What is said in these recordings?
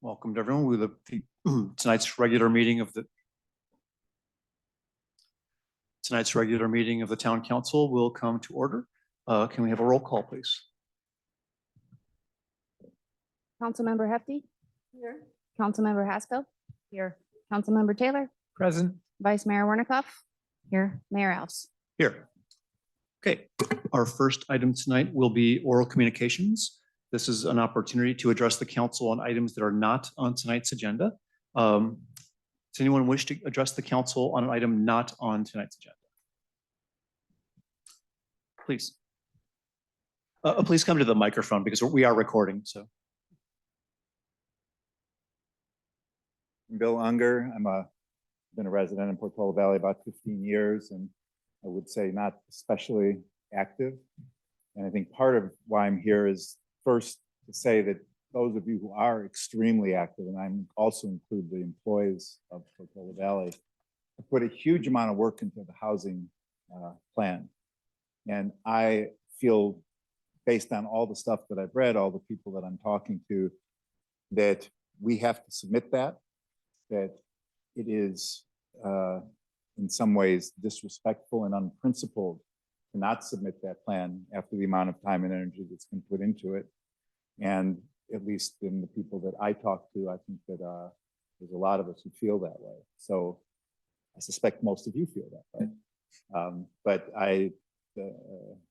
Welcome to everyone. Tonight's regular meeting of the Town Council will come to order. Can we have a roll call, please? Councilmember Hefty. Here. Councilmember Haskell. Here. Councilmember Taylor. Present. Vice Mayor Wernickeff. Here. Mayor Alves. Here. Okay, our first item tonight will be oral communications. This is an opportunity to address the council on items that are not on tonight's agenda. Does anyone wish to address the council on an item not on tonight's agenda? Please. Please come to the microphone because we are recording, so. I'm Bill Unger. Been a resident in Portola Valley about 15 years, and I would say not especially active. And I think part of why I'm here is first to say that those of you who are extremely active, and I also include the employees of Portola Valley, have put a huge amount of work into the housing plan. And I feel, based on all the stuff that I've read, all the people that I'm talking to, that we have to submit that it is in some ways disrespectful and unprincipled to not submit that plan after the amount of time and energy that's been put into it. And at least in the people that I talk to, I think that there's a lot of us who feel that way. So I suspect most of you feel that way. But I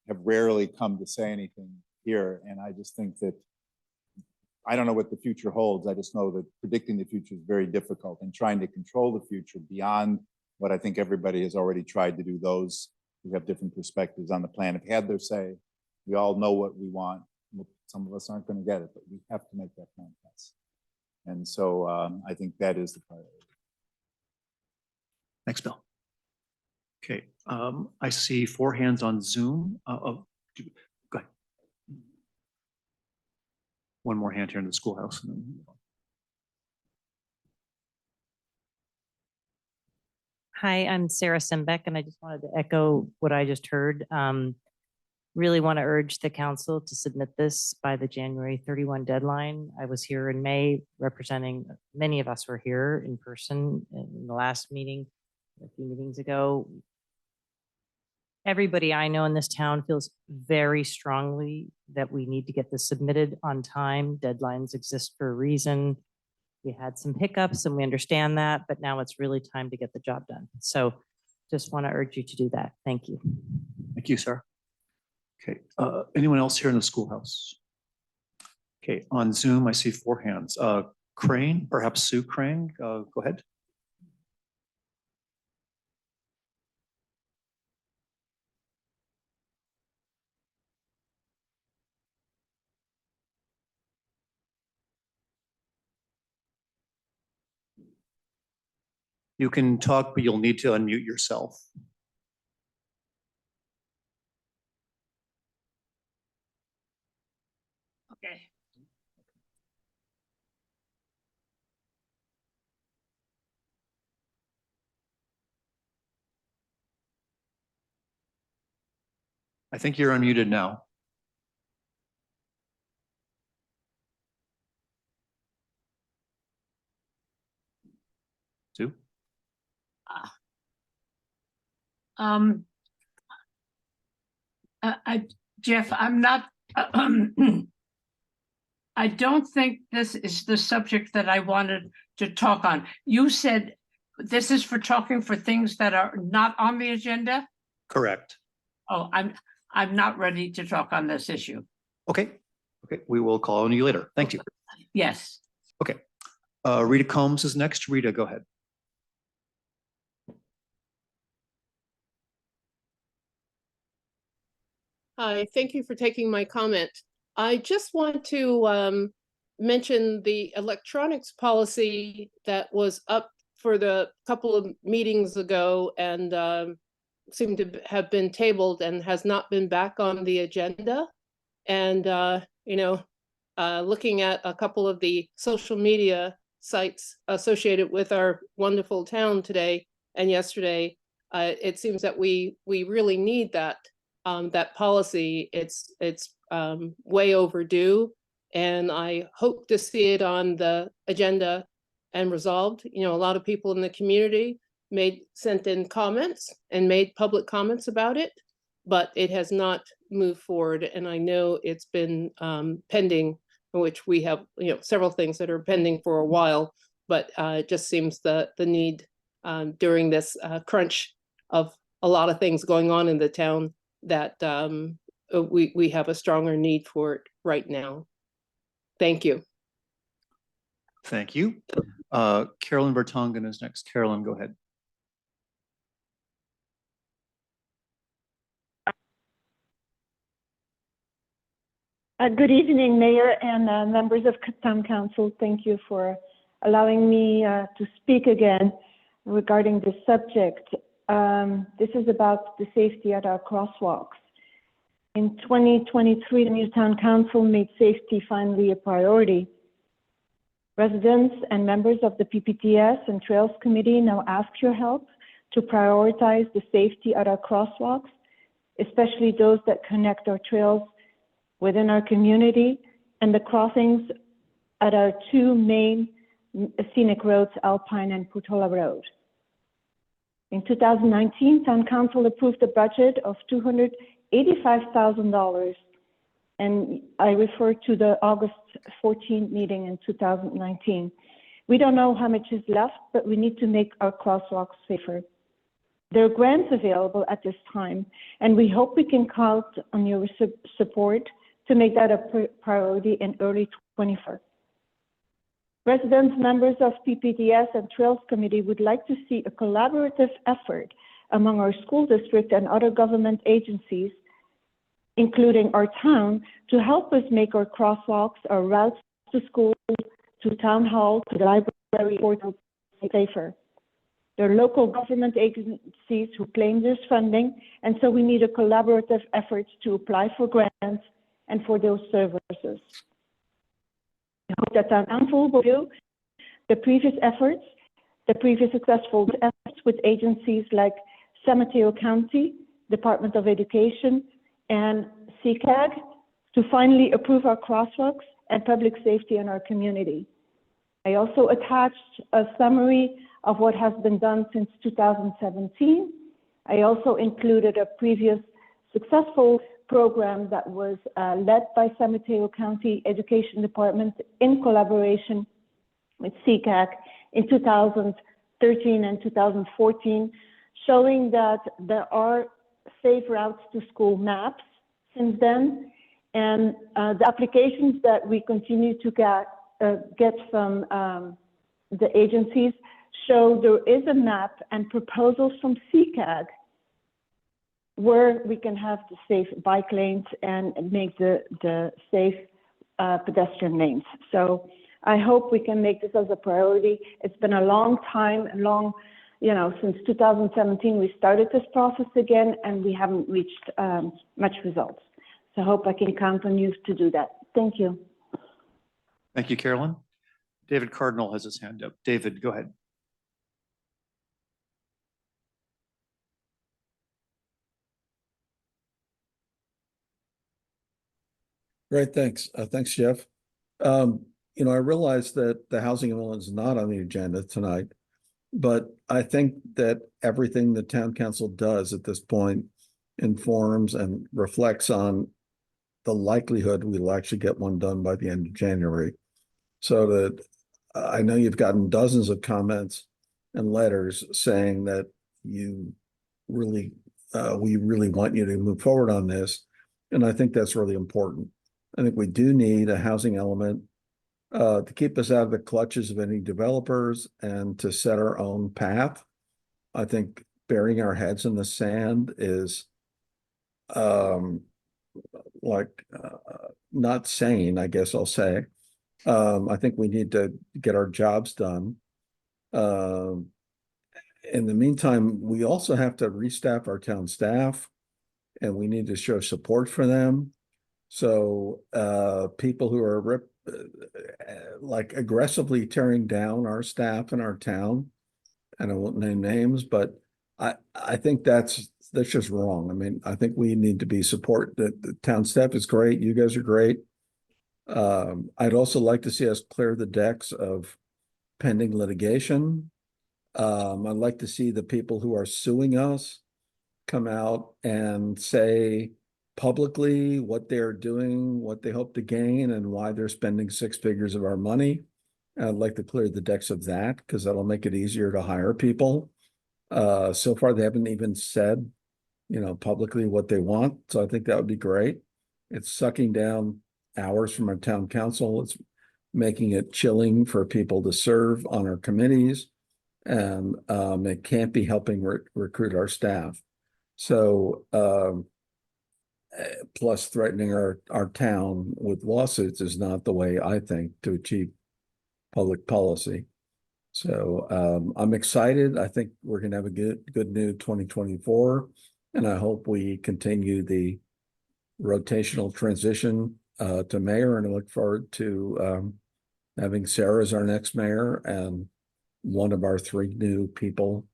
have rarely come to say anything here. And I just think that I don't know what the future holds. I just know that predicting the future is very difficult, and trying to control the future beyond what I think everybody has already tried to do. Those who have different perspectives on the plan have had their say. We all know what we want. Some of us aren't going to get it, but we have to make that plan pass. And so I think that is the priority. Thanks, Bill. Okay, I see 4 hands on Zoom. Go ahead. One more hand here in the schoolhouse. Hi, I'm Sarah Simbeck, and I just wanted to echo what I just heard. Really want to urge the council to submit this by the January 31 deadline. I was here in May representing, many of us were here in person in the last meeting, a few meetings ago. Everybody I know in this town feels very strongly that we need to get this submitted on time. Deadlines exist for a reason. We had some hiccups and we understand that, but now it's really time to get the job done. So just want to urge you to do that. Thank you. Thank you, Sarah. Okay, anyone else here in the schoolhouse? Okay, on Zoom, I see 4 hands. Crane, perhaps Sue Crane, go ahead. You can talk, but you'll need to unmute yourself. Okay. I think you're unmuted now. Sue? Jeff, I'm not, I don't think this is the subject that I wanted to talk on. You said this is for talking for things that are not on the agenda? Correct. Oh, I'm not ready to talk on this issue. Okay, we will call on you later. Thank you. Yes. Okay, Rita Combs is next. Rita, go ahead. Hi, thank you for taking my comment. I just want to mention the electronics policy that was up for the couple of meetings ago and seemed to have been tabled and has not been back on the agenda. And, looking at a couple of the social media sites associated with our wonderful town today and yesterday, it seems that we really need that policy. It's way overdue, And I hope to see it on the agenda and resolved. You know, a lot of people in the community sent in comments and made public comments about it, but it has not moved forward. And I know it's been pending, which we have, you know, several things that are pending for a while, but it just seems the need during this crunch of a lot of things going on in the town that we have a stronger need for it right now. Thank you. Thank you. Carolyn Bertongan is next. Carolyn, go ahead. Good evening, Mayor and members of Town Council. Thank you for allowing me to speak again regarding this subject. This is about the safety at our crosswalks. In 2023, the new Town Council made safety finally a priority. Residents and members of the PPTS and Trails Committee now ask your help to prioritize the safety at our crosswalks, especially those that connect our trails within our community and the crossings at our two main scenic roads, Alpine and Putola Road. In 2019, Town Council approved a budget of $285,000, and I refer to the August 14th meeting in 2019. We don't know how much is left, but we need to make our crosswalks safer. There are grants available at this time, and we hope we can count on your support to make that a priority in early 24. Residents, members of PPTS and Trails Committee would like to see a collaborative effort among our school district and other government agencies, including our town, to help us make our crosswalks, our routes to school, to town hall, to the library, or to safer. There are local government agencies who claim this funding, and so we need a collaborative effort to apply for grants and for those services. I hope that Town Council will do the previous successful efforts with agencies like San Mateo County, Department of Education, and CCAG to finally approve our crosswalks and public safety in our community. I also attached a summary of what has been done since 2017. I also included a previous successful program that was led by San Mateo County Education Department in collaboration with CCAG in 2013 and 2014, showing that there are safe routes to school maps since then. And the applications that we continue to get from the agencies show there is a map and proposals from CCAG where we can have the safe bike lanes and make the safe pedestrian lanes. So I hope we can make this as a priority. It's been a long time, since 2017, we started this process again, and we haven't reached much results. So I hope I can count on you to do that. Thank you. Thank you, Carolyn. David Cardinal has his hand up. David, go ahead. Great, thanks. Thanks, Jeff. I realize that the housing element is not on the agenda tonight, but I think that everything the town council does at this point informs and reflects on the likelihood we'll actually get one done by the end of January. So that I know you've gotten dozens of comments and letters saying that we really want you to move forward on this. And I think that's really important. I think we do need a housing element to keep us out of the clutches of any developers and to set our own path. I think burying our heads in the sand is not sane, I guess I'll say. I think we need to get our jobs done. In the meantime, we also have to restaff our town staff, and we need to show support for them. So people who are aggressively tearing down our staff in our town, and I won't name names, but I think that's just wrong. I mean, I think we need to be support. The town staff is great. You guys are great. I'd also like to see us clear the decks of pending litigation. I'd like to see the people who are suing us come out and say publicly what they're doing, what they hope to gain, and why they're spending six figures of our money. I'd like to clear the decks of that because that'll make it easier to hire people. So far, they haven't even said, publicly what they want. So I think that would be great. It's sucking down hours from our town council. It's making it chilling for people to serve on our committees. And it can't be helping recruit our staff. So plus threatening our town with lawsuits is not the way, I think, to achieve public policy. So I'm excited. I think we're going to have a good new 2024. And I hope we continue the rotational transition to mayor, and I look forward to having Sarah as our next mayor and one of our three new people,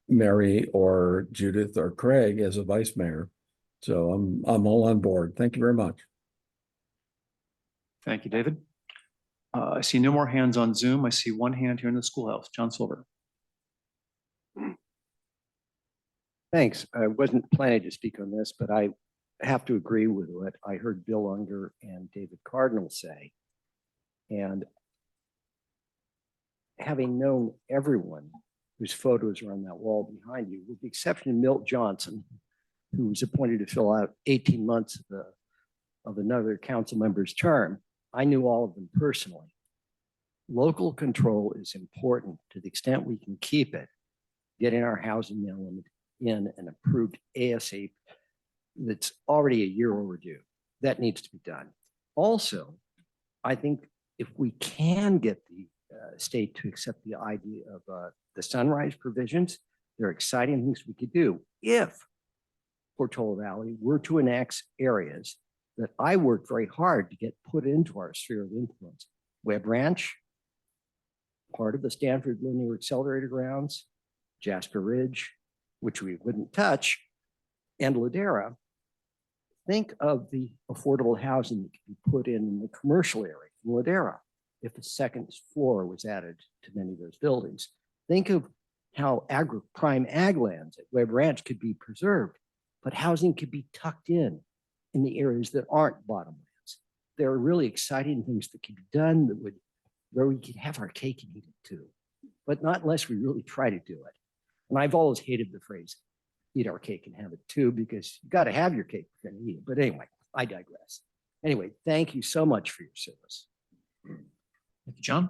Mary or Judith or Craig, as a vice mayor. So I'm all on board. Thank you very much. Thank you, David. I see no more hands on Zoom. I see one hand here in the schoolhouse. John Silver. Thanks. I wasn't planning to speak on this, but I have to agree with what I heard Bill Unger and David Cardinal say. And having known everyone whose photos are on that wall behind you, with the exception of Milt Johnson, who was appointed to fill out 18 months of another council member's term, I knew all of them personally. Local control is important to the extent we can keep it, getting our housing element in an approved ASAP that's already a year overdue. That needs to be done. Also, I think if we can get the state to accept the idea of the sunrise provisions, there are exciting things we could do. If Portola Valley were to annex areas that I worked very hard to get put into our sphere of influence. Webb Ranch, part of the Stanford Linear Accelerator grounds, Jasper Ridge, which we wouldn't touch, and Ladera. Think of the affordable housing that could be put in the commercial area in Ladera if a second floor was added to many of those buildings. Think of how prime ag lands at Webb Ranch could be preserved, but housing could be tucked in the areas that aren't bottomlands. There are really exciting things that can be done where we could have our cake and eat it too, but not unless we really try to do it. And I've always hated the phrase, eat our cake and have it too, because you got to have your cake if you're going to eat it. But anyway, I digress. Anyway, thank you so much for your service. Thank you, John.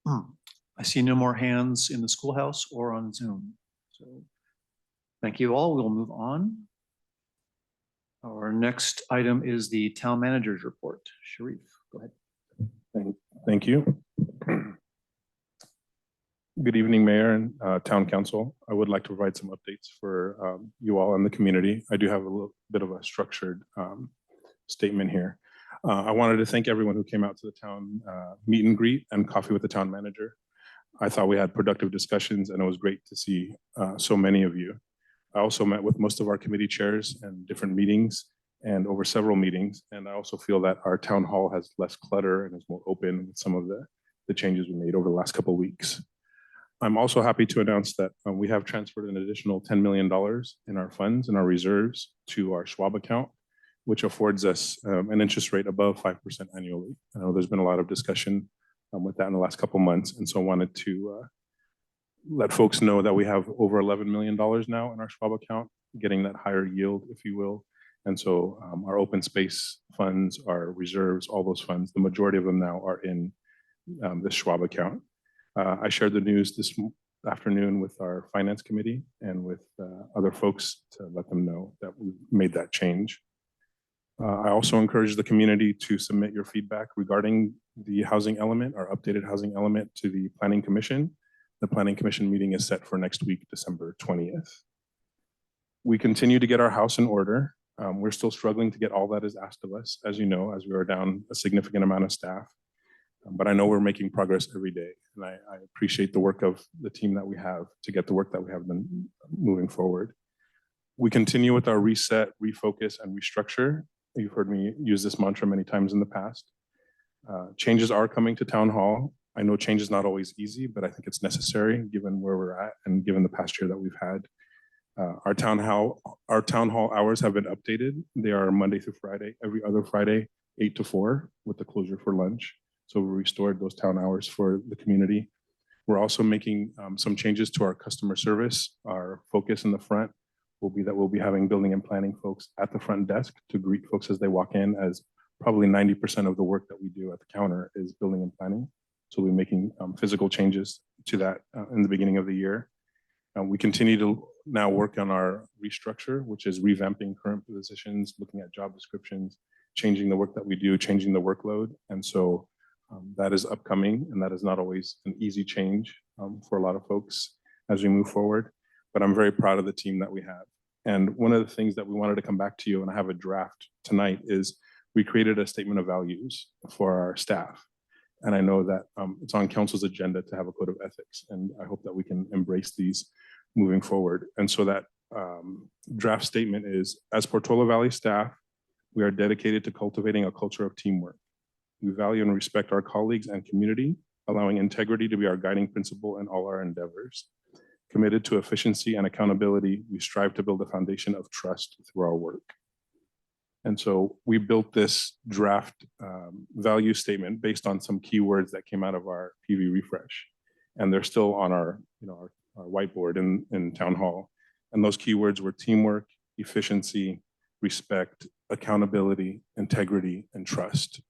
I see no more hands in the schoolhouse or on Zoom. So thank you all. We'll move on. Our next item is the town manager's report. Sharif, go ahead. Thank you. Good evening, Mayor and Town Council. I would like to provide some updates for you all in the community. I do have a little bit of a structured statement here. I wanted to thank everyone who came out to the town meet and greet and coffee with the town manager. I thought we had productive discussions and it was great to see so many of you. I also met with most of our committee chairs and different meetings and over several meetings. And I also feel that our town hall has less clutter and is more open with some of the changes we made over the last couple of weeks. I'm also happy to announce that we have transferred an additional $10 million in our funds and our reserves to our Schwab account, which affords us an interest rate above 5% annually. I know there's been a lot of discussion with that in the last couple of months. And so I wanted to let folks know that we have over $11 million now in our Schwab account, getting that higher yield, if you will. And so our open space funds, our reserves, all those funds, the majority of them now are in the Schwab account. I shared the news this afternoon with our finance committee and with other folks to let them know that we made that change. I also encourage the community to submit your feedback regarding the housing element, our updated housing element, to the Planning Commission. The Planning Commission meeting is set for next week, December 20th. We continue to get our house in order. We're still struggling to get all that is asked of us, as you know, as we are down a significant amount of staff. But I know we're making progress every day. And I appreciate the work of the team that we have to get the work that we have been moving forward. We continue with our reset, refocus, and restructure. You've heard me use this mantra many times in the past. Changes are coming to town hall. I know change is not always easy, but I think it's necessary given where we're at and given the past year that we've had. Our town hall hours have been updated. They are Monday through Friday, every other Friday, 8 to 4 with the closure for lunch. So we restored those town hours for the community. We're also making some changes to our customer service. Our focus in the front will be that we'll be having building and planning folks at the front desk to greet folks as they walk in, as probably 90% of the work that we do at the counter is building and planning. So we're making physical changes to that in the beginning of the year. We continue to now work on our restructure, which is revamping current positions, looking at job descriptions, changing the work that we do, changing the workload. And so that is upcoming, and that is not always an easy change for a lot of folks as we move forward. But I'm very proud of the team that we have. And one of the things that we wanted to come back to you, and I have a draft tonight, is we created a statement of values for our staff. And I know that it's on council's agenda to have a code of ethics, and I hope that we can embrace these moving forward. And so that draft statement is, as Portola Valley staff, we are dedicated to cultivating a culture of teamwork. We value and respect our colleagues and community, allowing integrity to be our guiding principle in all our endeavors. Committed to efficiency and accountability, we strive to build a foundation of trust through our work. And so we built this draft value statement based on some keywords that came out of our PV refresh. And they're still on our whiteboard in town hall. And those keywords were teamwork, efficiency, respect, accountability, integrity, and trust.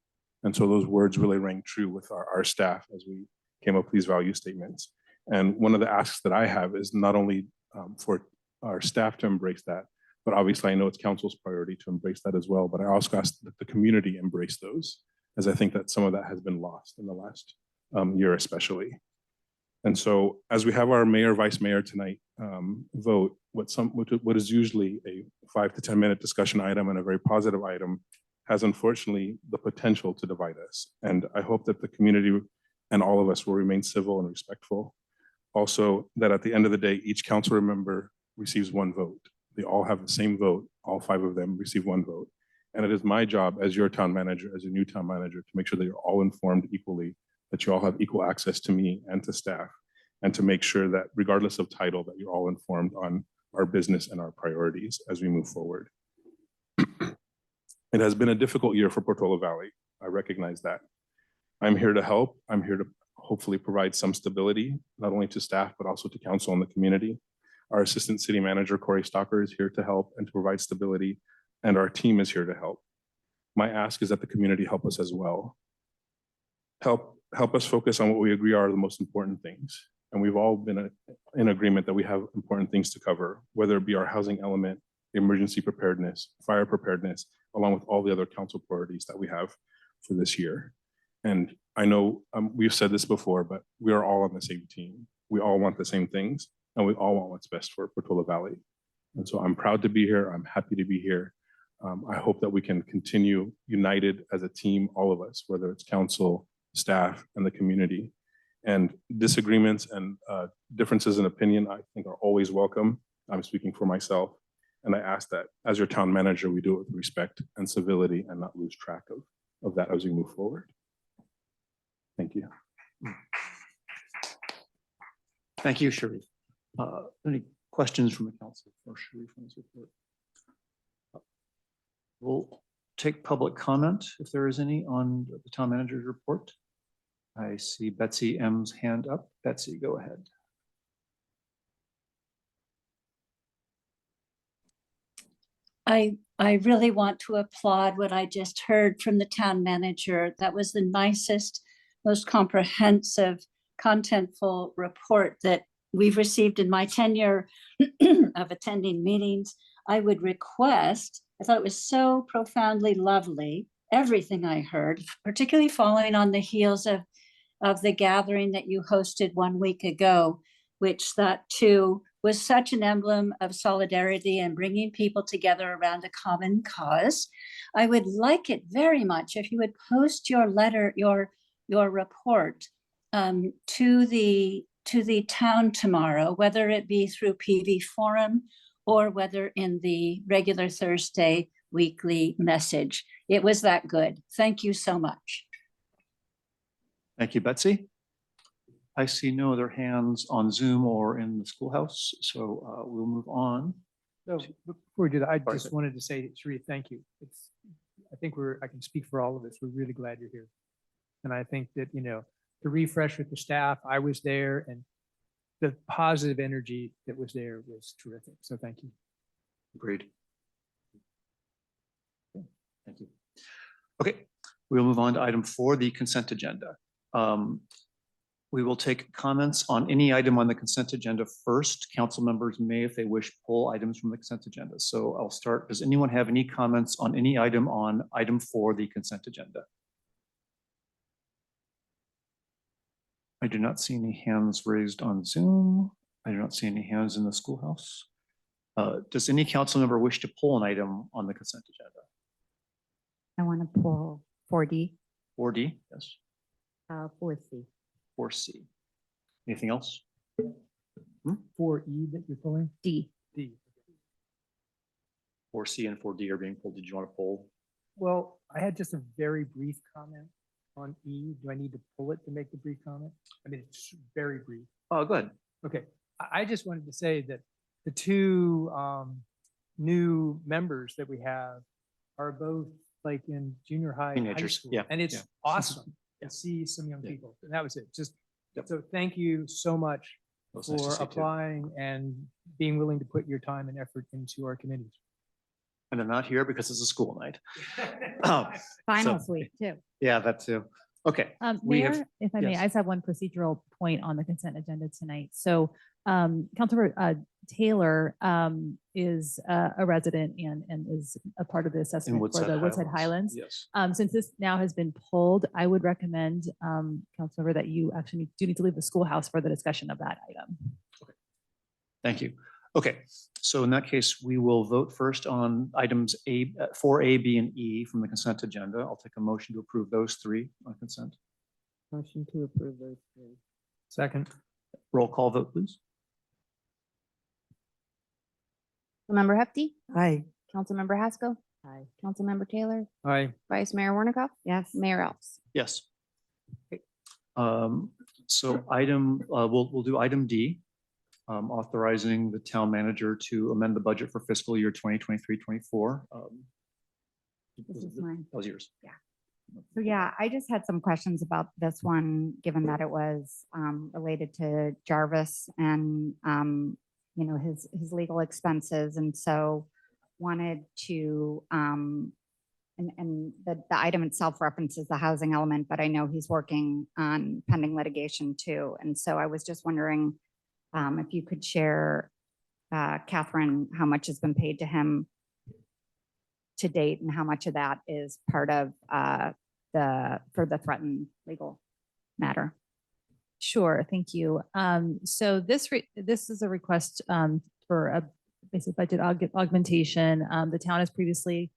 And so those words really rang true with our staff as we came up with these value statements. And one of the asks that I have is not only for our staff to embrace that, but obviously I know it's council's priority to embrace that as well. But I also ask that the community embrace those, as I think that some of that has been lost in the last year especially. And so as we have our mayor, vice mayor tonight vote, what is usually a 5 to 10 minute discussion item and a very positive item has unfortunately the potential to divide us. And I hope that the community and all of us will remain civil and respectful. Also, that at the end of the day, each council member receives one vote. They all have the same vote. All 5 of them receive one vote. And it is my job as your town manager, as your new town manager, to make sure that you're all informed equally, that you all have equal access to me and to staff, and to make sure that regardless of title, that you're all informed on our business and our priorities as we move forward. It has been a difficult year for Portola Valley. I recognize that. I'm here to help. I'm here to hopefully provide some stability, not only to staff, but also to council and the community. Our assistant city manager, Corey Stalker, is here to help and to provide stability, and our team is here to help. My ask is that the community help us as well. Help us focus on what we agree are the most important things. And we've all been in agreement that we have important things to cover, whether it be our housing element, emergency preparedness, fire preparedness, along with all the other council priorities that we have for this year. And I know we've said this before, but we are all on the same team. We all want the same things, and we all want what's best for Portola Valley. And so I'm proud to be here. I'm happy to be here. I hope that we can continue united as a team, all of us, whether it's council, staff, and the community. And disagreements and differences in opinion, I think, are always welcome. I'm speaking for myself. And I ask that as your town manager, we do it with respect and civility and not lose track of that as we move forward. Thank you. Thank you, Sharif. Any questions from the council for Sharif on this report? We'll take public comment if there is any on the town manager's report. I see Betsy M's hand up. Betsy, go ahead. I really want to applaud what I just heard from the town manager. That was the nicest, most comprehensive, contentful report that we've received in my tenure of attending meetings. I would request, I thought it was so profoundly lovely, everything I heard, particularly following on the heels of the gathering that you hosted 1 week ago, which that too was such an emblem of solidarity and bringing people together around a common cause. I would like it very much if you would post your letter, your report to the town tomorrow, whether it be through PV Forum or whether in the regular Thursday weekly message. It was that good. Thank you so much. Thank you, Betsy. I see no other hands on Zoom or in the schoolhouse, so we'll move on. So before we do that, I Sorry, just sir. wanted to say, Sharif, thank you. I think I can speak for all of us. We're really glad you're here. And I think that, the refresh with the staff, I was there, and the positive energy that was there was terrific. So thank you. Agreed. Okay, thank you. Okay, we'll move on to item 4, the consent agenda. We will take comments on any item on the consent agenda first. Council members may, if they wish, pull items from the consent agenda. So I'll start. Does anyone have any comments on any item on item 4, the consent agenda? I do not see any hands raised on Zoom. I do not see any hands in the schoolhouse. Does any council member wish to pull an item on the consent agenda? I want to pull 4D, 4D, yes. 4C. 4C. Anything else? 4E that you're pulling? D. D. 4C and 4D are being pulled. Did you want to pull? Well, I had just a very brief comment on E. Do I need to pull it to make the brief comment? I mean, it's very brief. Oh, go ahead. Okay, I just wanted to say that the two new members that we have are both like in junior high, and high Teenagers, school. yeah, And it's yeah. awesome Yeah. to see some young Yeah. people. And that was it. Just, Yep. so thank you so much It was nice to for see too. applying and being willing to put your time and effort into our committees. And they're not here because it's a school night. Oh, Finals so- week too. Yeah, that too. Okay, we have- Mayor, if I may, yes. I just have one procedural point on the consent agenda tonight. So Councilmember Taylor is a resident and is a part of the in assessment for Woodside the Woodside Highlands. Yes. Since this now has been pulled, I would recommend, Councilmember, that you actually do need to leave the schoolhouse for the discussion of that item. Thank you. Okay, so in that case, we will vote first on items 4A, B, and E from the consent agenda. I'll take a motion to approve those 3 on consent. Motion to approve those three. Second. Roll call vote, please. Councilmember Hefty, Aye. Councilmember Haskell, Aye. Councilmember Taylor, Aye. Vice Mayor Warnikoff, Yes. Mayor Alves. Yes. Okay. So we'll do item D, authorizing the town manager to amend the budget for fiscal year 2023-24. This is mine. That was yours. So yeah, I just had some questions about this one, given that it was related to Jarvis and his legal expenses, and so wanted to and the item itself references the housing element, but I know he's working on pending litigation too, and so I was just wondering if you could share, Catherine, how much has been paid to him to date, and how much of that is part of for the threatened legal matter. Sure, thank you. So this is a request for a basic budget augmentation. The town has previously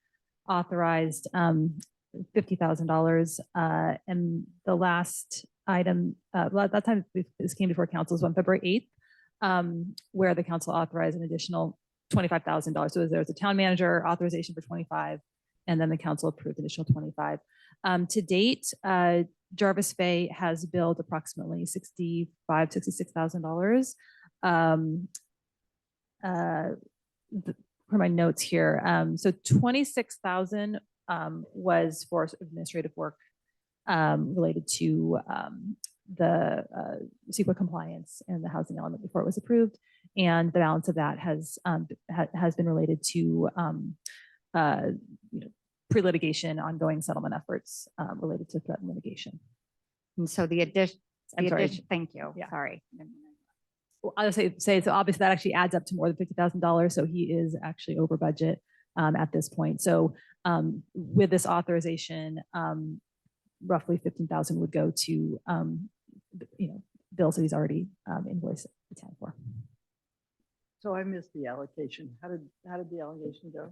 authorized $50,000. And the last item, that time this came before council was on February 8th, where the council authorized an additional $25,000. So there was a town manager authorization for 25, and then the council approved additional 25. To date, Jarvis Bay has billed approximately $66,000. For my notes here, so 26,000 was for administrative work related to the CEQA compliance and the housing element before it was approved, and the balance of that has been related to pre-litigation, ongoing settlement efforts related to threat and litigation. And so the addition, I'm sorry. thank you, Yeah. sorry. Well, I'll say so obviously that actually adds up to more than $50,000. So he is actually over budget at this point. So with this authorization, roughly 15,000 would go to bills that he's already invoiced the town for. So I missed the allocation. How did the allocation go?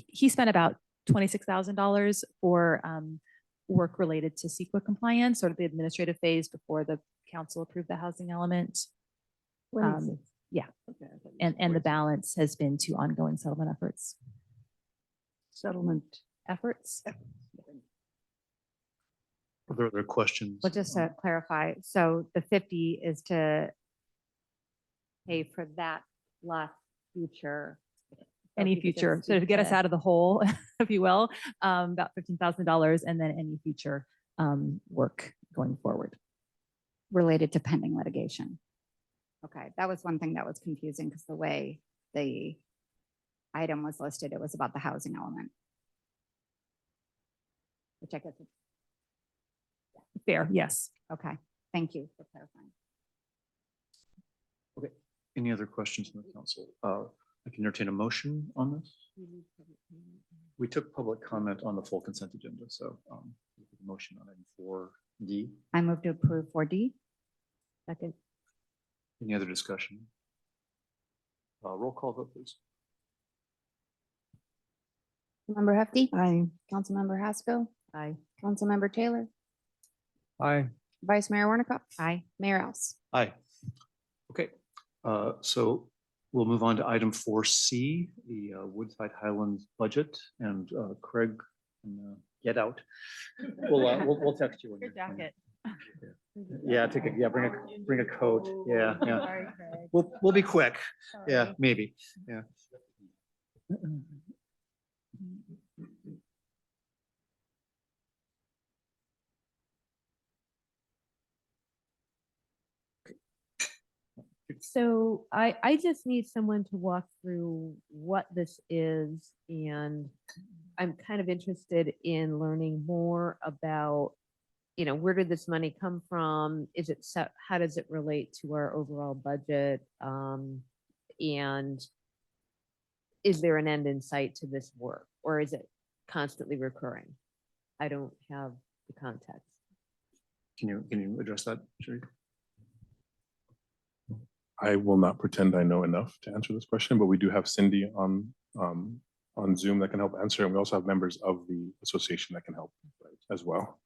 He spent about $26,000 for work related to CEQA compliance, sort of the administrative phase before the council approved the housing element. Yeah. And the balance has been to ongoing settlement efforts. Settlement. Efforts. Are there other questions? Well, just to clarify, so the 50 is to pay for that plus future. Any future, so to get us out of the hole, if you will, about $15,000, and then any future work going forward. Related to pending litigation. Okay, that was one thing that was confusing because the way the item was listed, it was about the housing element. Which I guess, Fair, yes. okay, thank you for clarifying. Okay, any other questions from the council? I can entertain a motion on this. We took public comment on the full consent agenda, so motion on item 4D. I move to approve 4D. Second. Any other discussion? Roll call vote, please. Member Hefty? Aye. Councilmember Haskell? Aye. Councilmember Taylor? Aye. Vice Mayor Warnikoff? Aye. Mayor House? Aye. Okay, so we'll move on to item 4C, the Woodside Highlands budget, and Craig can get out. We'll text you. Your jacket. Yeah, bring a coat. Yeah, yeah. We'll be quick. Yeah, maybe. Yeah. So I just need someone to walk through what this is, and I'm kind of interested in learning more about, where did this money come from? How does it relate to our overall budget? And is there an end in sight to this work, or is it constantly recurring? I don't have the context. Can you address that, Sherry? I will not pretend I know enough to answer this question, but we do have Cindy on Zoom that can help answer, and we also have members of the association that can help as well.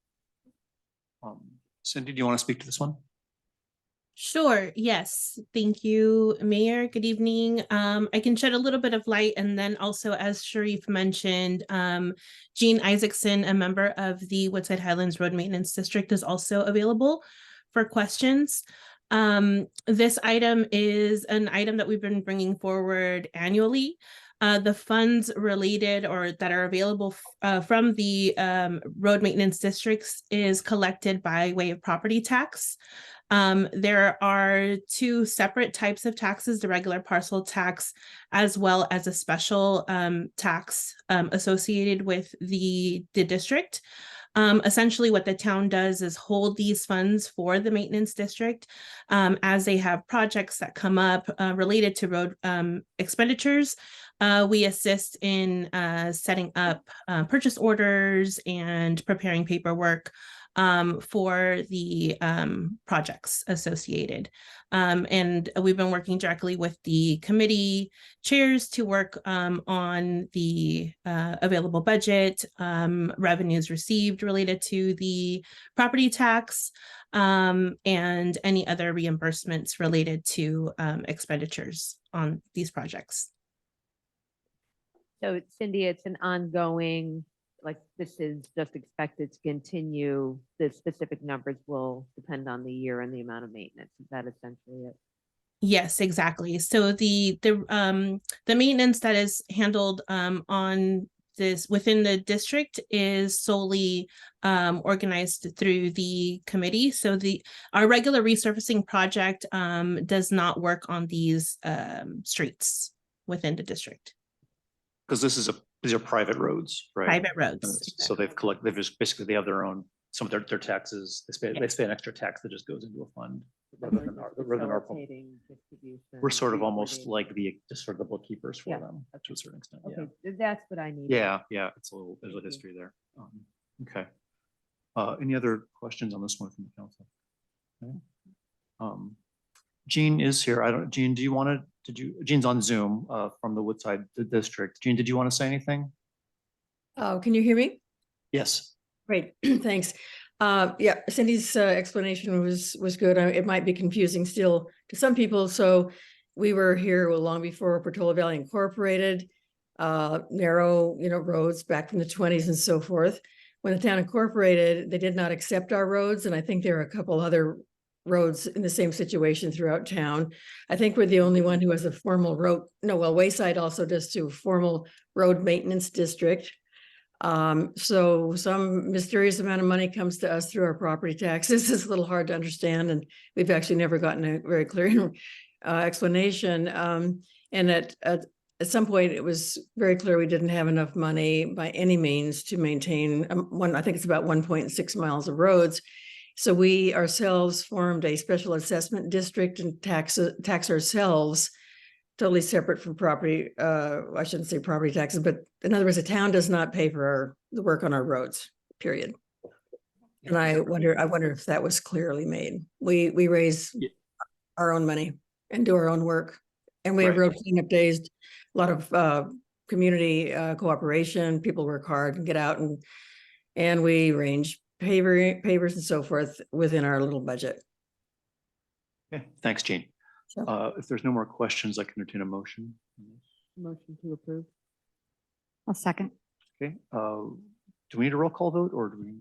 Cindy, do you want to speak to this one? Sure. Yes. Thank you, Mayor. Good evening. I can shed a little bit of light, and then also, as Sharif mentioned, Jean Isaacson, a member of the Woodside Highlands Road Maintenance District, is also available for questions. This item is an item that we've been bringing forward annually. The funds related or that are available from the road maintenance districts is collected by way of property tax. There are two separate types of taxes, the regular parcel tax, as well as a special tax associated with the district. Essentially, what the town does is hold these funds for the maintenance district as they have projects that come up related to road expenditures. We assist in setting up purchase orders and preparing paperwork for the projects associated. And we've been working directly with the committee chairs to work on the available budget, revenues received related to the property tax, and any other reimbursements related to expenditures on these projects. So Cindy, it's an ongoing, like this is just expected to continue. The specific numbers will depend on the year and the amount of maintenance. Is that essentially it? Yes, exactly. So the maintenance that is handled on this within the district is solely organized through the committee. So our regular resurfacing project does not work on these streets within the district. Because these are private roads, right? Private roads. So they've have their own, some of their taxes, they pay an extra tax that just goes into a fund rather than our. We're sort of almost like just sort of the bookkeepers for them to a certain extent. Okay, that's what I need. Yeah, there's a history there. Okay. Any other questions on this one from the council? Okay. Jean is here. Jean, Jean's on Zoom from the Woodside District. Jean, did you want to say anything? Oh, can you hear me? Yes. Great, thanks. Yeah, Cindy's explanation was good. It might be confusing still to some people. So we were here long before Portola Valley Incorporated, narrow, roads back from the 20s and so forth. When the town incorporated, they did not accept our roads, and I think there are a couple other roads in the same situation throughout town. I think we're the only one who has a formal road. No, well, Wayside also does too, formal road maintenance district. So some mysterious amount of money comes to us through our property taxes. It's a little hard to understand, and we've actually never gotten a very clear explanation. And at some point, it was very clear we didn't have enough money by any means to maintain I think it's about 1.6 miles of roads. So we ourselves formed a special assessment district and tax ourselves, totally separate from property. I shouldn't say property taxes, but in other words, the town does not pay for the work on our roads, period. And I wonder if that was clearly made. We raise our own money and do our own work. And we have road cleanup days, a lot of community cooperation. People work hard and get out and we arrange pavers and so forth within our little budget. Okay, thanks, Jean. If there's no more questions, I can entertain a motion. Motion to approve. I'll second. Okay, do we need a roll call vote or do we?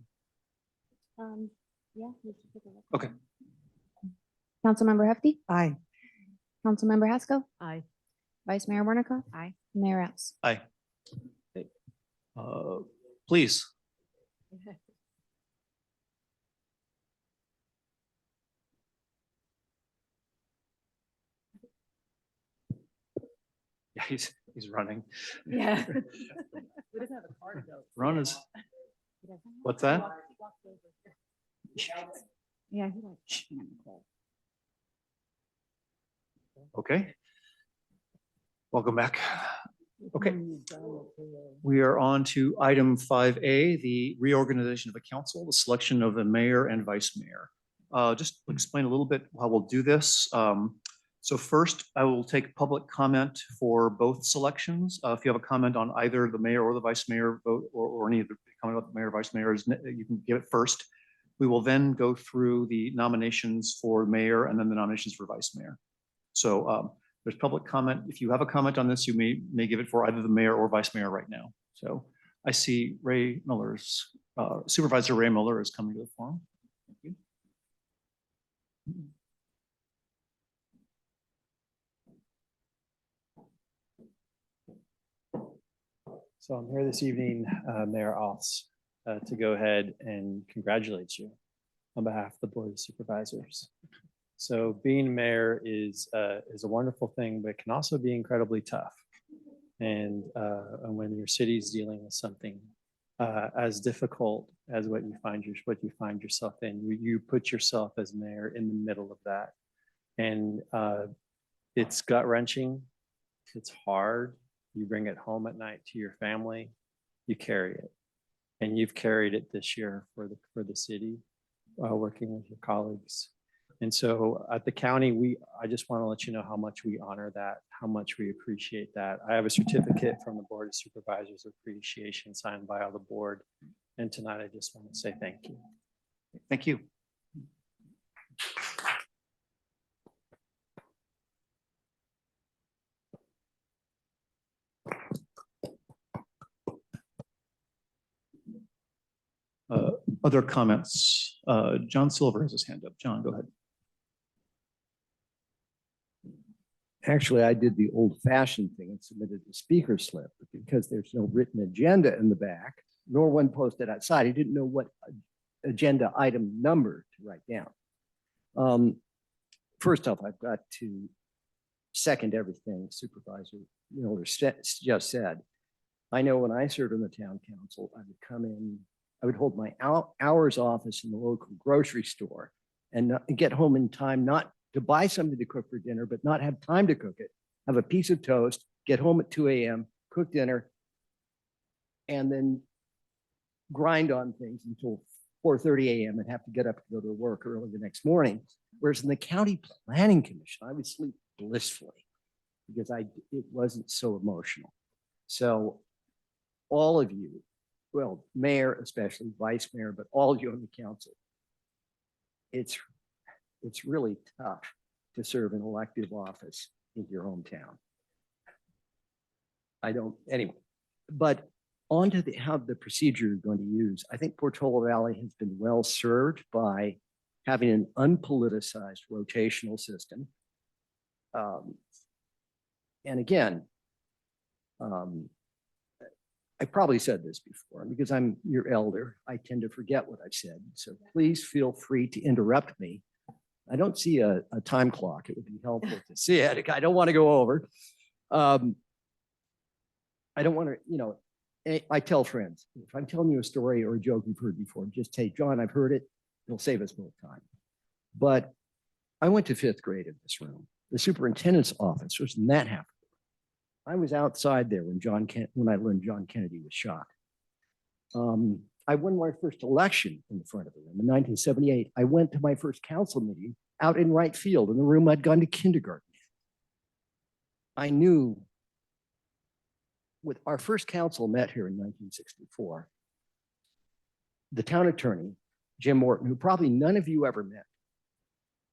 Yeah. we should take a look. Okay. Councilmember Hefty, Aye. Councilmember Haskell, Aye. Vice Mayor Warnikoff. Aye. Mayor Epps. Aye. Okay. Please. Yeah, he's running. Yeah. We doesn't have a card though. Run is, what's that? Yeah. he likes being on the call. Okay. Welcome back. Okay. We are on to item 5A, the reorganization of the council, the selection of the mayor and vice mayor. Just explain a little bit how we'll do this. So first, I will take public comment for both selections. If you have a comment on either the mayor or the vice mayor vote, or any of the comment about the mayor or vice mayor, you can give it first. We will then go through the nominations for mayor and then the nominations for vice mayor. So there's public comment. If you have a comment on this, you may give it for either the mayor or vice mayor right now. So I see Ray Miller's, Supervisor Ray Miller is coming to the forum. Thank you. So I'm here this evening, Mayor Oss, to go ahead and congratulate you on behalf of the Board of Supervisors. So being mayor is a wonderful thing, but can also be incredibly tough. And when your city's dealing with something as difficult as what you find yourself in, you put yourself as mayor in the middle of that. And it's gut-wrenching, it's hard. You bring it home at night to your family, you carry it. And you've carried it this year for the city, working with your colleagues. And so at the county, I just want to let you know how much we honor that, how much we appreciate that. I have a certificate from the Board of Supervisors of Appreciation signed by all the board. And tonight, I just want to say thank you. Thank you. Other comments? John Silver has his hand up. John, go ahead. Actually, I did the old fashioned thing and submitted the speaker slip, but because there's no written agenda in the back, nor one posted outside, I didn't know what agenda item number to write down. First off, I've got to second everything Supervisor Miller just said. I know when I served on the town council, I would come in, I would hold my hours office in the local grocery store and get home in time, not to buy something to cook for dinner, but not have time to cook it, have a piece of toast, get home at 2 a.m., cook dinner, and then grind on things until 4:30 a.m. and have to get up to go to work early the next morning. Whereas in the County Planning Commission, I would sleep blissfully because it wasn't so emotional. So all of you, well, mayor especially, vice mayor, but all of you on the council, it's really tough to serve an elective office in your hometown. I don't, anyway, but on to how the procedure you're going to use. I think Portola Valley has been well served by having an unpoliticized rotational system. And again, I probably said this before, because I'm your elder, I tend to forget what I've said. So please feel free to interrupt me. I don't see a time clock. It would be helpful to see it. I don't want to go over. I don't want to, you know, I tell friends, if I'm telling you a story or a joke you've heard before, just say, John, I've heard it. It'll save us both time. But I went to 5th grade in this room. The superintendent's office was in that half. I was outside there when when I learned John Kennedy was shot. I won my first election in the front of the room in 1978. I went to my first council meeting out in right field in the room I'd gone to kindergarten. I knew with our first council met here in 1964, the town attorney, Jim Morton, who probably none of you ever met,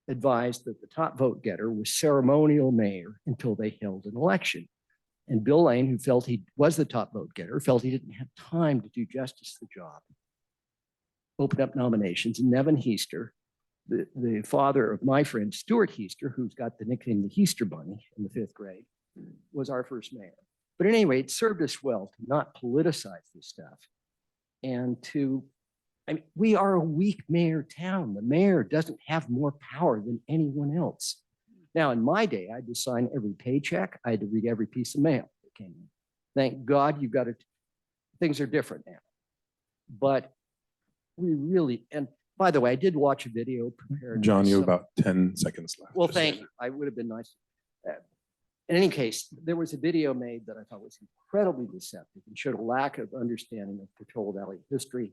advised that the top vote getter was ceremonial mayor until they held an election. And Bill Lane, who felt he was the top vote getter, felt he didn't have time to do justice to the job, opened up nominations. And Nevin Heister, the father of my friend Stuart Heister, who's got the nickname the Heister Bunny in the 5th grade, was our first mayor. But at any rate, it served us well to not politicize this stuff and to, I mean, we are a weak mayor town. The mayor doesn't have more power than anyone else. Now, in my day, I had to sign every paycheck. I had to read every piece of mail that came in. Thank God you've got to, things are different now. But we really, and by the way, I did watch a video prepared. John, you have about 10 seconds left. Well, just so thank you. I would have been nice. In any case, there was a video made that I thought was incredibly deceptive and showed a lack of understanding of Portola Valley history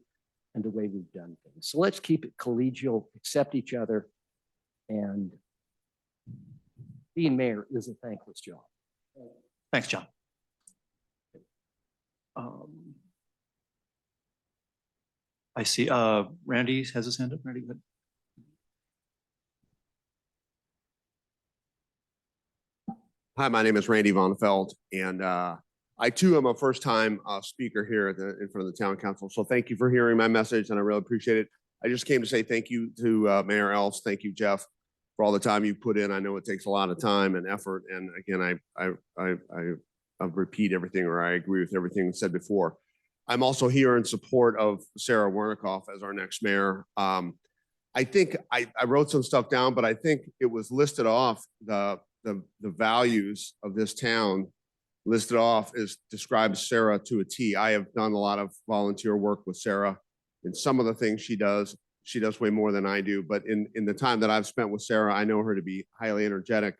and the way we've done things. So let's keep it collegial, accept each other, and being mayor is a thankless job. Thanks, John. I see Randy has his hand up. Randy, go ahead. Hi, my name is Randy Von Feld, and I too am a first-time speaker here in front of the town council. So thank you for hearing my message, and I really appreciate it. I just came to say thank you to Mayor Elves. Thank you, Jeff, for all the time you put in. I know it takes a lot of time and effort, and again, I repeat everything, or I agree with everything said before. I'm also here in support of Sarah Wernikoff as our next mayor. I think I wrote some stuff down, but I think it was listed off the values of this town listed off is describes Sarah to a T. I have done a lot of volunteer work with Sarah, and some of the things she does way more than I do. But in the time that I've spent with Sarah, I know her to be highly energetic,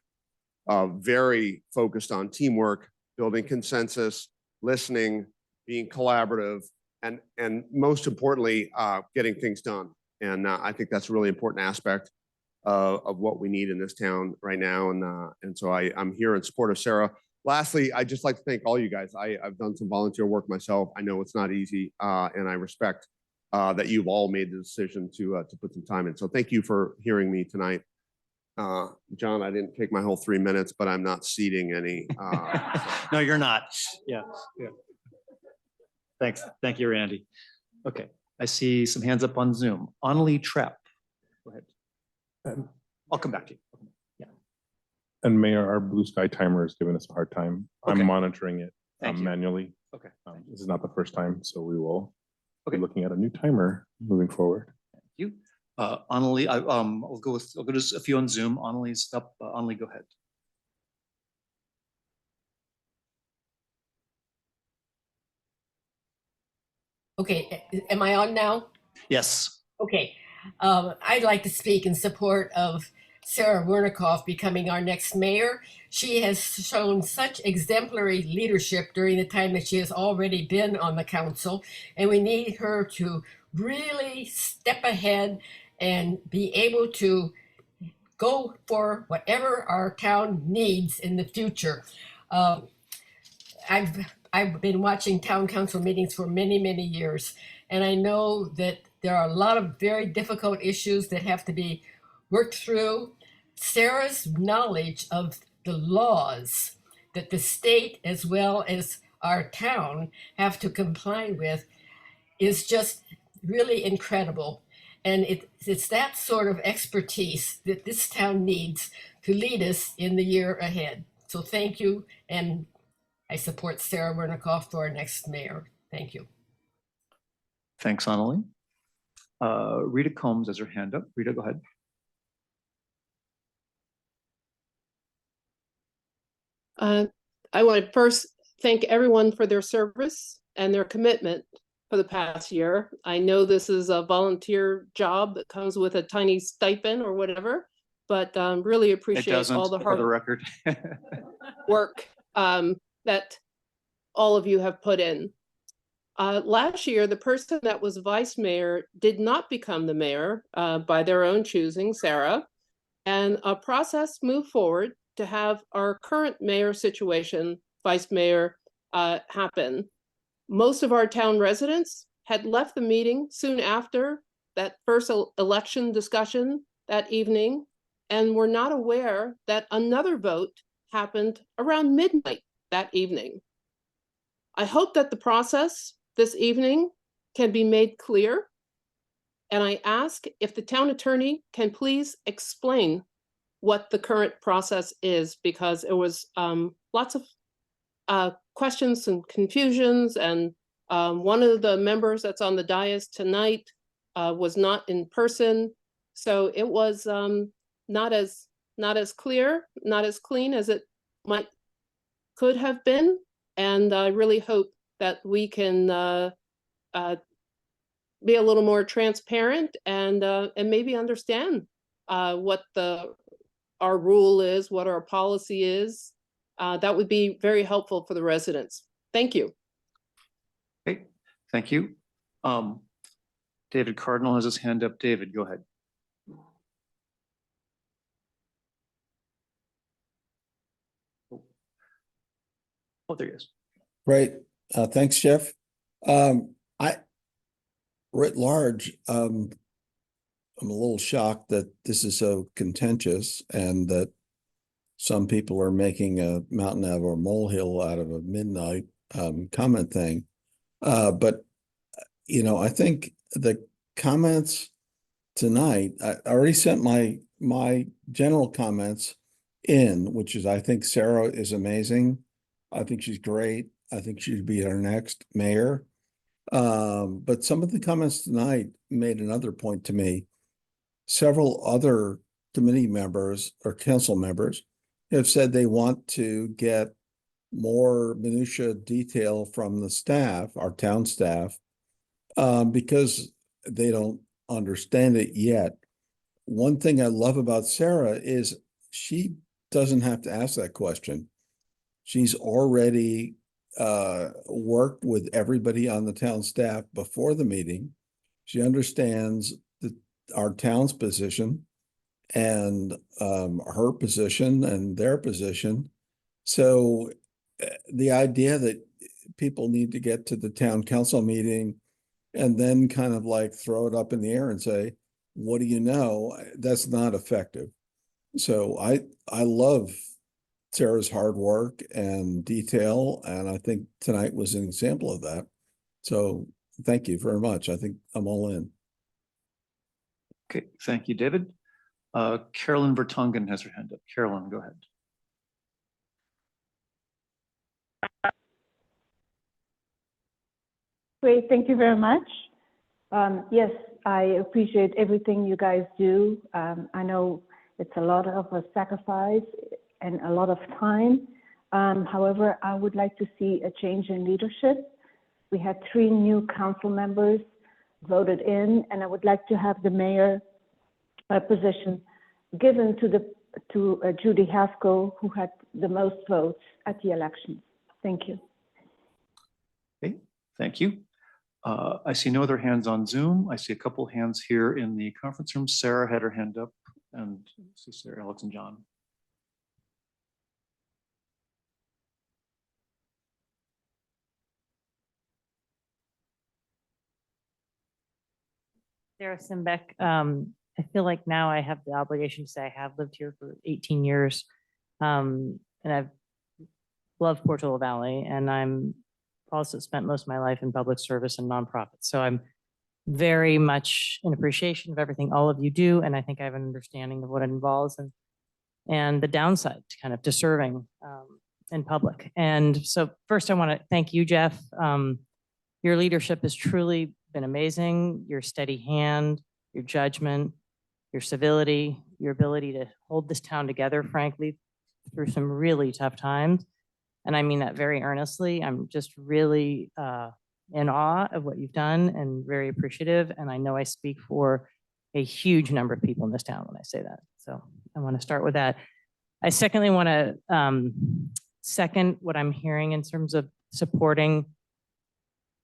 very focused on teamwork, building consensus, listening, being collaborative, and most importantly, getting things done. And I think that's a really important aspect of what we need in this town right now. And so I'm here in support of Sarah. Lastly, I'd just like to thank all you guys. I've done some volunteer work myself. I know it's not easy, and I respect that you've all made the decision to put some time in. So thank you for hearing me tonight. John, I didn't take my whole 3 minutes, but I'm not ceding any. No, you're not. Yeah. Thanks. Thank you, Randy. Okay. I see some hands up on Zoom. Annalie Trapp. Go ahead. I'll come back to you. Yeah. And Mayor, our blue sky timer is giving us a hard time. Okay. I'm monitoring it Thank you. manually. Okay. This is not the first time, so we will be looking at a new timer moving forward. Thank you. Annalie, I'll go to a few on Zoom. Annalie's up. Annalie, go ahead. Okay, am I on now? Yes. Okay, I'd like to speak in support of Sarah Wernikoff becoming our next mayor. She has shown such exemplary leadership during the time that she has already been on the council, and we need her to really step ahead and be able to go for whatever our town needs in the future. I've been watching town council meetings for many, many years, and I know that there are a lot of very difficult issues that have to be worked through. Sarah's knowledge of the laws that the state as well as our town have to comply with is just really incredible. And it's that sort of expertise that this town needs to lead us in the year ahead. So thank you. And I support Sarah Wernikoff for our next mayor. Thank you. Thanks, Annalee. Rita Combs has her hand up. Rita, go ahead. I want to first thank everyone for their service and their commitment for the past year. I know this is a volunteer job that comes with a tiny stipend or whatever, but really It appreciate doesn't, all the for hard the record. work that all of you have put in. Last year, the person that was vice mayor did not become the mayor by their own choosing, Sarah, and a process moved forward to have our current mayor situation, vice mayor, happen. Most of our town residents had left the meeting soon after that first election discussion that evening and were not aware that another vote happened around midnight that evening. I hope that the process this evening can be made clear, and I ask if the town attorney can please explain what the current process is, because it was lots of questions and confusions, and one of the members that's on the dais tonight was not in person, so it was not as clear, not as clean as it could have been, and I really hope that we can be a little more transparent and maybe understand what our rule is, what our policy is. That would be very helpful for the residents. Thank you. Okay, thank you. David Cardinal has his hand up. David, go ahead. Oh, there he is. Great. Thanks, Jeff. Writ large, I'm a little shocked that this is so contentious and that some people are making a mountain out of a molehill out of a midnight comment thing. But, you know, I think the comments tonight, I already sent my general comments in, which is, I think Sarah is amazing. I think she's great. I think she'd be our next mayor. But some of the comments tonight made another point to me. Several other committee members or council members have said they want to get more minutia detail from the staff, our town staff, because they don't understand it yet. One thing I love about Sarah is she doesn't have to ask that question. She's already worked with everybody on the town staff before the meeting. She understands our town's position and her position and their position. So the idea that people need to get to the town council meeting and then kind of like throw it up in the air and say, what do you know? That's not effective. So I love Sarah's hard work and detail, and I think tonight was an example of that. So thank you very much. I think I'm all in. Okay, thank you, David. Carolyn Vertonghen has her hand up. Carolyn, go ahead. Great, thank you very much. Yes, I appreciate everything you guys do. I know it's a lot of a sacrifice and a lot of time. However, I would like to see a change in leadership. We had 3 new council members voted in, and I would like to have the mayor position given to Judy Haskell, who had the most votes at the elections. Thank you. Okay, thank you. I see no other hands on Zoom. I see a couple hands here in the conference room. Sarah had her hand up, and see Sarah, Alex, and John. Sarah Simbeck, I feel like now I have the obligation to say I have lived here for 18 years. And I've loved Portola Valley, and I'm also spent most of my life in public service and nonprofits. So I'm very much in appreciation of everything all of you do. And I think I have an understanding of what it involves and the downside kind of to serving in public. And so first I want to thank you, Jeff. Your leadership has truly been amazing. Your steady hand, your judgment, your civility, your ability to hold this town together, frankly, through some really tough times. And I mean that very earnestly. I'm just really in awe of what you've done and very appreciative. And I know I speak for a huge number of people in this town when I say that. So I want to start with that. I secondly want to second what I'm hearing in terms of supporting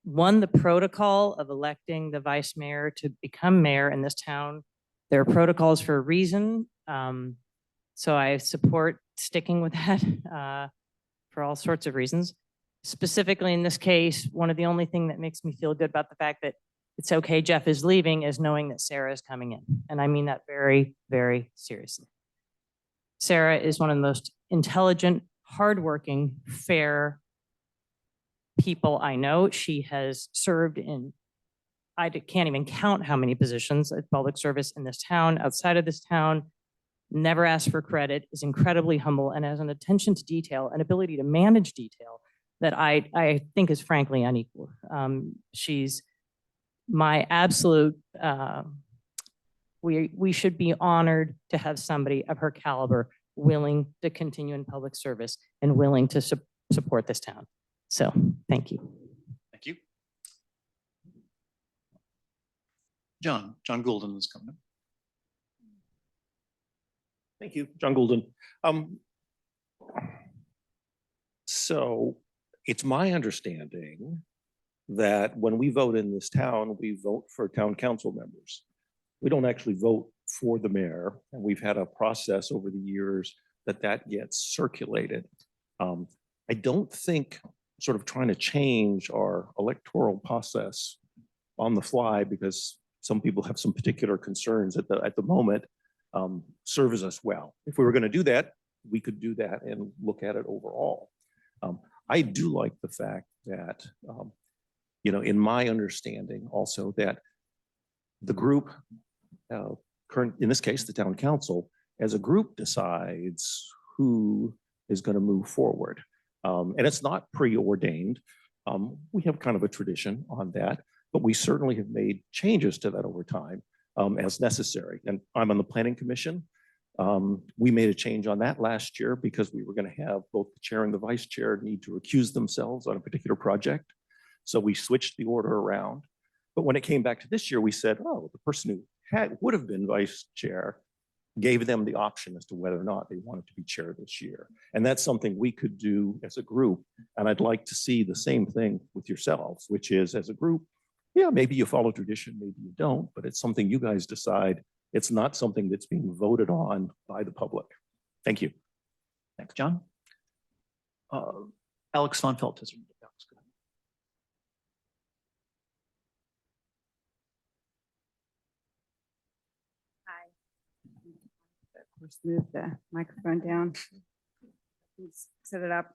the protocol of electing the vice mayor to become mayor in this town. There are protocols for a reason. So I support sticking with that for all sorts of reasons. Specifically in this case, one of the only thing that makes me feel good about the fact that it's okay Jeff is leaving is knowing that Sarah is coming in. And I mean that very, very seriously. Sarah is one of the most intelligent, hardworking, fair people I know. She has served in, I can't even count how many positions of public service in this town, outside of this town, never asked for credit, is incredibly humble, and has an attention to detail, an ability to manage detail that I think is frankly unequaled. She's my absolute, we should be honored to have somebody of her caliber willing to continue in public service and willing to support this town. So thank you. Thank you. John Goulden is coming up. Thank you, John Goulden. So it's my understanding that when we vote in this town, we vote for town council members. We don't actually vote for the mayor, and we've had a process over the years that gets circulated. I don't think sort of trying to change our electoral process on the fly because some people have some particular concerns at the moment serves us well. If we were going to do that, we could do that and look at it overall. I do like the fact that, in my understanding also that the group, in this case, the town council, as a group decides who is going to move forward. And it's not preordained. We have kind of a tradition on that, but we certainly have made changes to that over time as necessary. And I'm on the planning commission. We made a change on that last year because we were going to have both the chair and the vice chair need to recuse themselves on a particular project. So we switched the order around. But when it came back to this year, we said, oh, the person who would have been vice chair gave them the option as to whether or not they wanted to be chair this year. And that's something we could do as a group. And I'd like to see the same thing with yourselves, which is as a group, yeah, maybe you follow tradition, maybe you don't, but it's something you guys decide. It's not something that's being voted on by the public. Thank you. Thanks, John. Alex von Feltzer. Let's move the microphone down. Let's set it up.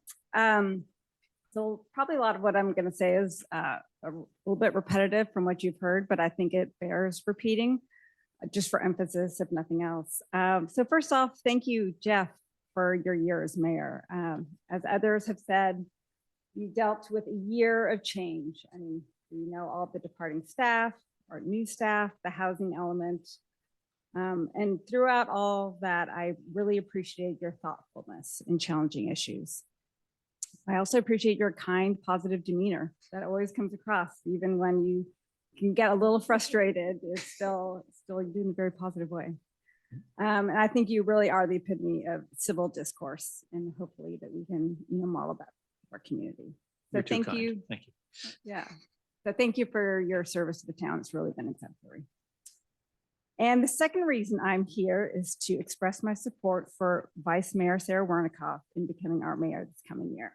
So probably a lot of what I'm going to say is a little bit repetitive from what you've heard, but I think it bears repeating just for emphasis, if nothing else. So first off, thank you, Jeff, for your year as mayor. As others have said, you dealt with a year of change. I mean, all the departing staff, our new staff, the housing element. And throughout all that, I really appreciate your thoughtfulness in challenging issues. I also appreciate your kind, positive demeanor that always comes across, even when you can get a little frustrated. It's still doing a very positive way. And I think you really are the epitome of civil discourse, and hopefully that we can model that for our community. So thank you. Thank you. Yeah. So thank you for your service to the town. It's really been exemplary. And the second reason I'm here is to express my support for Vice Mayor Sarah Wernikoff in becoming our mayor this coming year.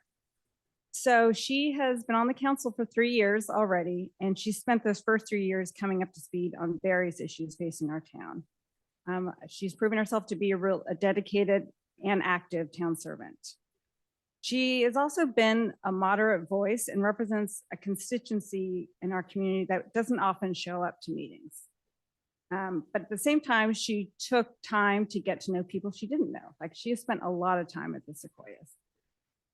So she has been on the council for 3 years already, and she spent those first 3 years coming up to speed on various issues facing our town. She's proven herself to be a dedicated and active town servant. She has also been a moderate voice and represents a constituency in our community that doesn't often show up to meetings. But at the same time, she took time to get to know people she didn't know. Like, she has spent a lot of time at the Sequoias.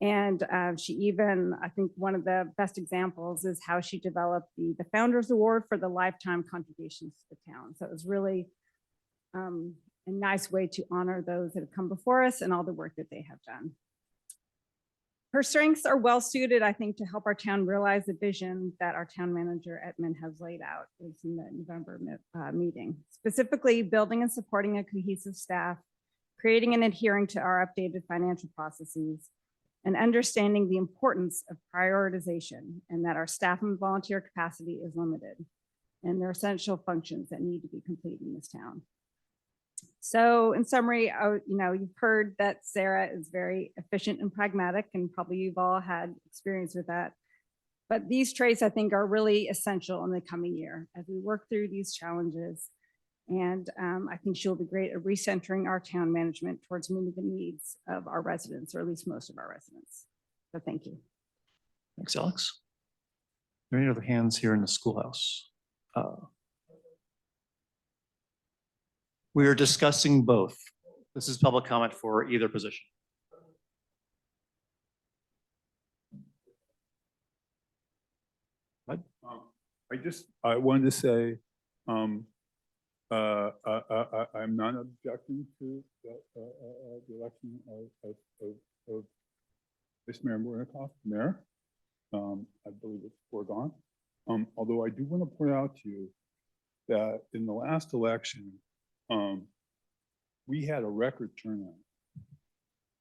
And she even, I think one of the best examples is how she developed the Founders Award for the lifetime contributions to the town. So it was really a nice way to honor those that have come before us and all the work that they have done. Her strengths are well suited, I think, to help our town realize the vision that our town manager, Edmund, has laid out in the November meeting. Specifically, building and supporting a cohesive staff, creating and adhering to our updated financial processes, and understanding the importance of prioritization and that our staff and volunteer capacity is limited and there are essential functions that need to be complete in this town. So in summary, you've heard that Sarah is very efficient and pragmatic, and probably you've all had experience with that. But these traits, I think, are really essential in the coming year as we work through these challenges. And I think she'll be great at recentering our town management towards meeting the needs of our residents, or at least most of our residents. So thank you. Thanks, Alex. Are there any other hands here in the schoolhouse? We are discussing both. This is public comment for either position. What? I wanted to say, I'm not objecting to the election of Vice Mayor Warnikoff, Mayor. I believe it's foregone. Although I do want to point out to you that in the last election, we had a record turnout.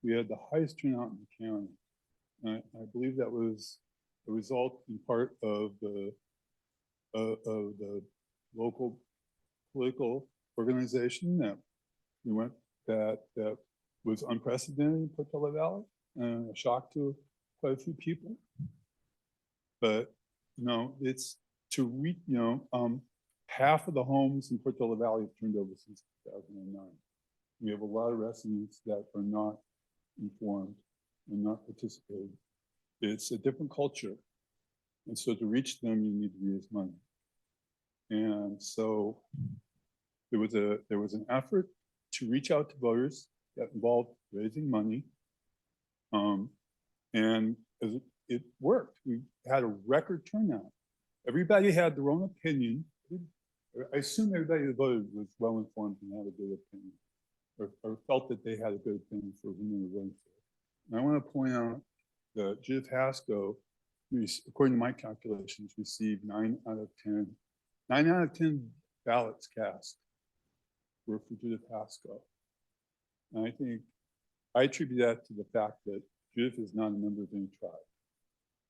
We had the highest turnout in the county. And I believe that was a result in part of the local political organization that was unprecedented in Portola Valley and a shock to quite a few people. But it's to reach, half of the homes in Portola Valley have turned over since 2009. We have a lot of residents that are not informed and not participating. It's a different culture. And so to reach them, you need to raise money. And so there was an effort to reach out to voters that involved raising money. And it worked. We had a record turnout. Everybody had their own opinion. I assume everybody that voted was well informed and had a good opinion, or felt that they had a good opinion for whom they were voting for. And I want to point out that Judith Haskell, according to my calculations, received 9 out of 10 ballots cast were for Judith Haskell. And I think I attribute that to the fact that Judith is not a member of any tribe.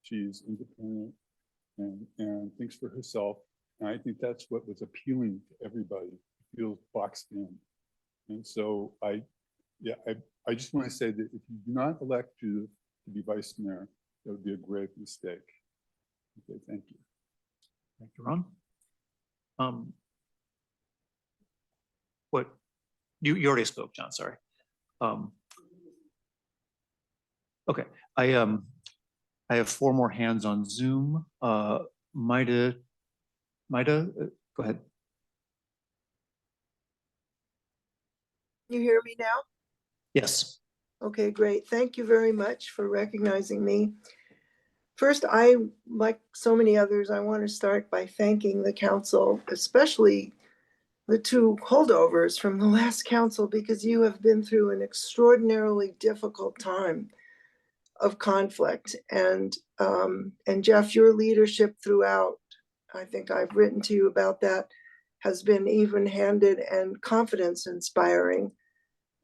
She's independent and thinks for herself. And I think that's what was appealing to everybody, feels boxed in. And so I just want to say that if you do not elect Judith to be vice mayor, that would be a grave mistake. Okay, thank you. Thank you, Ron. What you already spoke, John, sorry. Okay, I have 4 more hands on Zoom. Maida, go ahead. You hear me now? Yes. Okay, great. Thank you very much for recognizing me. First, I, like so many others, I want to start by thanking the council, especially the 2 holdovers from the last council, because you have been through an extraordinarily difficult time of conflict. And Jeff, your leadership throughout, I think I've written to you about that, has been even-handed and confidence inspiring.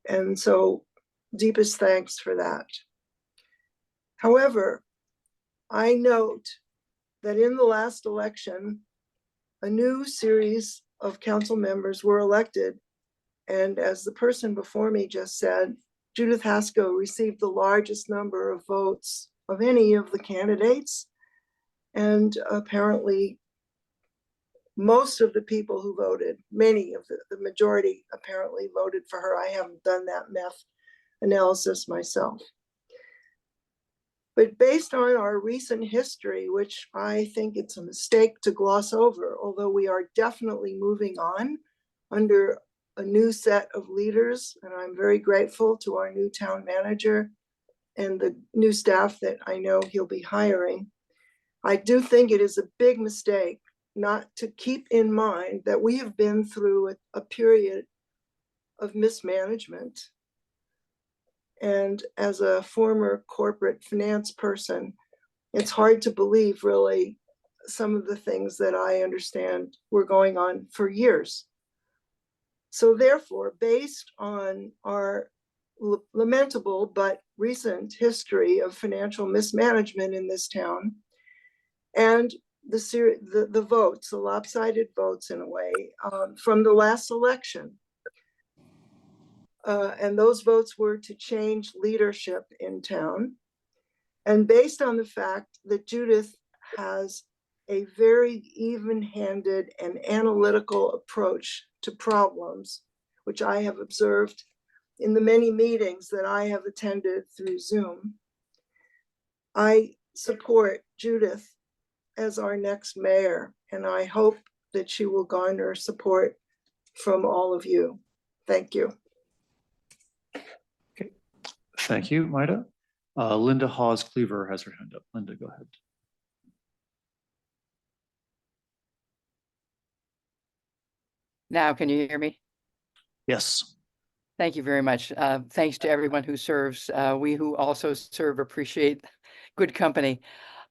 And so deepest thanks for that. However, I note that in the last election, a new series of council members were elected. And as the person before me just said, Judith Haskell received the largest number of votes of any of the candidates. And apparently, most of the people who voted, many of the majority apparently voted for her. I haven't done that math analysis myself. But based on our recent history, which I think it's a mistake to gloss over, although we are definitely moving on under a new set of leaders, and I'm very grateful to our new town manager and the new staff that I know he'll be hiring. I do think it is a big mistake not to keep in mind that we have been through a period of mismanagement. And as a former corporate finance person, it's hard to believe really some of the things that I understand were going on for years. So therefore, based on our lamentable but recent history of financial mismanagement in this town, and the votes, the lopsided votes in a way, from the last election, and those votes were to change leadership in town. And based on the fact that Judith has a very even-handed and analytical approach to problems, which I have observed in the many meetings that I have attended through Zoom, I support Judith as our next mayor, and I hope that she will garner support from all of you. Thank you. Okay, thank you, Maida. Linda Hawes Cleaver has her hand up. Linda, go ahead. Now, can you hear me? Yes. Thank you very much. Thanks to everyone who serves. We who also serve appreciate good company.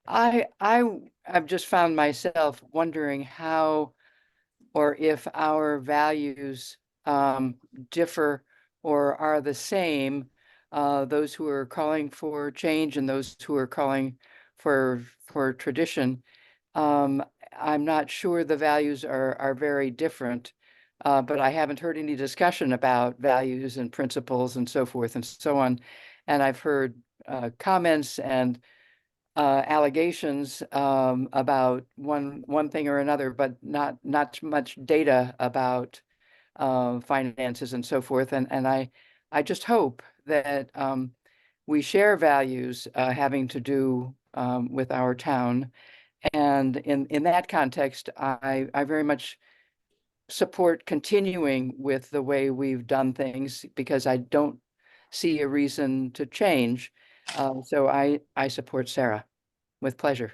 I've just found myself wondering how or if our values differ or are the same, those who are calling for change and those who are calling for tradition. I'm not sure the values are very different, but I haven't heard any discussion about values and principles and so forth and so on. And I've heard comments and allegations about one thing or another, but not much data about finances and so forth. And I just hope that we share values having to do with our town. And in that context, I very much support continuing with the way we've done things because I don't see a reason to change. So I support Sarah with pleasure.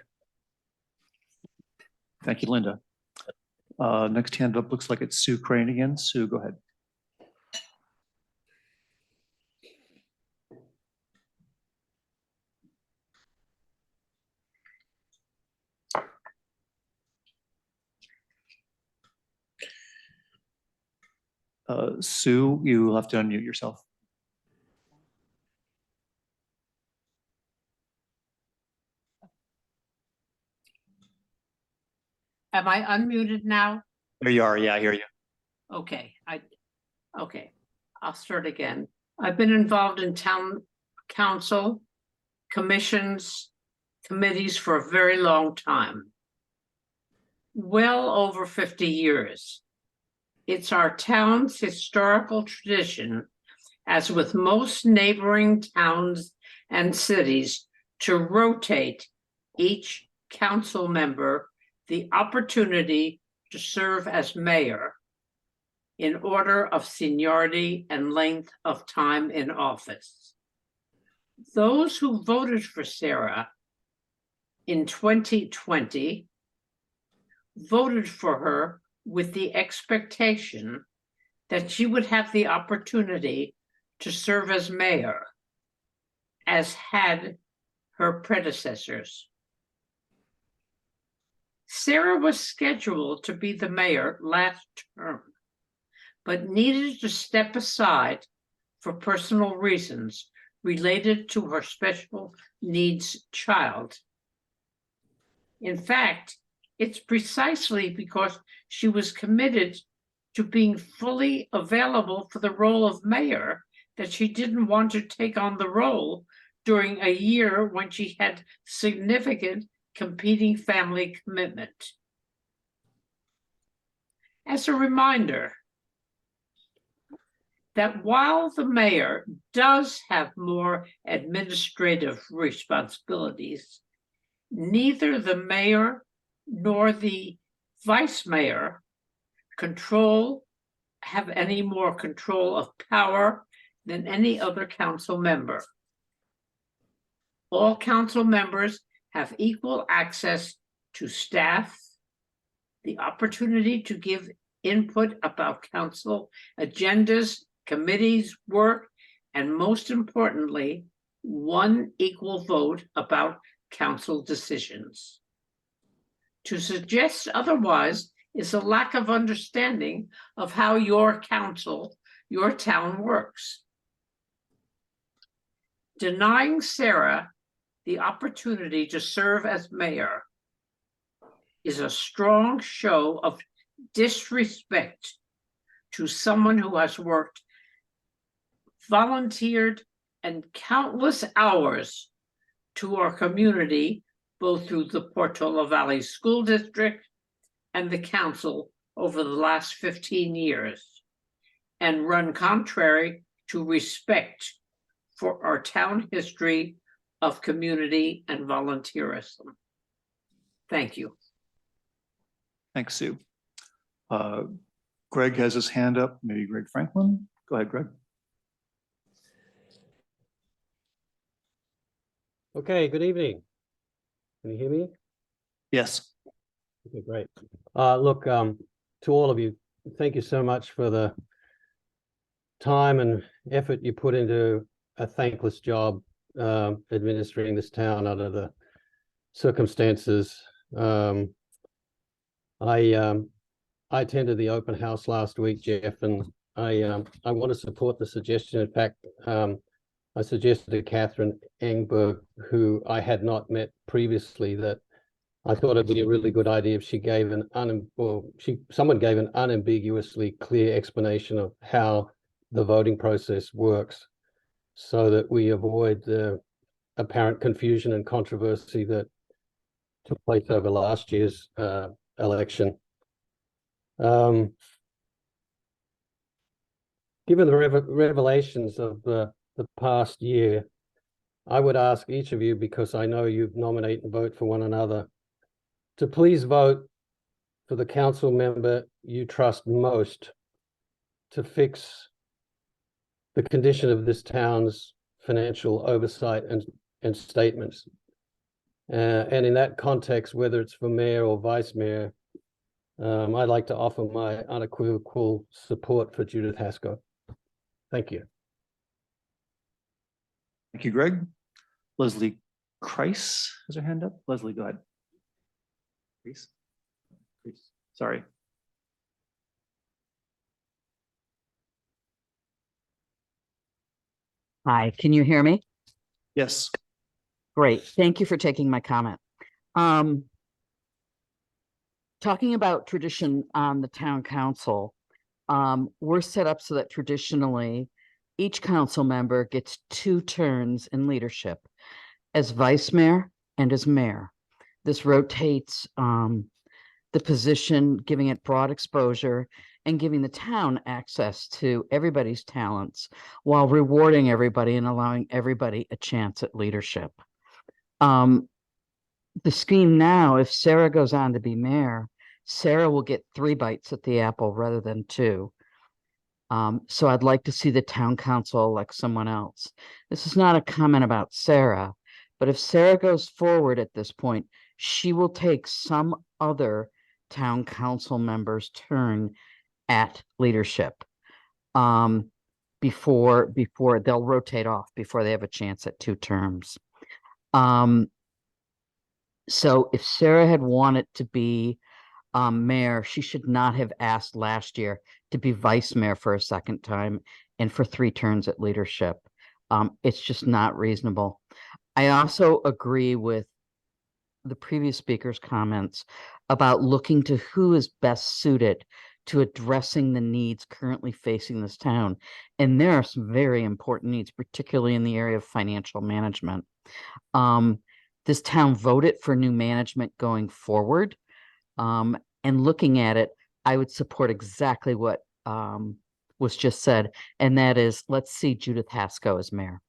Thank you, Linda. Next hand up looks like it's Sue Crane again. Sue, go ahead. Sue, you have to unmute yourself. Am I unmuted now? There you are. Yeah, I hear you. Okay, I'll start again. I've been involved in town council, commissions, committees for a very long time. Well over 50 years. It's our town's historical tradition, as with most neighboring towns and cities, to rotate each council member the opportunity to serve as mayor in order of seniority and length of time in office. Those who voted for Sarah in 2020 voted for her with the expectation that she would have the opportunity to serve as mayor, as had her predecessors. Sarah was scheduled to be the mayor last term, but needed to step aside for personal reasons related to her special needs child. In fact, it's precisely because she was committed to being fully available for the role of mayor that she didn't want to take on the role during a year when she had significant competing family commitment. As a reminder, that while the mayor does have more administrative responsibilities, neither the mayor nor the vice mayor have any more control of power than any other council member. All council members have equal access to staff, the opportunity to give input about council agendas, committees' work, and most importantly, one equal vote about council decisions. To suggest otherwise is a lack of understanding of how your town works. Denying Sarah the opportunity to serve as mayor is a strong show of disrespect to someone who has worked, volunteered, and countless hours to our community, both through the Portola Valley School District and the council over the last 15 years, and run contrary to respect for our town history of community and volunteerism. Thank you. Thanks, Sue. Greg has his hand up. Maybe Greg Franklin. Go ahead, Greg. Okay, good evening. Can you hear me? Yes. Okay, great. Look, to all of you, thank you so much for the time and effort you put into a thankless job administering this town under the circumstances. I attended the open house last week, Jeff, and I want to support the suggestion. In fact, I suggested to Catherine Engberg, who I had not met previously, that I thought it'd be a really good idea if she gave someone gave an unambiguously clear explanation of how the voting process works, so that we avoid the apparent confusion and controversy that took place over last year's election. Given the revelations of the past year, I would ask each of you, because I know you nominate and vote for one another, to please vote for the council member you trust most to fix the condition of this town's financial oversight and statements. And in that context, whether it's for mayor or vice mayor, I'd like to offer my unequivocal support for Judith Haskell. Thank you. Thank you, Greg. Leslie Kreis has her hand up. Leslie, go ahead. Please. Sorry. Hi, can you hear me? Yes. Great. Thank you for taking my comment. Talking about tradition on the town council, we're set up so that traditionally each council member gets 2 turns in leadership as vice mayor and as mayor. This rotates the position, giving it broad exposure and giving the town access to everybody's talents while rewarding everybody and allowing everybody a chance at leadership. The scheme now, if Sarah goes on to be mayor, Sarah will get 3 bites at the apple rather than 2. So I'd like to see the town council elect someone else. This is not a comment about Sarah, but if Sarah goes forward at this point, she will take some other town council member's turn at leadership before they'll rotate off before they have a chance at 2 terms. So if Sarah had wanted to be mayor, she should not have asked last year to be vice mayor for a second time and for 3 turns at leadership. It's just not reasonable. I also agree with the previous speaker's comments about looking to who is best suited to addressing the needs currently facing this town. And there are some very important needs, particularly in the area of financial management. This town voted for new management going forward. And looking at it, I would support exactly what was just said, and that is, let's see Judith Haskell as mayor.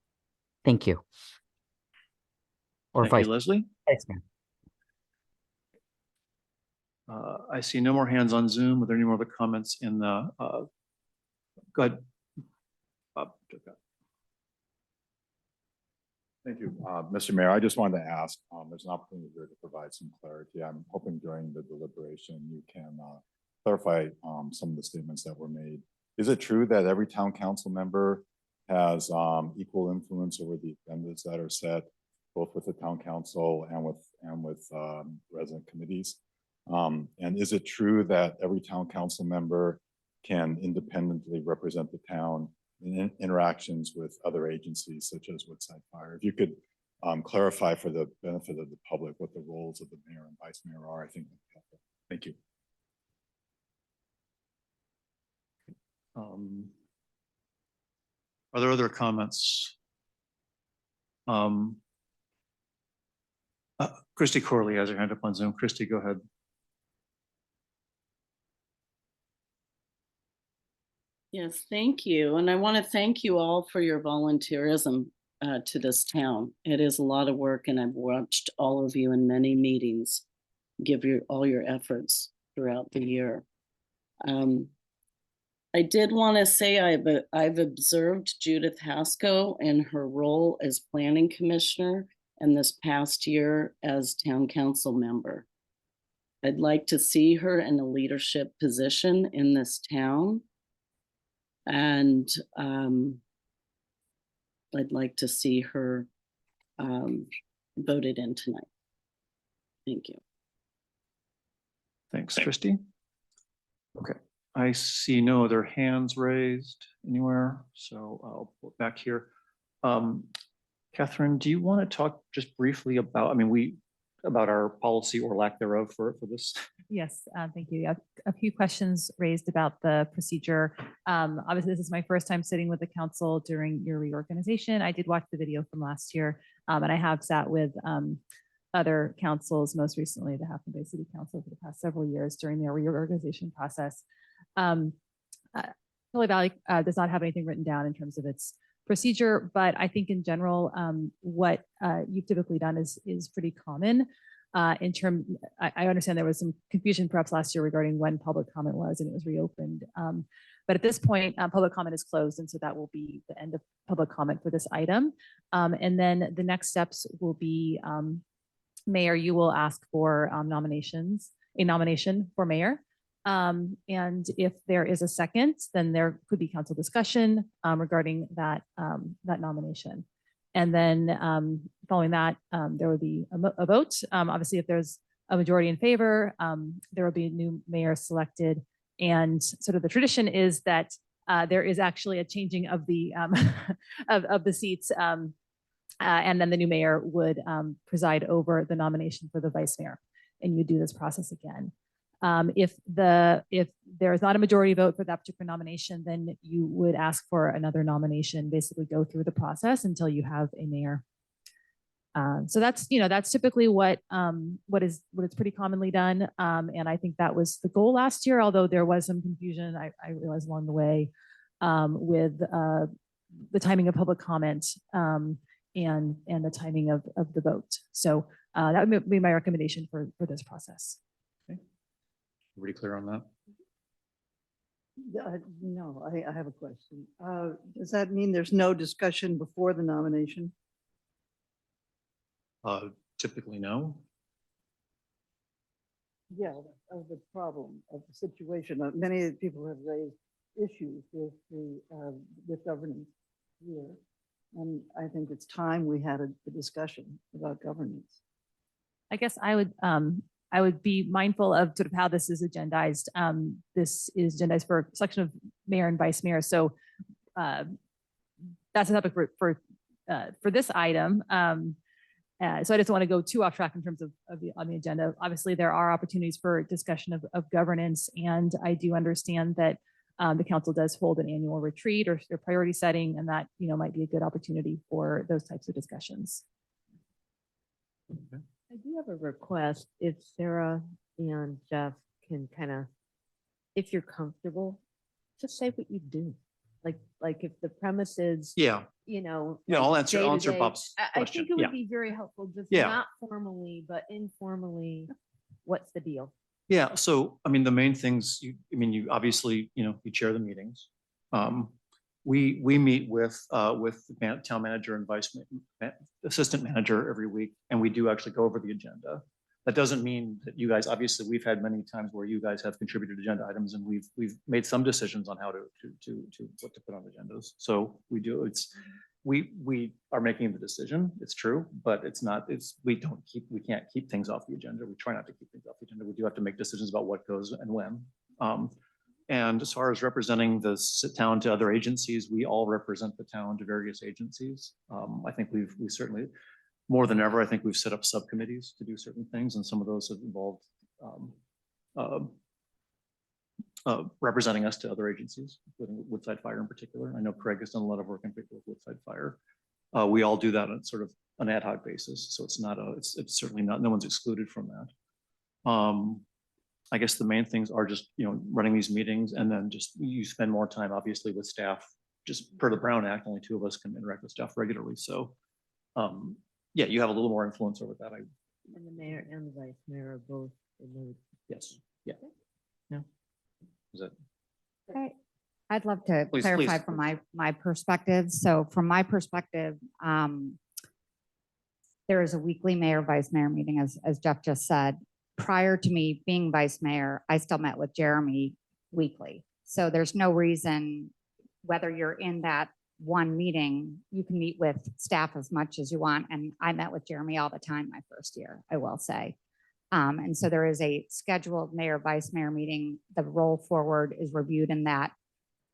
Thank you. Or Thank you, vice, Leslie. vice mayor. I see no more hands on Zoom. Are there any more other comments in the, go ahead. Bob, Thank you, Mr. Mayor. I just wanted to ask, there's an opportunity here to provide some clarity. I'm hoping during the deliberation you can clarify some of the statements that were made. Is it true that every town council member has equal influence over the agendas that are set, both with the town council and with resident committees? And is it true that every town council member can independently represent the town in interactions with other agencies such as Woodside Fire? If you could clarify for the benefit of the public what the roles of the mayor and vice mayor are, I think that'd be helpful. Thank you. Are there other comments? Christy Corley has her hand up on Zoom. Christy, go ahead. Yes, thank you. And I want to thank you all for your volunteerism to this town. It is a lot of work, and I've watched all of you in many meetings give all your efforts throughout the year. I did want to say I've observed Judith Haskell in her role as planning commissioner and this past year as town council member. I'd like to see her in a leadership position in this town. And I'd like to see her voted in tonight. Thank you. Thanks, Christy. Okay, I see no other hands raised anywhere, so I'll put back here. Catherine, do you want to talk just briefly about, about our policy or lack thereof for this? Yes, thank you. A few questions raised about the procedure. Obviously, this is my first time sitting with the council during your reorganization. I did watch the video from last year, and I have sat with other councils, most recently the Half Moon Bay City Council for the past several years during their reorganization process. Philly Valley does not have anything written down in terms of its procedure, but I think in general, what you've typically done is pretty common. I understand there was some confusion perhaps last year regarding when public comment was, and it was reopened. But at this point, public comment is closed, and so that will be the end of public comment for this item. And then the next steps will be, Mayor, you will ask for a nomination for mayor. And if there is a second, then there could be council discussion regarding that nomination. And then following that, there would be a vote. Obviously, if there's a majority in favor, there will be a new mayor selected. And sort of the tradition is that there is actually a changing of the of the seats. And then the new mayor would preside over the nomination for the vice mayor, and you do this process again. If there is not a majority vote for that particular nomination, then you would ask for another nomination, basically go through the process until you have a mayor. So that's typically what is pretty commonly done. And I think that was the goal last year, although there was some confusion, I realized along the way, with the timing of public comment and the timing of the vote. So that would be my recommendation for this process. Pretty clear on that? No, I have a question. Does that mean there's no discussion before the nomination? Typically, no. Yeah, of the problem of the situation. Many people have raised issues with governance here. And I think it's time we had a discussion about governance. I guess I would be mindful of sort of how this is agendized. This is agendized for selection of mayor and vice mayor. So that's a topic for this item. So I just want to go too off track in terms of on the agenda. Obviously, there are opportunities for discussion of governance, and I do understand that the council does hold an annual retreat or priority setting, and that might be a good opportunity for those types of discussions. Okay. I do have a request if Sarah and Jeff can if you're comfortable, just say what you do. Like if the premise is, Yeah, you know. Yeah, I'll like answer day-to-day, Bob's I question. think it Yeah. would be very helpful, just Yeah. not formally, but informally, what's the deal? yeah. So, I mean, the main things, you obviously, you chair the meetings. We meet with town manager and assistant manager every week, and we do actually go over the agenda. That doesn't mean that you guys, obviously, we've had many times where you guys have contributed agenda items, and we've made some decisions on how to what to put on agendas. So we do, we are making the decision, it's true, but we can't keep things off the agenda. We try not to keep things off the agenda. We do have to make decisions about what goes and when. And as far as representing the town to other agencies, we all represent the town to various agencies. I think we certainly, more than ever, I think we've set up subcommittees to do certain things, and some of those have involved representing us to other agencies, including Woodside Fire in particular. I know Craig has done a lot of work in particular with Woodside Fire. We all do that on sort of an ad hoc basis, so it's certainly not, no one's excluded from that. I guess the main things are just, running these meetings, and then just you spend more time obviously with staff. Just per the Brown Act, only 2 of us can interact with staff regularly. So yeah, you have a little more influence over that. And the mayor and the vice mayor are both in the. Yes, yeah. Yeah. Is that? I'd love to Please, clarify please. from my perspective. So from my perspective, there is a weekly mayor vice mayor meeting, as Jeff just said. Prior to me being vice mayor, I still met with Jeremy weekly. So there's no reason, whether you're in that one meeting, you can meet with staff as much as you want. And I met with Jeremy all the time my first year, I will say. And so there is a scheduled mayor vice mayor meeting. The roll forward is reviewed in that.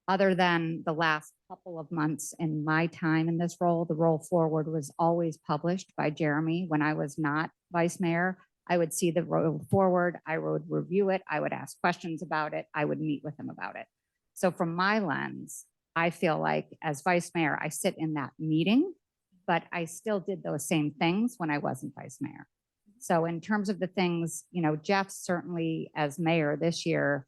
Other than the last couple of months in my time in this role, the roll forward was always published by Jeremy. When I was not vice mayor, I would see the roll forward, I would review it, I would ask questions about it, I would meet with him about it. So from my lens, I feel like as vice mayor, I sit in that meeting, but I still did those same things when I wasn't vice mayor. So in terms of the things, Jeff certainly as mayor this year,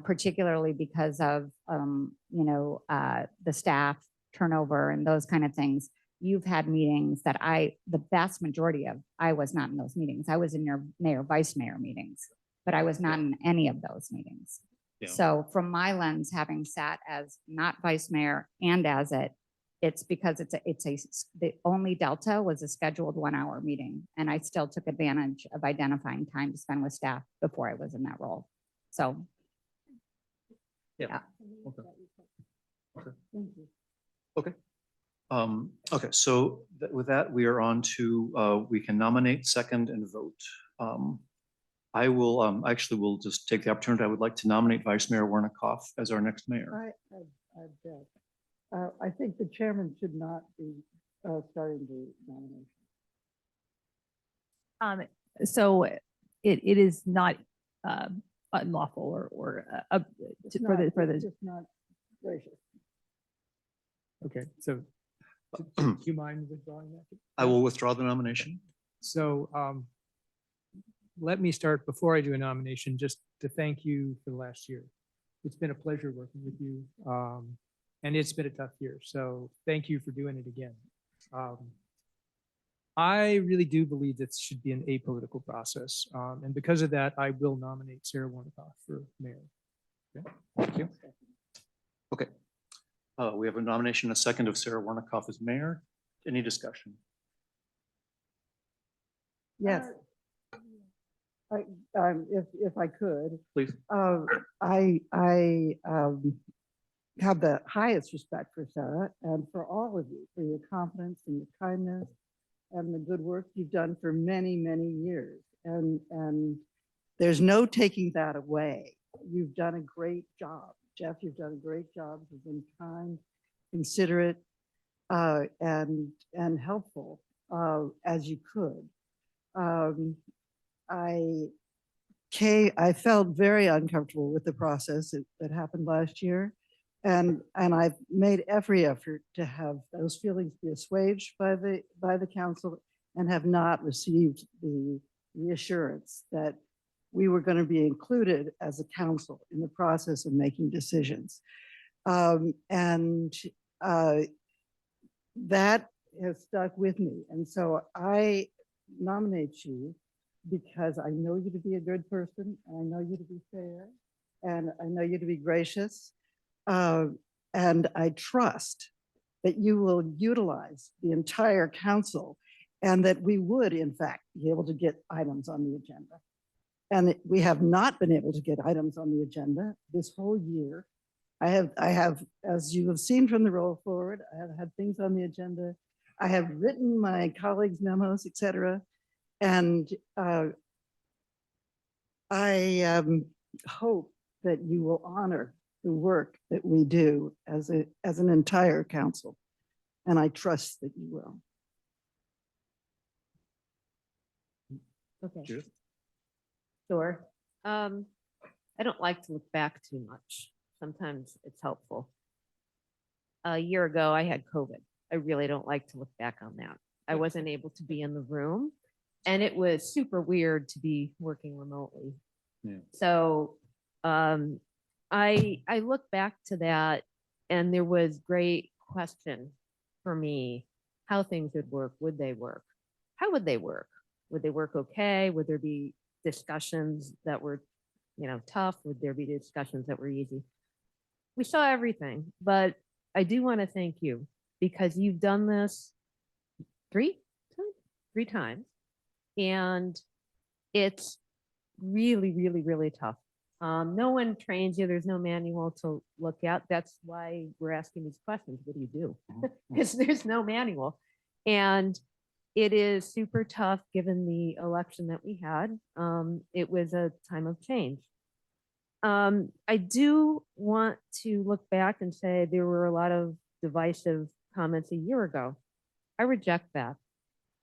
particularly because of, the staff turnover and those kind of things, you've had meetings that the vast majority of, I was not in those meetings. I was in your mayor, vice mayor meetings, but I was not in any of those meetings. Yeah. So from my lens, having sat as not vice mayor and as it's because the only delta was a scheduled 1-hour meeting. And I still took advantage of identifying time to spend with staff before I was in that role. So. Yeah. Okay. Okay. Okay, so with that, we are on to, we can nominate, second, and vote. I will, actually, we'll just take the opportunity. I would like to nominate Vice Mayor Wernickehoff as our next mayor. I bet. I think the chairman should not be starting the nomination. So it is not unlawful or for the. It's just not gracious. Okay, so do you mind withdrawing that? I will withdraw the nomination. So let me start before I do a nomination, just to thank you for the last year. It's been a pleasure working with you. And it's been a tough year. So thank you for doing it again. I really do believe this should be an apolitical process. And because of that, I will nominate Sarah Wernickehoff for mayor. Okay, thank you. Okay. We have a nomination, a second of Sarah Wernickehoff as mayor. Any discussion? Yes. If I could. Please. I have the highest respect for Sarah and for all of you, for your confidence and your kindness and the good work you've done for many, many years. And there's no taking that away. You've done a great job. Jeff, you've done a great job. You've been kind, considerate, and helpful as you could. I felt very uncomfortable with the process that happened last year. And I've made every effort to have those feelings be assuaged by the council and have not received the reassurance that we were going to be included as a council in the process of making decisions. And that has stuck with me. And so I nominate you because I know you to be a good person, and I know you to be fair, and I know you to be gracious. And I trust that you will utilize the entire council and that we would, in fact, be able to get items on the agenda. And we have not been able to get items on the agenda this whole year. I have, as you have seen from the roll forward, I have had things on the agenda. I have written my colleagues' memos, et cetera. And I hope that you will honor the work that we do as an entire council. And I trust that you will. Okay. Sure. I don't like to look back too much. Sometimes it's helpful. A year ago, I had COVID. I really don't like to look back on that. I wasn't able to be in the room, and it was super weird to be working remotely. Yeah. So I look back to that, and there was great question for me how things would work. Would they work? How would they work? Would they work okay? Would there be discussions that were, tough? Would there be discussions that were easy? We saw everything, but I do want to thank you because you've done this three times, and it's really, really, really tough. No one trains you. There's no manual to look at. That's why we're asking these questions. What do you do? Because there's no manual. And it is super tough given the election that we had. It was a time of change. I do want to look back and say there were a lot of divisive comments a year ago. I reject that.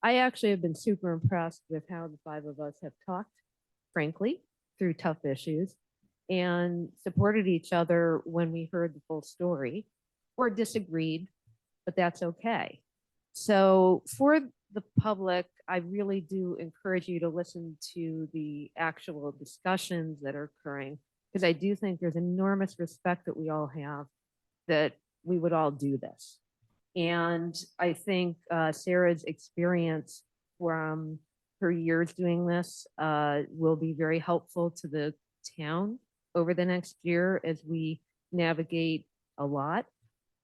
I actually have been super impressed with how the five of us have talked, frankly, through tough issues and supported each other when we heard the full story or disagreed, but that's okay. So for the public, I really do encourage you to listen to the actual discussions that are occurring, because I do think there's enormous respect that we all have that we would all do this. And I think Sarah's experience from her years doing this will be very helpful to the town over the next year as we navigate a lot.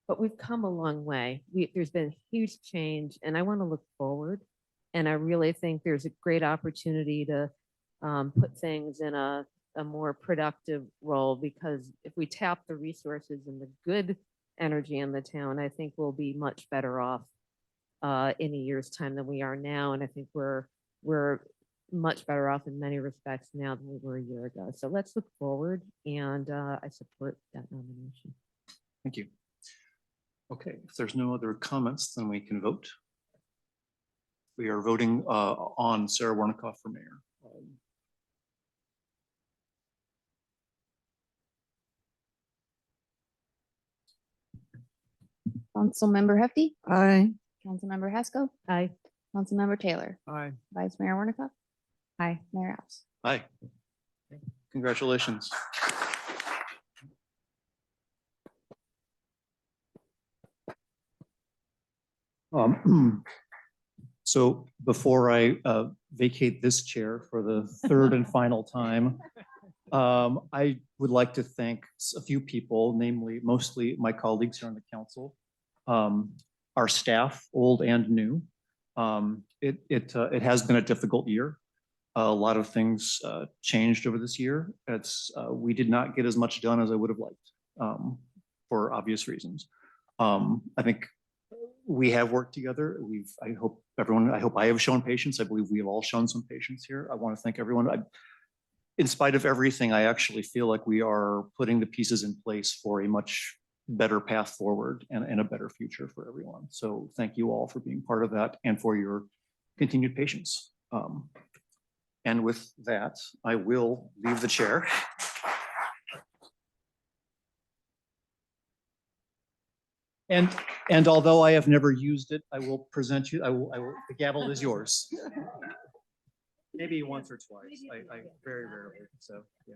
But we've come a long way. There's been huge change, and I want to look forward. And I really think there's a great opportunity to put things in a more productive role, because if we tap the resources and the good energy in the town, I think we'll be much better off in a year's time than we are now. And I think we're much better off in many respects now than we were a year ago. So let's look forward, and I support that nomination. Thank you. Okay, if there's no other comments, then we can vote. We are voting on Sarah Warnikoff for mayor. Councilmember Hefty, Aye. Councilmember Haskell, Aye. Councilmember Taylor, Aye. Vice Mayor Warnikoff. Aye. Mayor House. Aye. Congratulations. So before I vacate this chair for the third and final time, I would like to thank a few people, namely mostly my colleagues here on the council, our staff, old and new. It has been a difficult year. A lot of things changed over this year. We did not get as much done as I would have liked, for obvious reasons. I think we have worked together. I hope I have shown patience. I believe we have all shown some patience here. I want to thank everyone. In spite of everything, I actually feel like we are putting the pieces in place for a much better path forward and a better future for everyone. So thank you all for being part of that and for your continued patience. And with that, I will leave the chair. And although I have never used it, I will present you, the gavel is yours. Maybe once or twice. I very rarely, so yeah.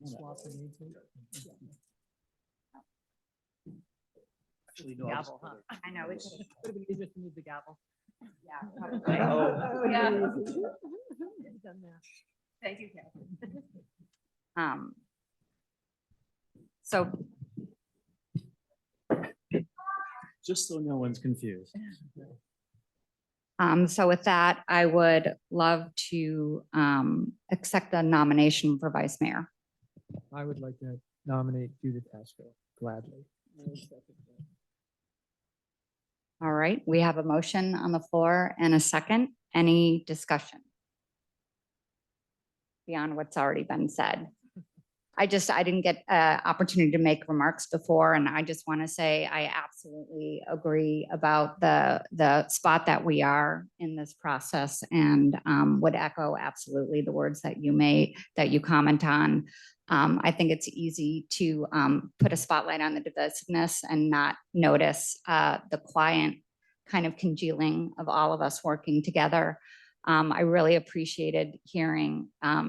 Swap the names in. Actually, no, Gavel, huh? I know. Would have been easier to move the gavel. Yeah. Yeah. Done that. Thank you, Catherine. So Just so no one's confused. So with that, I would love to accept the nomination for vice mayor. I would like to nominate Judith Haskell gladly. All right, we have a motion on the floor and a second. Any discussion? Beyond what's already been said. I didn't get an opportunity to make remarks before, and I just want to say I absolutely agree about the spot that we are in this process, and would echo absolutely the words that you comment on. I think it's easy to put a spotlight on the divisiveness and not notice the quiet kind of congealing of all of us working together. I really appreciated hearing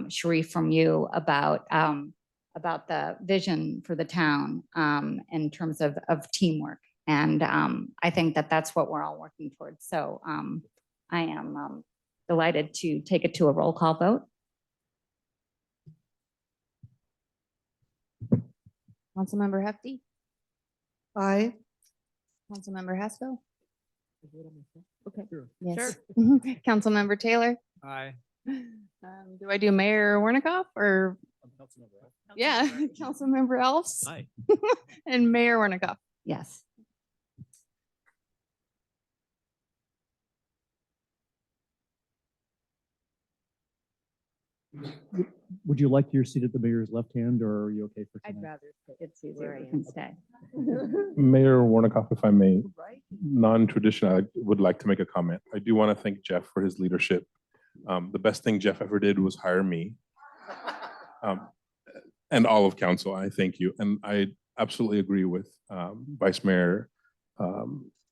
Sharif from you about the vision for the town in terms of teamwork. And I think that that's what we're all working towards. So I am delighted to take it to a roll call vote. Councilmember Hefty, Aye. Councilmember Haskell. Okay. Sure. Yes. Councilmember Taylor. Aye. Do I do Mayor Warnikoff or? Yeah, Councilmember Elves. Aye. And Mayor Warnikoff. Yes. Would you like your seat at the mayor's left hand, or are you okay for I'd tonight? rather It's where I easier am. instead. Mayor Warnikoff, if I may, non-traditional, I would like to make a comment. I do want to thank Jeff for his leadership. The best thing Jeff ever did was hire me. And all of council, I thank you. And I absolutely agree with Vice Mayor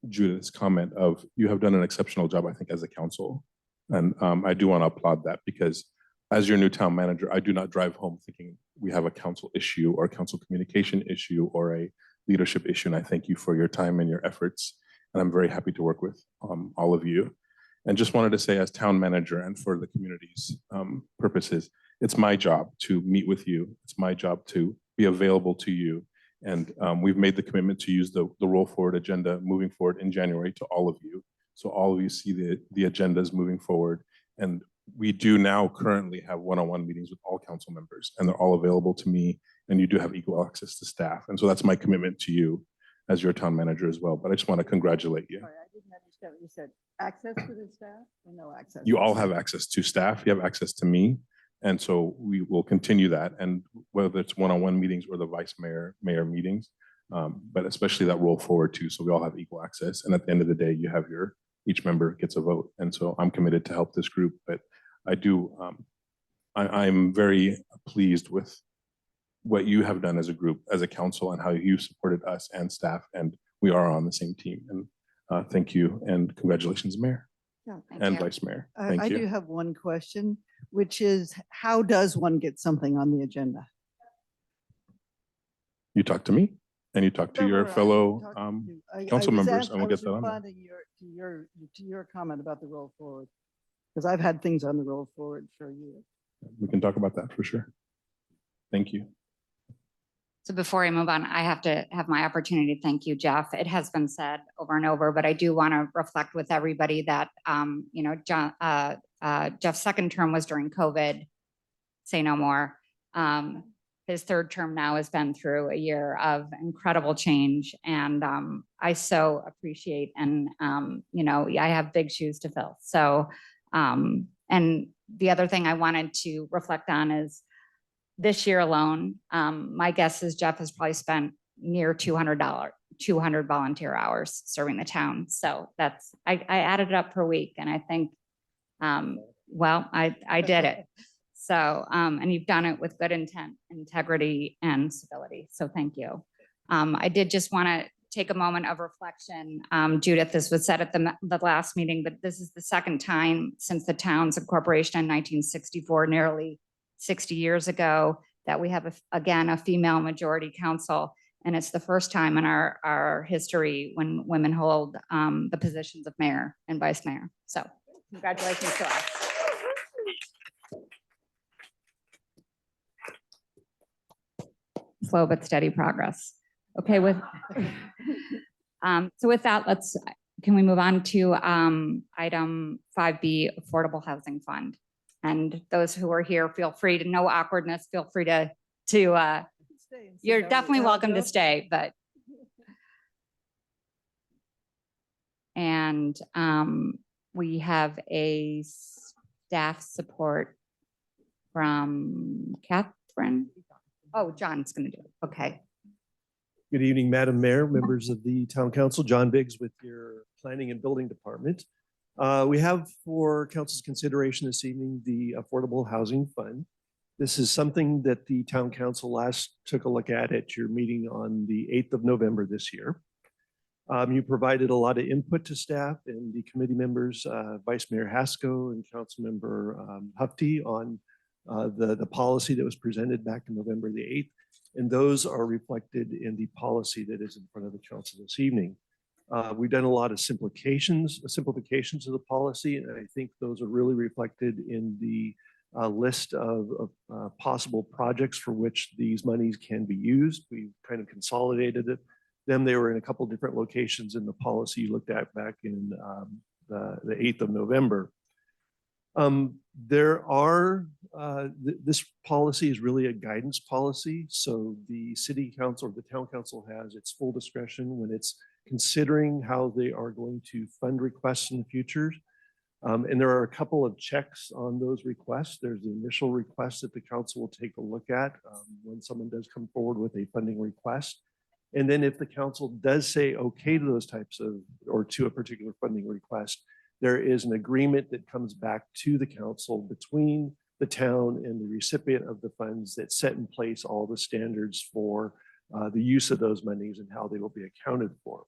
Judith's comment of you have done an exceptional job, I think, as a council. And I do want to applaud that, because as your new town manager, I do not drive home thinking we have a council issue or a council communication issue or a leadership issue. And I thank you for your time and your efforts. And I'm very happy to work with all of you. And just wanted to say, as town manager and for the community's purposes, it's my job to meet with you. It's my job to be available to you. And we've made the commitment to use the roll forward agenda moving forward in January to all of you. So all of you see the agendas moving forward. And we do now currently have one-on-one meetings with all council members, and they're all available to me, and you do have equal access to staff. And so that's my commitment to you as your town manager as well. But I just want to congratulate you. Sorry, I didn't understand what you said. Access to the staff or no access? You all have access to staff, you have access to me. And so we will continue that. And whether it's one-on-one meetings or the vice mayor meetings, but especially that roll forward too. So we all have equal access. And at the end of the day, you have each member gets a vote. And so I'm committed to help this group, but I do, I'm very pleased with what you have done as a group, as a council, and how you supported us and staff. And we are on the same team. And thank you and congratulations, Mayor and Vice Mayor. Thank I do you. have one question, which is how does one get something on the agenda? You talk to me and you talk to your fellow council members, and we'll get that on there. Responding to your comment about the roll forward, because I've had things on the roll forward for years. We can talk about that for sure. Thank you. So before I move on, I have to have my opportunity to thank you, Jeff. It has been said over and over, but I do want to reflect with everybody that, Jeff's second term was during COVID. Say no more. His third term now has been through a year of incredible change, and I so appreciate, and I have big shoes to fill. So, and the other thing I wanted to reflect on is this year alone, my guess is Jeff has probably spent near $200 volunteer hours serving the town. So that's, I added it up per week, and I think, well, I did it. So, and you've done it with good intent, integrity, and civility. So thank you. I did just want to take a moment of reflection. Judith, this was said at the last meeting, but this is the second time since the town's incorporation in 1964, nearly 60 years ago, that we have, again, a female majority council. And it's the first time in our history when women hold the positions of mayor and vice mayor. So congratulations to us. Slow but steady progress. Okay, so with that, can we move on to item 5B, Affordable Housing Fund? And those who are here, feel free to, no awkwardness, feel free to you're definitely welcome to stay, but. And we have a staff support from Catherine. Oh, John's going to do it. Okay. Good evening, Madam Mayor, members of the Town Council. John Biggs with your Planning and Building Department. We have for Council's consideration this evening the Affordable Housing Fund. This is something that the Town Council last took a look at your meeting on the 8th of November this year. You provided a lot of input to staff and the committee members, Vice Mayor Haskell and Councilmember Hufty on the policy that was presented back in November the 8th. And those are reflected in the policy that is in front of the council this evening. We've done a lot of simplifications of the policy, and I think those are really reflected in the list of possible projects for which these monies can be used. We've kind of consolidated it. Then they were in a couple different locations in the policy you looked at back in the 8th of November. This policy is really a guidance policy. So the city council or the town council has its full discretion when it's considering how they are going to fund requests in the future. And there are a couple of checks on those requests. There's the initial request that the council will take a look at when someone does come forward with a funding request. And then if the council does say okay to those types of, or to a particular funding request, there is an agreement that comes back to the council between the town and the recipient of the funds that set in place all the standards for the use of those monies and how they will be accounted for.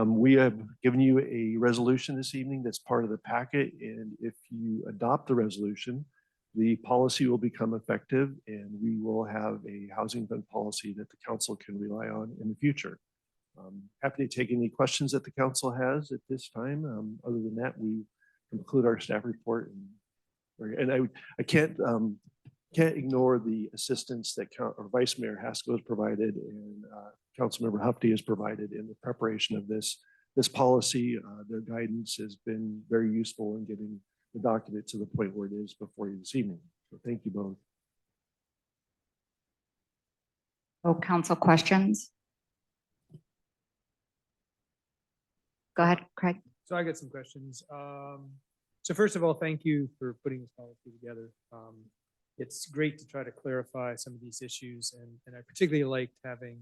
We have given you a resolution this evening that's part of the packet, and if you adopt the resolution, the policy will become effective and we will have a housing fund policy that the council can rely on in the future. Happy to take any questions that the council has at this time. Other than that, we conclude our staff report. And I can't ignore the assistance that Vice Mayor Haskell has provided and Councilmember Hufty has provided in the preparation of this policy. Their guidance has been very useful in getting the document to the point where it is before you this evening. So thank you both. Oh, council questions? Go ahead, Craig. So I got some questions. So first of all, thank you for putting this policy together. It's great to try to clarify some of these issues, and I particularly liked having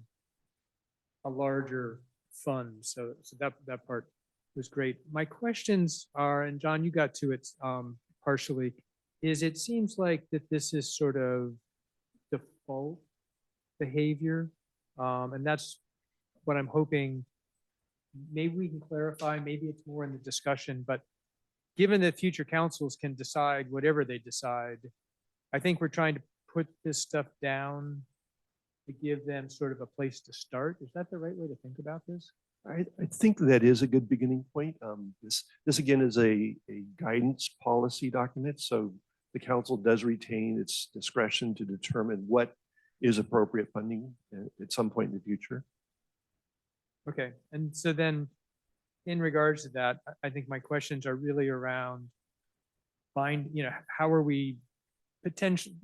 a larger fund. So that part was great. My questions are, and John, you got to it partially, is it seems like that this is sort of default behavior, and that's what I'm hoping. Maybe we can clarify, maybe it's more in the discussion, but given that future councils can decide whatever they decide, I think we're trying to put this stuff down to give them sort of a place to start. Is that the right way to think about this? I think that is a good beginning point. This again is a guidance policy document. So the council does retain its discretion to determine what is appropriate funding at some point in the future. Okay, and so then in regards to that, I think my questions are really around how are we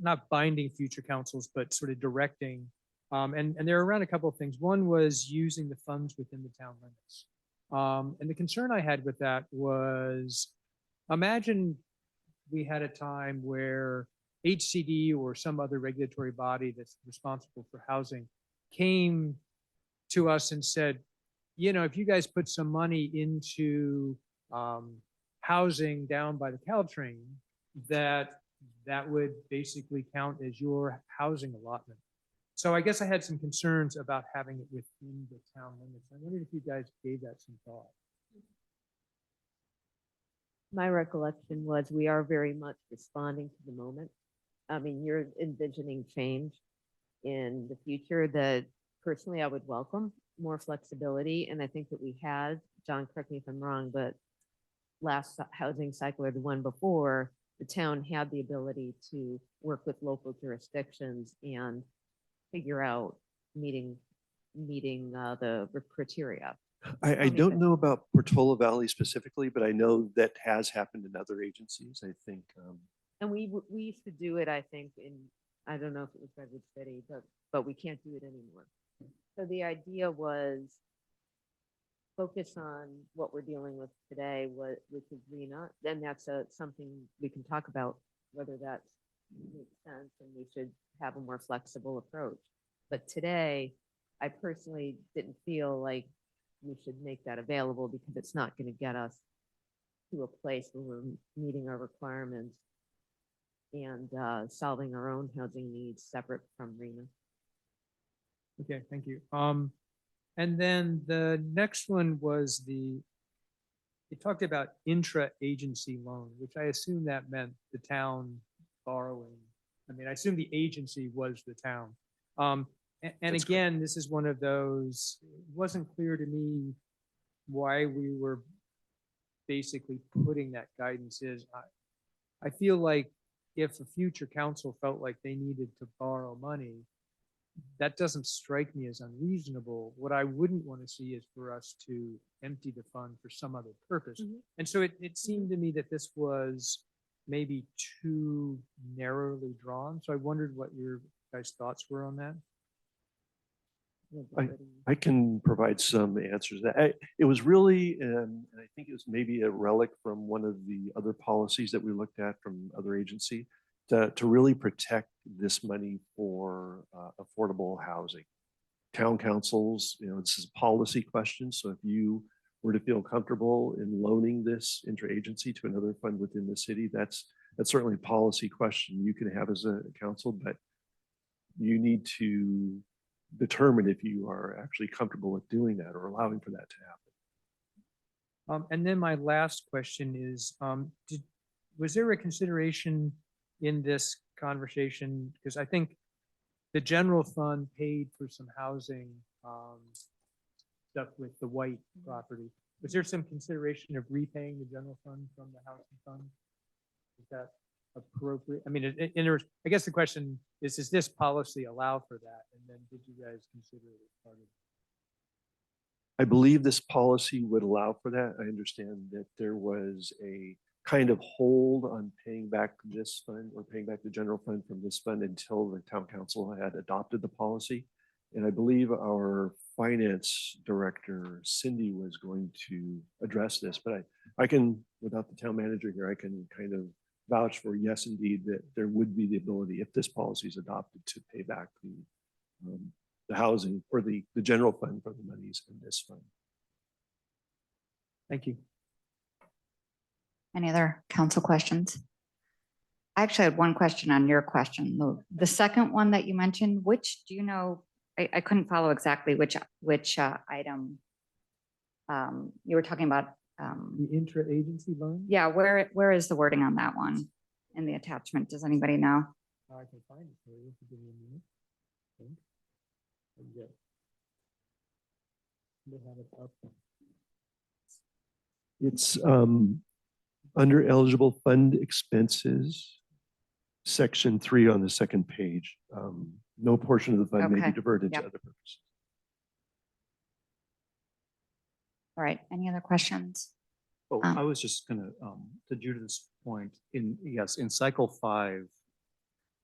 not binding future councils, but sort of directing, and they're around a couple of things. One was using the funds within the town limits. And the concern I had with that was, imagine we had a time where HCD or some other regulatory body that's responsible for housing came to us and said, if you guys put some money into housing down by the Caltrain, that would basically count as your housing allotment. So I guess I had some concerns about having it within the town limits. I wondered if you guys gave that some thought. My recollection was we are very much responding to the moment. I mean, you're envisioning change in the future that personally I would welcome more flexibility. And I think that we had, John, correct me if I'm wrong, but last housing cycle or the one before, the town had the ability to work with local jurisdictions and figure out meeting the criteria. I don't know about Portola Valley specifically, but I know that has happened in other agencies. I think, And we used to do it, I think, I don't know if it was Redwood City, but we can't do it anymore. So the idea was focus on what we're dealing with today, which is RENA, then that's something we can talk about, whether that makes sense and we should have a more flexible approach. But today, I personally didn't feel like we should make that available because it's not going to get us to a place where we're meeting our requirements and solving our own housing needs separate from RENA. Okay, thank you. And then the next one was it talked about intra-agency loan, which I assume that meant the town borrowing. I mean, I assume the agency was the town. And again, this is one of those, it wasn't clear to me why we were basically putting that guidance is. I feel like if a future council felt like they needed to borrow money, that doesn't strike me as unreasonable. What I wouldn't want to see is for us to empty the fund for some other purpose. And so it seemed to me that this was maybe too narrowly drawn. So I wondered what your guys' thoughts were on that. I can provide some answers. It was really, and I think it was maybe a relic from one of the other policies that we looked at from other agency to really protect this money for affordable housing. Town councils, this is a policy question. So if you were to feel comfortable in loaning this interagency to another fund within the city, that's certainly a policy question you can have as a council, but you need to determine if you are actually comfortable with doing that or allowing for that to happen. And then my last question is, was there a consideration in this conversation? Because I think the general fund paid for some housing stuff with the white property. Was there some consideration of repaying the general fund from the housing fund? Is that appropriate? I mean, I guess the question is, does this policy allow for that? And then did you guys consider it as part of? I believe this policy would allow for that. I understand that there was a kind of hold on paying back this fund or paying back the general fund from this fund until the town council had adopted the policy. And I believe our finance director, Cindy, was going to address this, but I can, without the town manager here, I can kind of vouch for, yes, indeed, that there would be the ability, if this policy is adopted, to pay back the housing or the general fund for the monies in this fund. Thank you. Any other council questions? I actually had one question on your question. The second one that you mentioned, which, do you know, I couldn't follow exactly which item you were talking about. The intra-agency loan? Yeah, where is the wording on that one in the attachment? Does anybody know? I can find it for you if you give me a minute. They have it up. It's under eligible fund expenses, section 3 on the second page. No portion of the fund may be Okay. diverted to Yep. other purposes. All right, any other questions? Oh, I was just gonna, to Judith's point, in cycle 5,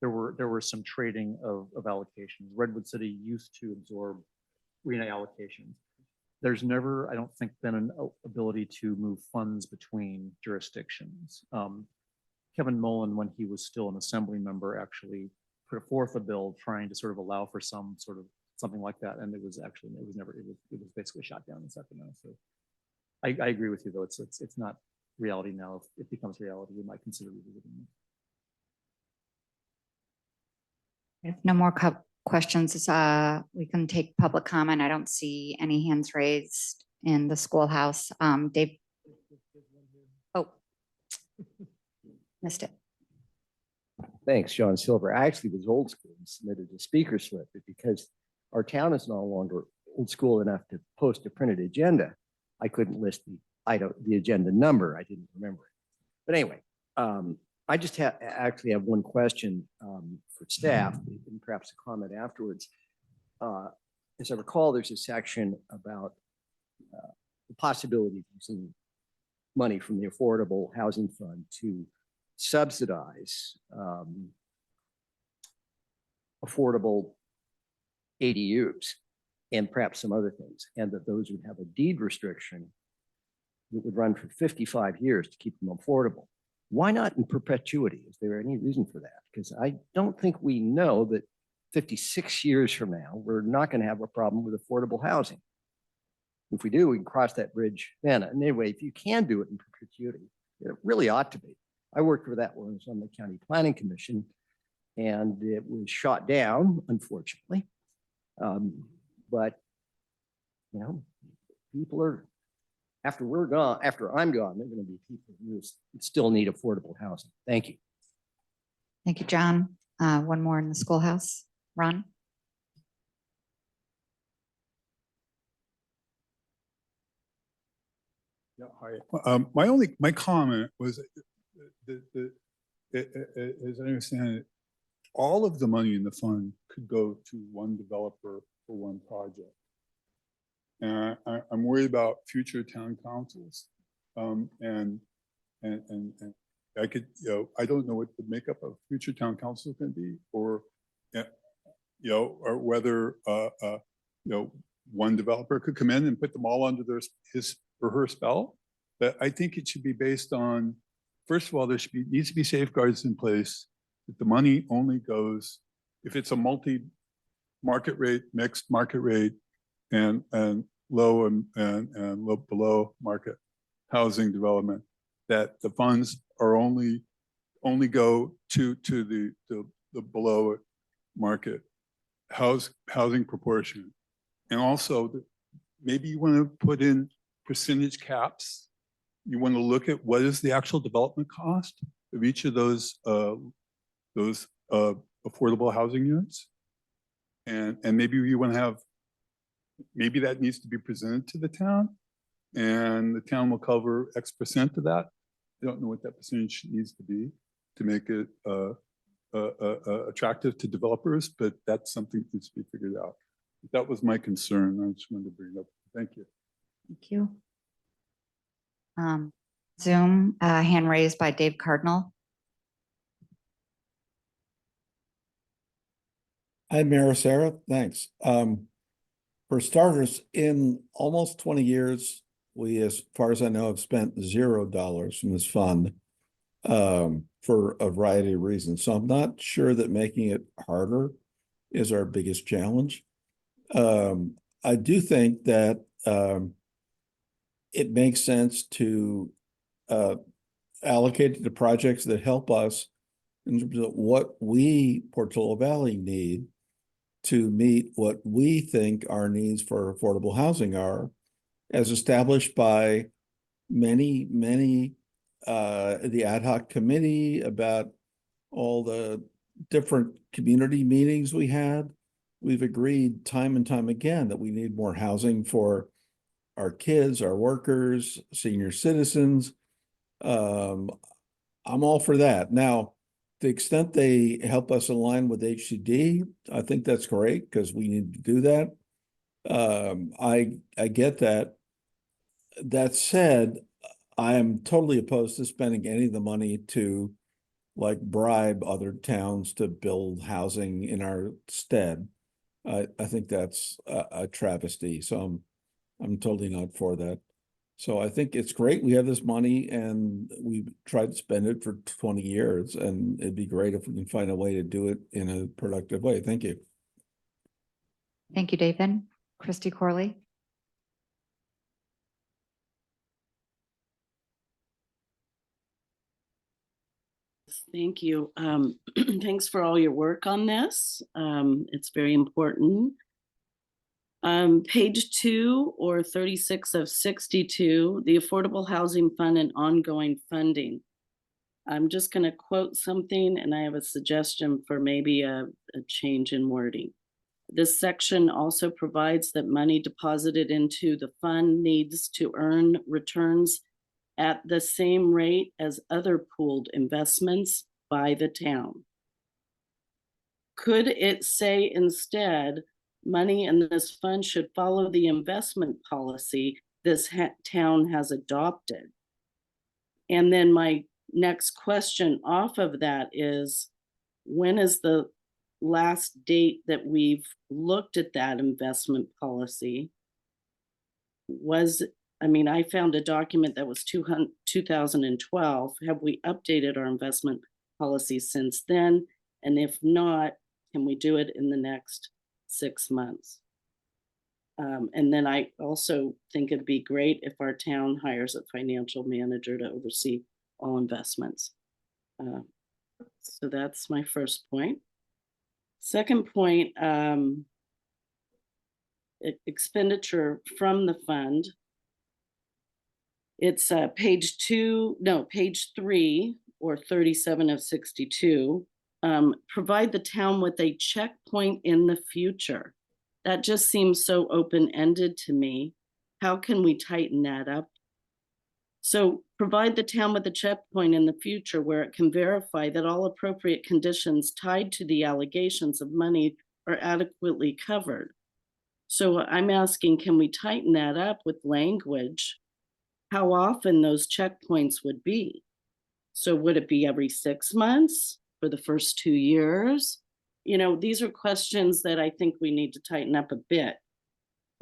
there were some trading of allocations. Redwood City used to absorb RENA allocations. There's never, I don't think, been an ability to move funds between jurisdictions. Kevin Mullen, when he was still an assembly member, actually put forth a bill trying to sort of allow for some sort of something like that, and it was basically shot down in Sacramento. So I agree with you, though. It's not reality now. If it becomes reality, we might consider revisiting it. If no more questions, we can take public comment. I don't see any hands raised in the schoolhouse. Dave. Oh, missed it. Thanks, John Silver. I actually was old school and submitted a speaker slip, but because our town is no longer old school enough to post a printed agenda, I couldn't list the agenda number. I didn't remember it. But anyway, I just actually have one question for staff and perhaps a comment afterwards. As I recall, there's a section about the possibility of using money from the Affordable Housing Fund to subsidize affordable ADUs and perhaps some other things, and that those would have a deed restriction that would run for 55 years to keep them affordable. Why not in perpetuity? Is there any reason for that? Because I don't think we know that 56 years from now, we're not going to have a problem with affordable housing. If we do, we can cross that bridge then. And anyway, if you can do it in perpetuity, it really ought to be. I worked for that when I was on the County Planning Commission, and it was shot down, unfortunately. But, you know, people are, after we're gone, after I'm gone, there are going to be people who still need affordable housing. Thank you. Thank you, John. One more in the schoolhouse. Ron? Yeah, hi. My comment was as I understand it, all of the money in the fund could go to one developer for one project. And I'm worried about future town councils. And I could, I don't know what the makeup of future town council can be, or, or whether, one developer could come in and put them all under his or her spell. But I think it should be based on, first of all, there needs to be safeguards in place that the money only goes, if it's a multi-market rate, mixed market rate, and low and low below market housing development, that the funds are only go to the below market housing proportion. And also maybe you want to put in percentage caps. You want to look at what is the actual development cost of each of those affordable housing units. And maybe you want to have, maybe that needs to be presented to the town, and the town will cover X percent of that. I don't know what that percentage needs to be to make it attractive to developers, but that's something that needs to be figured out. That was my concern. I just wanted to bring it up. Thank you. Thank you. Zoom, hand raised by Dave Cardinal. Hi, Mayor Sarah. Thanks. For starters, in almost 20 years, we, as far as I know, have spent $0 from this fund for a variety of reasons. So I'm not sure that making it harder is our biggest challenge. I do think that it makes sense to allocate it to projects that help us in terms of what we, Portola Valley, need to meet what we think our needs for affordable housing are, as established by many, the ad hoc committee, about all the different community meetings we had. We've agreed time and time again that we need more housing for our kids, our workers, senior citizens. I'm all for that. Now, to the extent they help us align with HCD, I think that's great, because we need to do that. I get that. That said, I am totally opposed to spending any of the money to like bribe other towns to build housing in our stead. I think that's a travesty. So I'm totally not for that. So I think it's great we have this money, and we've tried to spend it for 20 years, and it'd be great if we can find a way to do it in a productive way. Thank you. Thank you, David. Christy Corley. Thank you. Thanks for all your work on this. It's very important. Page 2 or 36 of 62, the Affordable Housing Fund and ongoing funding. I'm just going to quote something and I have a suggestion for maybe a change in wording. This section also provides that money deposited into the fund needs to earn returns at the same rate as other pooled investments by the town. Could it say instead, money in this fund should follow the investment policy this town has adopted? And then my next question off of that is, when is the last date that we've looked at that investment policy? I found a document that was 2012. Have we updated our investment policy since then? And if not, can we do it in the next 6 months? And then I also think it'd be great if our town hires a financial manager to oversee all investments. So that's my first point. Second point, expenditure from the fund. It's page 3 or 37 of 62. Provide the town with a checkpoint in the future. That just seems so open-ended to me. How can we tighten that up? So provide the town with a checkpoint in the future where it can verify that all appropriate conditions tied to the allegations of money are adequately covered. So I'm asking, can we tighten that up with language? How often those checkpoints would be? So would it be every 6 months for the first 2 years? You know, these are questions that I think we need to tighten up a bit.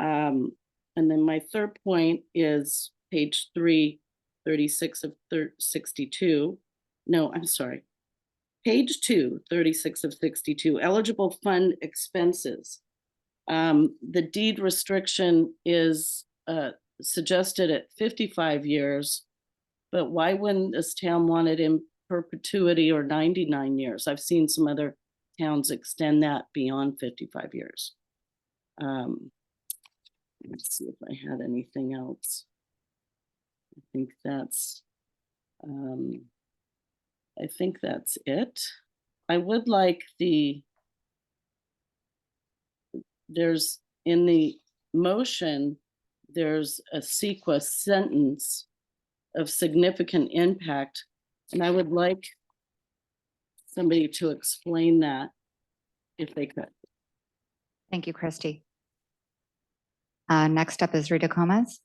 And then my third point is page 336 of 62. No, I'm sorry. Page 2, 36 of 62, eligible fund expenses. The deed restriction is suggested at 55 years, but why wouldn't this town want it in perpetuity or 99 years? I've seen some other towns extend that beyond 55 years. Let's see if I had anything else. I think that's it. I would like there's in the motion, there's a CEQA sentence of significant impact, and I would like somebody to explain that if they could. Thank you, Christy. Next up is Rita Gomez.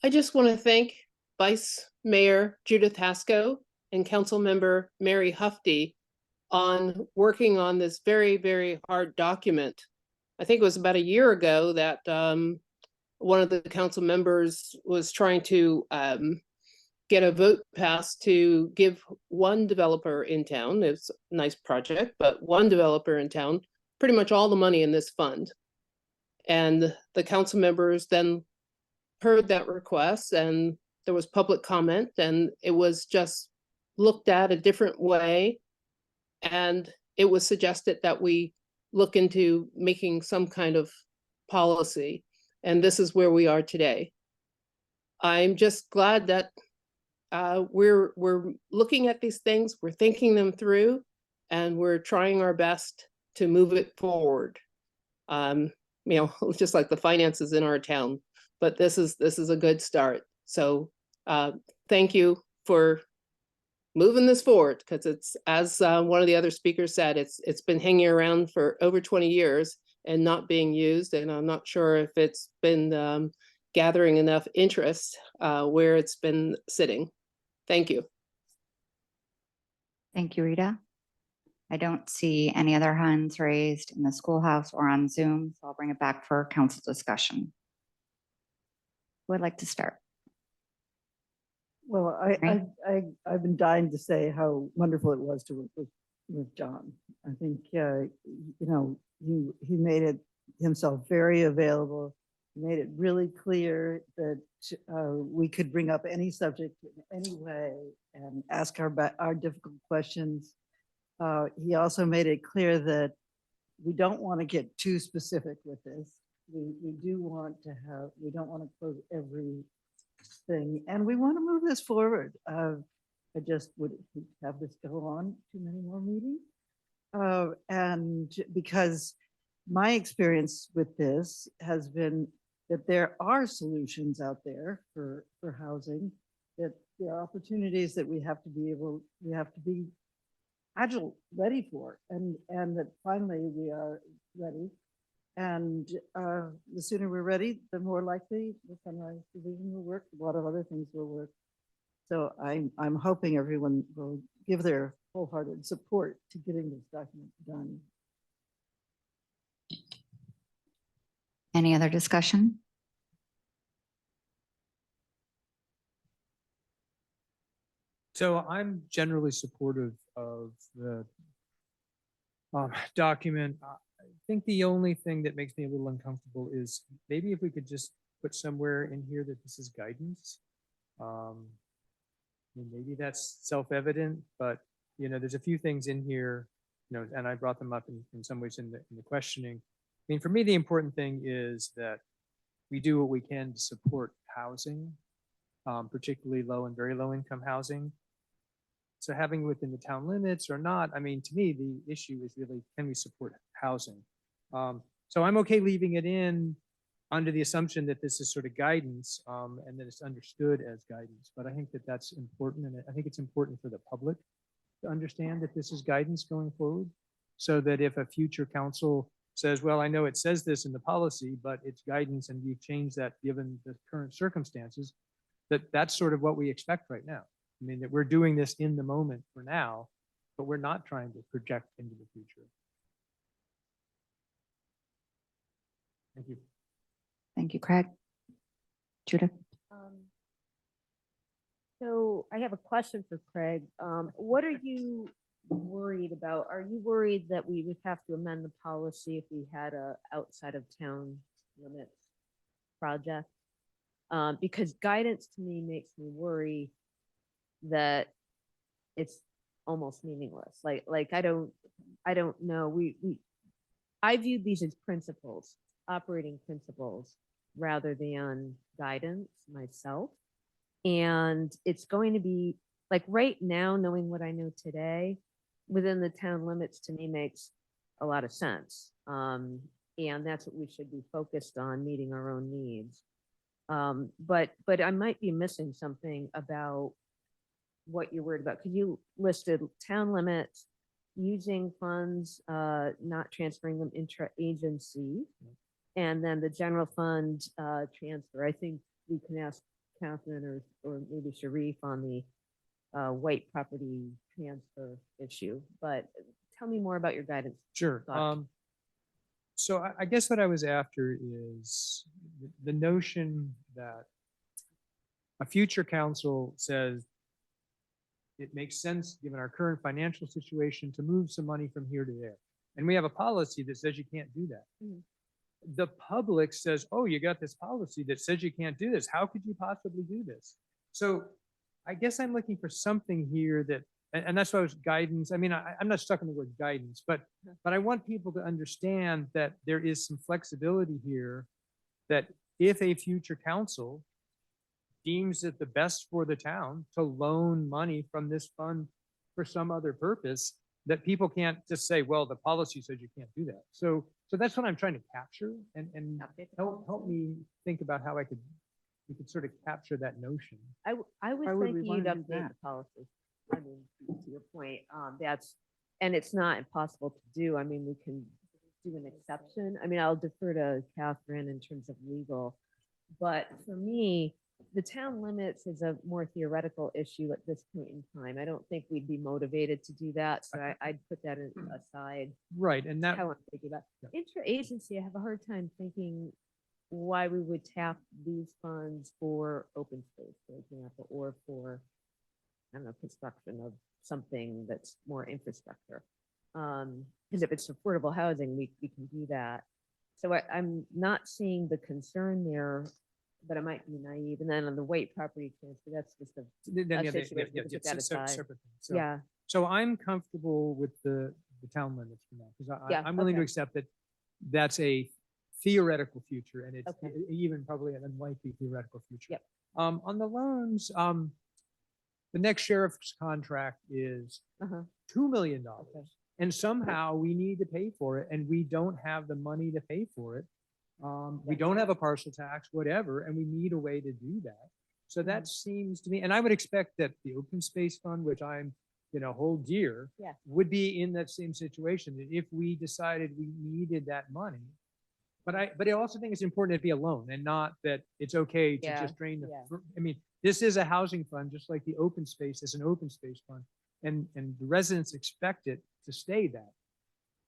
I just want to thank Vice Mayor Judith Haskell and Council Member Mary Hufty on working on this very, very hard document. I think it was about a year ago that one of the council members was trying to get a vote passed to give one developer in town, it's a nice project, but one developer in town, pretty much all the money in this fund. And the council members then heard that request and there was public comment and it was just looked at a different way. And it was suggested that we look into making some kind of policy. And this is where we are today. I'm just glad that we're looking at these things, we're thinking them through, and we're trying our best to move it forward. You know, just like the finances in our town, but this is a good start. So thank you for moving this forward, because it's, as one of the other speakers said, it's been hanging around for over 20 years and not being used, and I'm not sure if it's been gathering enough interest where it's been sitting. Thank you. Thank you, Rita. I don't see any other hands raised in the schoolhouse or on Zoom, so I'll bring it back for council discussion. Who would like to start? Well, I've been dying to say how wonderful it was to work with John. I think, you know, he made it himself very available, made it really clear that we could bring up any subject in any way and ask our difficult questions. He also made it clear that we don't want to get too specific with this. we do want to have, we don't want to close everything, and we want to move this forward. I just would hate to have this go on too many more meetings. And because my experience with this has been that there are solutions out there for housing, that there are opportunities that we have to be agile, ready for, and that finally we are ready. And the sooner we're ready, the more likely the Sunrise Division will work, a lot of other things will work. So I'm hoping everyone will give their wholehearted support to getting this document done. Any other discussion? So I'm generally supportive of the document. I think the only thing that makes me a little uncomfortable is maybe if we could just put somewhere in here that this is guidance. And maybe that's self-evident, but there's a few things in here, and I brought them up in some ways in the questioning. I mean, for me, the important thing is that we do what we can to support housing, particularly low and very low income housing. So having within the town limits or not, I mean, to me, the issue is really, can we support housing? So I'm okay leaving it in under the assumption that this is sort of guidance and that it's understood as guidance. But I think that that's important. And I think it's important for the public to understand that this is guidance going forward, so that if a future council says, well, I know it says this in the policy, but it's guidance and we've changed that given the current circumstances, that's sort of what we expect right now. I mean, that we're doing this in the moment for now, but we're not trying to project into the future. Thank you. Thank you, Craig. Judith? So I have a question for Craig. What are you worried about? Are you worried that we would have to amend the policy if we had a outside of town limits project? Because guidance to me makes me worry that it's almost meaningless. Like I don't know. I viewed these as principles, operating principles, rather than guidance myself. And it's going to be like right now, knowing what I know today, within the town limits to me makes a lot of sense. And that's what we should be focused on, meeting our own needs. But I might be missing something about what you're worried about, because you listed town limits, using funds, not transferring them intra-agency, and then the general fund transfer. I think we can ask Catherine or maybe Sharif on the white property transfer issue, but tell me more about your guidance. Sure. thought. So I guess what I was after is the notion that a future council says it makes sense, given our current financial situation, to move some money from here to there. And we have a policy that says you can't do that. The public says, oh, you got this policy that says you can't do this. How could you possibly do this? So I guess I'm looking for something here that, and that's why it was guidance. I mean, I'm not stuck on the word guidance, but I want people to understand that there is some flexibility here, that if a future council deems it the best for the town to loan money from this fund for some other purpose, that people can't just say, well, the policy says you can't do that. So that's what I'm trying to capture, and help me think about how we could sort of capture that notion. I was Why would we thinking wanna you'd do update that? the policy. I mean, to your point, and it's not impossible to do. I mean, we can do an exception. I mean, I'll defer to Catherine in terms of legal, but for me, the town limits is a more theoretical issue at this point in time. I don't think we'd be motivated to do that, so I'd put that aside. Right, and that, How I'm thinking about intra-agency, I have a hard time thinking why we would tap these funds for open space, for example, or for, I don't know, construction of something that's more infrastructure. Because if it's affordable housing, we can do that. So I'm not seeing the concern there, but I might be naive. And then on the white property transfer, that's just a situation. We have to put that aside. separate thing. So, Yeah. So I'm comfortable with the town limits for now, because Yeah, I'm willing to okay. accept that that's a theoretical future, and it's Okay. even probably an unlikely theoretical future. Yep. On the loans, the next sheriff's contract is Uh-huh. $2 million. And somehow we need to pay for it, and we don't have the money to pay for it. We don't have a partial tax, whatever, and we need a way to do that. So that seems to me, and I would expect that the open space fund, which I'm, hold dear, Yeah. would be in that same situation, that if we decided we needed that money. But I also think it's important to be a loan, and not that it's okay to Yeah, just drain the, yeah. I mean, this is a housing fund, just like the open space is an open space fund. And the residents expect it to stay that.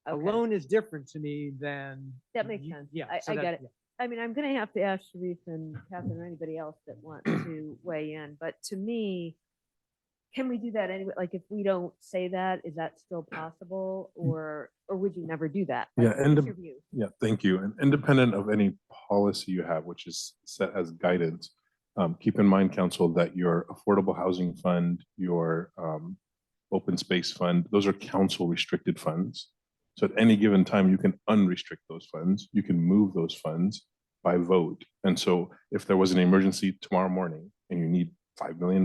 A Okay. loan is different to me than. That makes y- sense. Yeah. I so that- get it. yeah. I mean, I'm gonna have to ask Sharif and Catherine or anybody else that wants to weigh in, but to me, can we do that anyway? Like, if we don't say that, is that still possible, or would you never do that? Like, Yeah, and what's your view? yeah, thank you. And independent of any policy you have, which is set as guidance, keep in mind, council, that your affordable housing fund, your open space fund, those are council restricted funds. So at any given time, you can unrestrict those funds. You can move those funds by vote. And so if there was an emergency tomorrow morning and you need $5 million,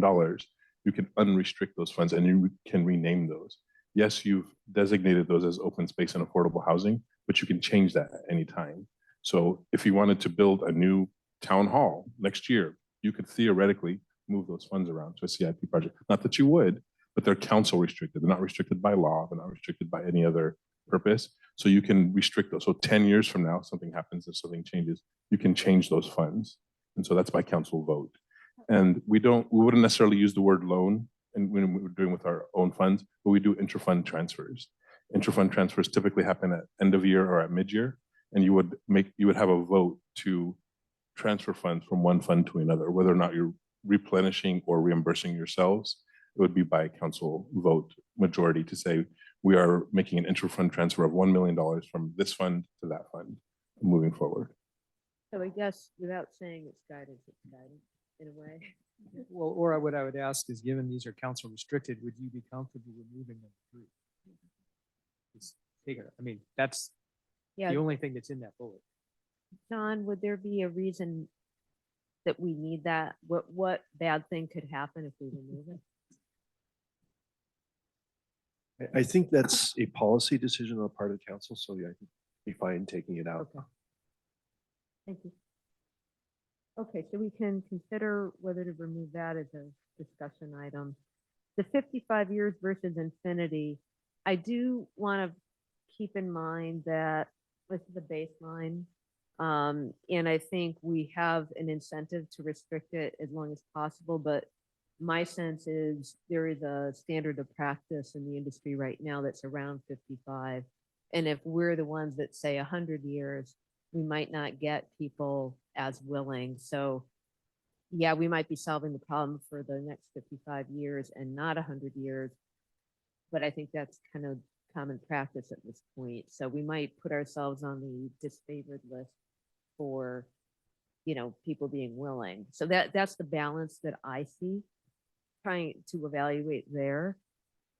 you can unrestrict those funds and you can rename those. Yes, you've designated those as open space and affordable housing, but you can change that at any time. So if you wanted to build a new town hall next year, you could theoretically move those funds around to a CIP project. Not that you would, but they're council restricted. They're not restricted by law. They're not restricted by any other purpose. So you can restrict those. So 10 years from now, something happens, if something changes, you can change those funds. And so that's by council vote. And we wouldn't necessarily use the word loan and when we were doing with our own funds, but we do intra-fund transfers. Intra-fund transfers typically happen at end of year or at mid-year. And you would have a vote to transfer funds from one fund to another, whether or not you're replenishing or reimbursing yourselves. It would be by council vote majority to say, we are making an intra-fund transfer of $1 million from this fund to that fund moving forward. So I guess without saying it's guidance in a way. Well, or what I would ask is, given these are council restricted, would you be comfortable removing them through? Just take it. I mean, that's Yeah. the only thing that's in that bullet. John, would there be a reason that we need that? What bad thing could happen if we remove it? I think that's a policy decision on the part of council, so yeah, I think be fine taking it out. Okay. Thank you. Okay, so we can consider whether to remove that as a discussion item. The 55 years versus infinity, I do want to keep in mind that this is a baseline. And I think we have an incentive to restrict it as long as possible, but my sense is there is a standard of practice in the industry right now that's around 55. And if we're the ones that say 100 years, we might not get people as willing. So yeah, we might be solving the problem for the next 55 years and not 100 years. But I think that's kind of common practice at this point. So we might put ourselves on the disfavored list for, people being willing. So that's the balance that I see trying to evaluate there.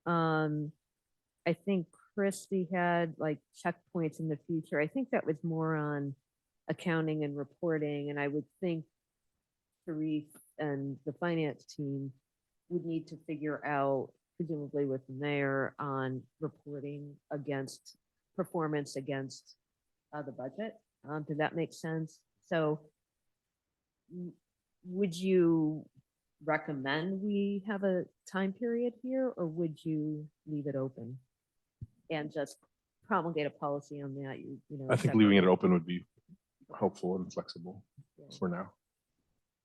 I think Christy had like checkpoints in the future. I think that was more on accounting and reporting. And I would think Sharif and the finance team would need to figure out, presumably with the mayor, on reporting against performance against the budget. Does that make sense? So would you recommend we have a time period here, or would you leave it open and just promulgate a policy on that? I think leaving it open would be helpful and flexible for now.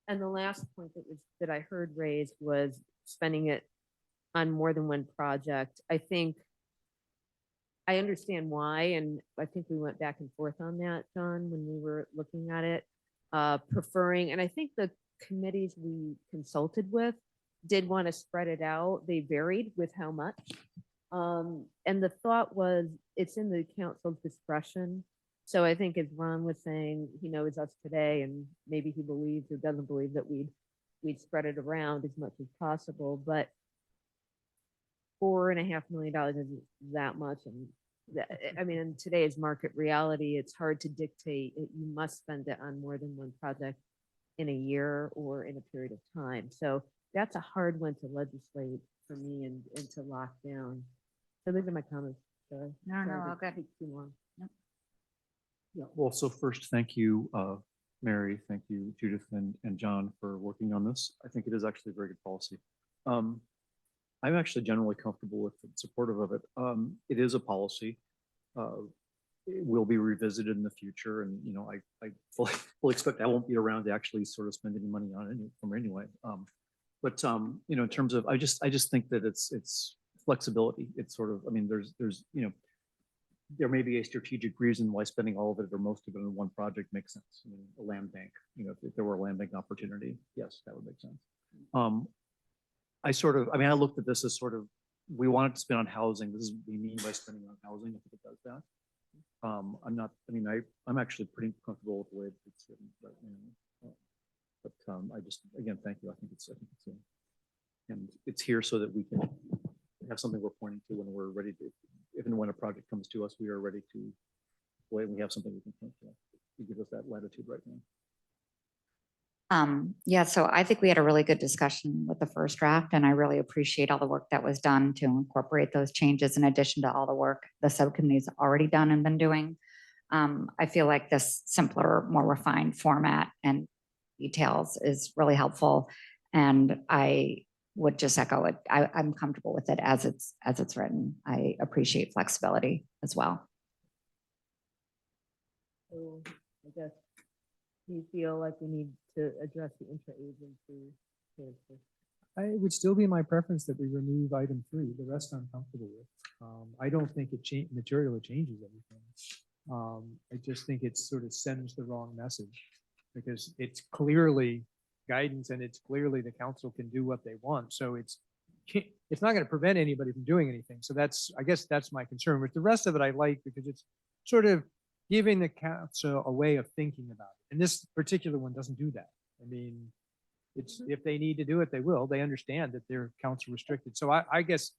And the last point that I heard raised was spending it on more than one project. I think I understand why, and I think we went back and forth on that, John, when we were looking at it, preferring, and I think the committees we consulted with did want to spread it out. They varied with how much. And the thought was it's in the council's discretion. So I think as Ron was saying, he knows us today, and maybe he believes or doesn't believe that we'd spread it around as much as possible, but $4.5 million isn't that much. And I mean, in today's market reality, it's hard to dictate, you must spend it on more than one project in a year or in a period of time. So that's a hard one to legislate for me and to lock down. So those are my comments. Sorry. No, Sorry no, to all good. take too long. Yeah, well, so first, thank you, Mary, thank you, Judith and John for working on this. I think it is actually a very good policy. I'm actually generally comfortable with it, supportive of it. It is a policy. It will be revisited in the future, and I fully expect I won't be around to actually sort of spend any money on it from anyway. But in terms of, I just think that it's flexibility. It's sort of, I mean, there's there may be a strategic reason why spending all of it or most of it on one project makes sense. I mean, a land bank, if there were a land bank opportunity, yes, that would make sense. I looked at this as sort of, we wanted to spend on housing. This is what we mean by spending on housing, if it does that. I'm actually pretty comfortable with the way it's written, but I just, again, thank you. I think it's and it's here so that we can have something we're pointing to when we're ready to, if and when a project comes to us, we are ready to, we have something we can point to. You give us that latitude right now. Yeah, so I think we had a really good discussion with the first draft, and I really appreciate all the work that was done to incorporate those changes in addition to all the work the subcommittee's already done and been doing. I feel like this simpler, more refined format and details is really helpful, and I would just echo it. I'm comfortable with it as it's written. I appreciate flexibility as well. So I guess, do you feel like we need to address the intra-agency transfer? It would still be my preference that we remove item 3. The rest I'm comfortable with. I don't think it materially changes anything. I just think it sort of sends the wrong message because it's clearly guidance and it's clearly the council can do what they want. So it's not going to prevent anybody from doing anything. So I guess that's my concern. With the rest of it, I like because it's sort of giving the council a way of thinking about it. And this particular one doesn't do that. I mean, it's if they need to do it, they will. They understand that they're council restricted. So I guess,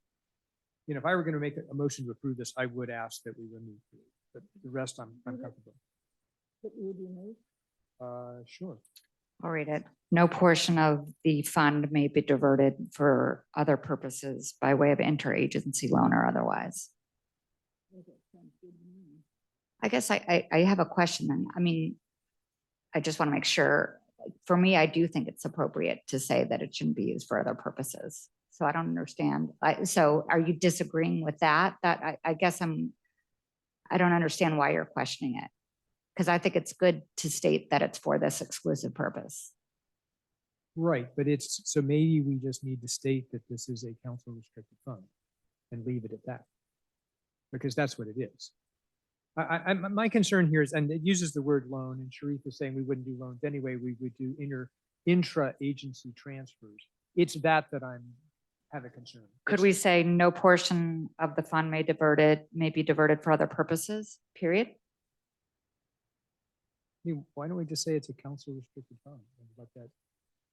if I were going to make a motion to approve this, I would ask that we remove 3. But the rest, I'm comfortable. What would you move? Sure. I'll read it. No portion of the fund may be diverted for other purposes by way of interagency loan or otherwise. I guess I have a question then. I mean, I just want to make sure. For me, I do think it's appropriate to say that it shouldn't be used for other purposes. So I don't understand. So are you disagreeing with that? I guess I don't understand why you're questioning it. Because I think it's good to state that it's for this exclusive purpose. Right, but so maybe we just need to state that this is a council restricted fund and leave it at that. Because that's what it is. My concern here is, and it uses the word loan, and Sharif is saying we wouldn't do loans anyway, we would do intra-agency transfers. It's that I have a concern. Could we say no portion of the fund may be diverted for other purposes, period? I mean, why don't we just say it's a council restricted fund and let that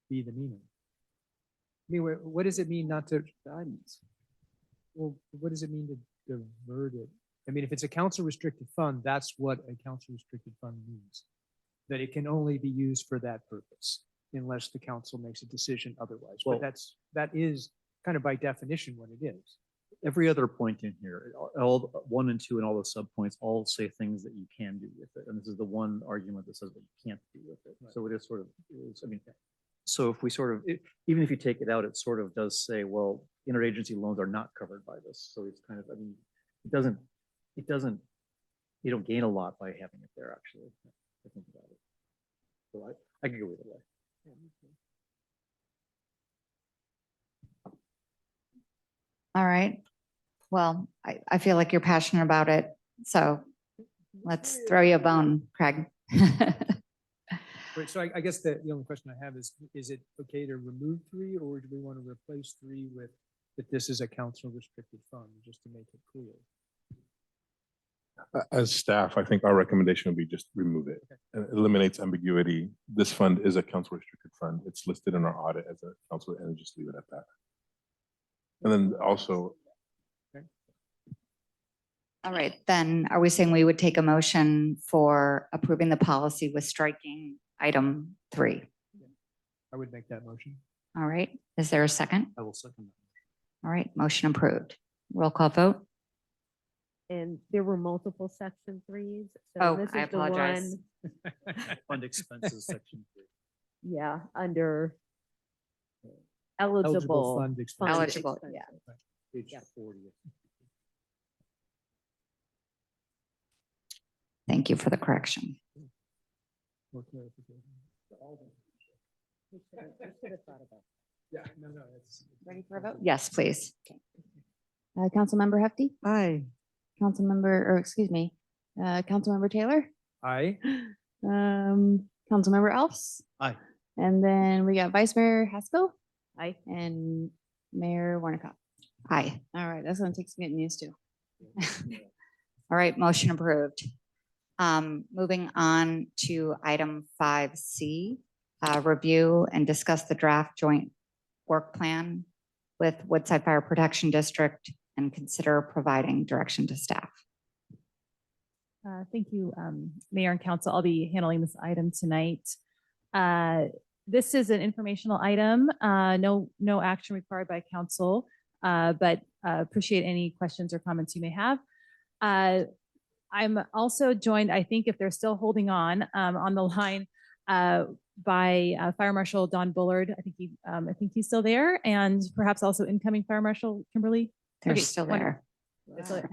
be the meaning? I mean, what does it mean not to guidance? Well, what does it mean to divert it? I mean, if it's a council restricted fund, that's what a council restricted fund means. That it can only be used for that purpose unless the council makes a decision otherwise. Well, but that is kind of by definition what it is. Every other point in here, all 1 and 2 and all the subpoints all say things that you can do with it. And this is the one argument that says that you can't do with it. Right. So it is sort of, so if we sort of, even if you take it out, it sort of does say, well, interagency loans are not covered by this. So it's kind of, it doesn't, you don't gain a lot by having it there, actually. I think about it. So I can go either way. All right. Well, I feel like you're passionate about it. So let's throw you a bone, Craig. Right, so I guess the only question I have is it okay to remove 3 or do we want to replace 3 with that this is a council restricted fund, just to make it clear? As staff, I think our recommendation would be just remove it. It eliminates ambiguity. This fund is a council restricted fund. It's listed in our audit as a council, and just leave it at that. And then also, All right, then are we saying we would take a motion for approving the policy with striking item 3? I would make that motion. All right, is there a second? I will second All right, motion approved. Roll call vote. And there were multiple section 3s. So Oh, this I is the apologize. one, Fund expenses section 3. yeah, under Eligible eligible. fund expense. Eligible, expenses. yeah. Page Yeah. 40. Thank you for the correction. More clarification. We should have thought about Yeah, no, it's. Ready for a vote? Yes, please. Councilmember Hefty, Aye. Councilmember, or excuse me, Councilmember Taylor, Aye. Councilmember Alves. Aye. And then we got Vice Mayor Haskell Aye. and Mayor Warnicott. Aye. All right, that's gonna take some getting used to. All right, motion approved. Moving on to item 5C, review and discuss the draft joint work plan with Woodside Fire Protection District and consider providing direction to staff. Thank you, Mayor and Council. I'll be handling this item tonight. This is an informational item, no action required by council, but appreciate any questions or comments you may have. I'm also joined, I think if they're still holding on the line, by Fire Marshal Don Bullard. I think he's still there, and perhaps also incoming Fire Marshal Kimberly. They're Okay, still wonderful. there. It's like-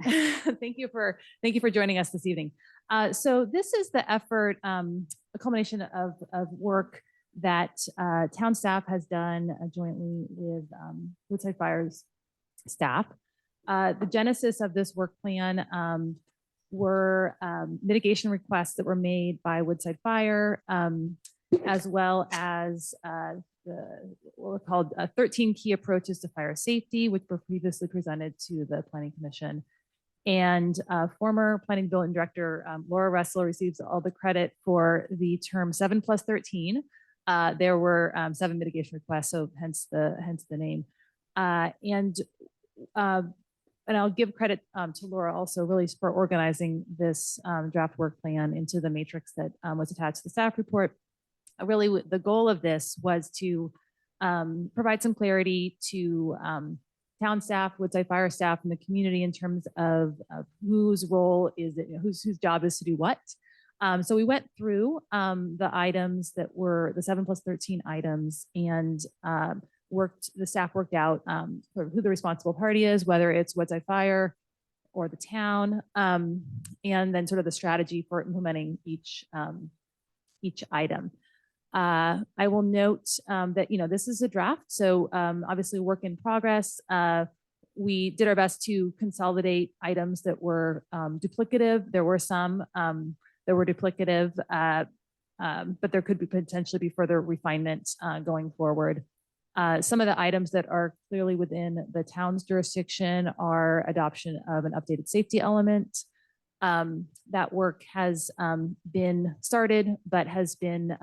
Thank you for joining us this evening. So this is the effort, a culmination of work that town staff has done jointly with Woodside Fire's staff. The genesis of this work plan were mitigation requests that were made by Woodside Fire, as well as what were called 13 key approaches to fire safety, which were previously presented to the Planning Commission. And former Planning Building Director Laura Russell receives all the credit for the term 7+13. There were 7 mitigation requests, so hence the name. And I'll give credit to Laura also really for organizing this draft work plan into the matrix that was attached to the staff report. Really, the goal of this was to provide some clarity to town staff, Woodside Fire staff, and the community in terms of whose role is it, whose job is to do what. So we went through the items that were the 7+13 items, and the staff worked out sort of who the responsible party is, whether it's Woodside Fire or the town, and then sort of the strategy for implementing each item. I will note that, this is a draft, so obviously work in progress. We did our best to consolidate items that were duplicative. There were some that were duplicative, but there could be potentially be further refinement going forward. Some of the items that are clearly within the town's jurisdiction are adoption of an updated safety element. That work has been started, but has been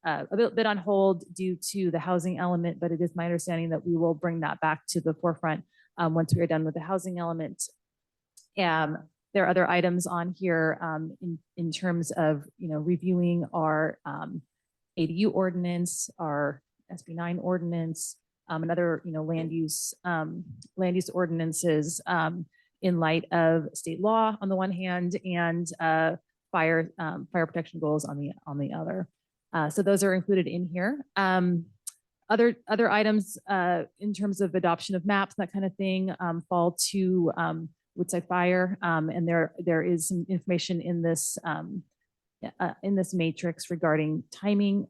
a bit on hold due to the housing element, but it is my understanding that we will bring that back to the forefront once we are done with the housing element. There are other items on here in terms of reviewing our ADU ordinance, our SB 9 ordinance, and other land use ordinances in light of state law on the one hand and fire protection goals on the other. So those are included in here. Other items in terms of adoption of maps, that kind of thing, fall to Woodside Fire, and there is some information in this matrix regarding timing.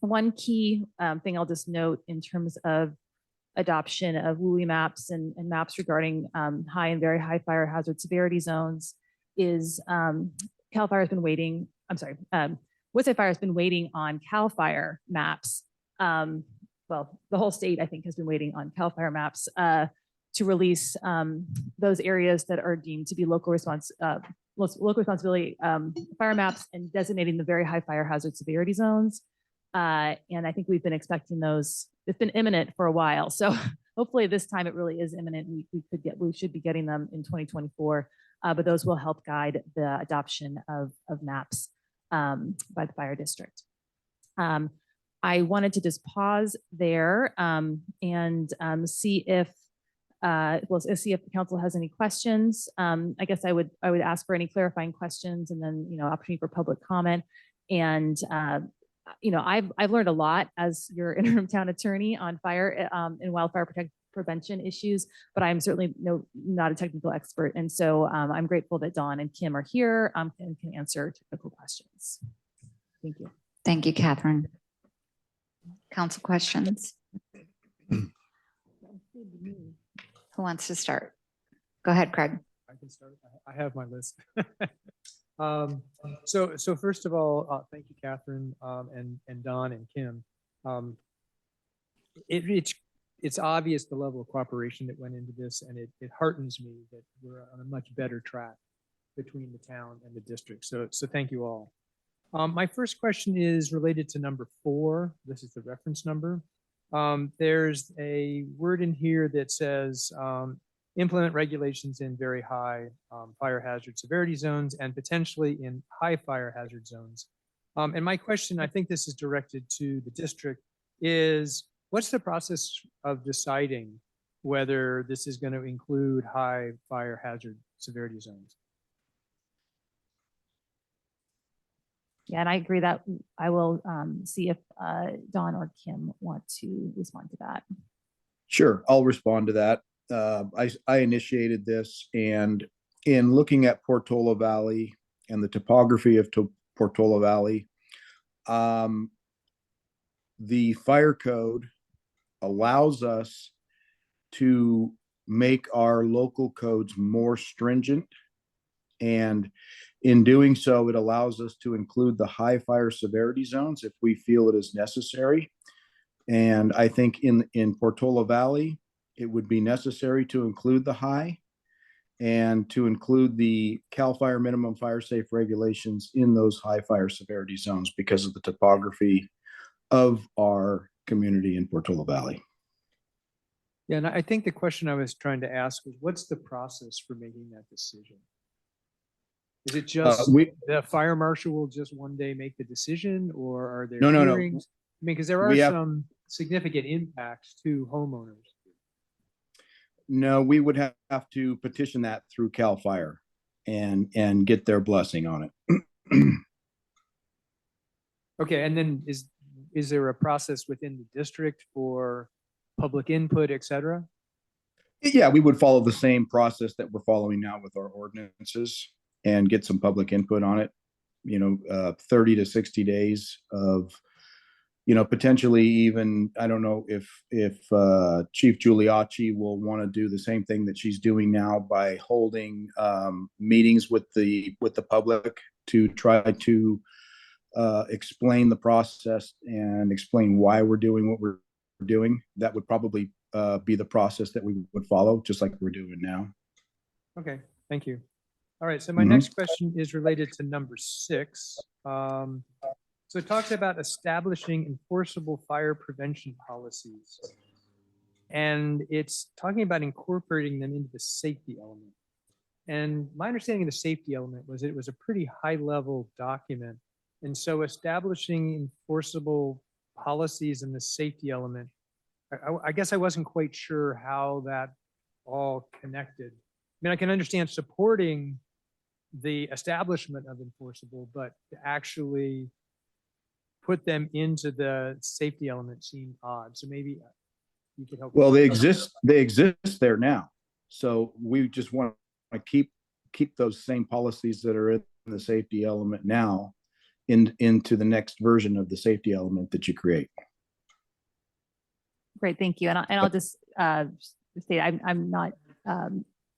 One key thing I'll just note in terms of adoption of WUI maps and maps regarding high and very high fire hazard severity zones is CAL FIRE has been waiting. Woodside Fire has been waiting on CAL FIRE maps. Well, the whole state, I think, has been waiting on CAL FIRE maps to release those areas that are deemed to be local responsibility fire maps and designating the very high fire hazard severity zones. And I think we've been expecting those. It's been imminent for a while. So hopefully this time it really is imminent. We should be getting them in 2024, but those will help guide the adoption of maps by the fire district. I wanted to just pause there and see if see if the council has any questions. I guess I would ask for any clarifying questions and then, opportunity for public comment. And, I've learned a lot as your interim town attorney on fire and wildfire prevention issues, but I'm certainly not a technical expert. And so I'm grateful that Dawn and Kim are here and can answer technical questions. Thank you. Thank you, Catherine. Council questions? Who wants to start? Go ahead, Craig. I can start. I have my list. So first of all, thank you, Catherine, and Don and Kim. It's obvious the level of cooperation that went into this, and it heartens me that we're on a much better track between the town and the district. So thank you all. My first question is related to number 4. This is the reference number. There's a word in here that says implement regulations in very high fire hazard severity zones and potentially in high fire hazard zones. And my question, I think this is directed to the district, is what's the process of deciding whether this is going to include high fire hazard severity zones? Yeah, and I agree that I will see if Dawn or Kim want to respond to that. Sure, I'll respond to that. I initiated this, and in looking at Portola Valley and the topography of Portola Valley, the fire code allows us to make our local codes more stringent, and in doing so, it allows us to include the high fire severity zones if we feel it is necessary. And I think in Portola Valley, it would be necessary to include the high and to include the CAL FIRE minimum fire safe regulations in those high fire severity zones because of the topography of our community in Portola Valley. Yeah, and I think the question I was trying to ask was, what's the process for making that decision? Is it just the fire marshal will just one day make the decision, or are there hearings? I mean, because there are some significant impacts to homeowners. No, we would have to petition that through CAL FIRE and get their blessing on it. Okay, and then is there a process within the district for public input, et cetera? Yeah, we would follow the same process that we're following now with our ordinances and get some public input on it. 30 to 60 days of, potentially even, I don't know if Chief Giuliacci will want to do the same thing that she's doing now by holding meetings with the public to try to explain the process and explain why we're doing what we're doing. That would probably be the process that we would follow, just like we're doing now. Okay, thank you. All right, so my next question is related to number 6. So it talks about establishing enforceable fire prevention policies. And it's talking about incorporating them into the safety element. And my understanding of the safety element was it was a pretty high level document. And so establishing enforceable policies in the safety element, I guess I wasn't quite sure how that all connected. I mean, I can understand supporting the establishment of enforceable, but to actually put them into the safety element seemed odd. So maybe you could help. Well, they exist there now. So we just want to keep those same policies that are in the safety element now into the next version of the safety element that you create. Great, thank you. And I'll just say I'm not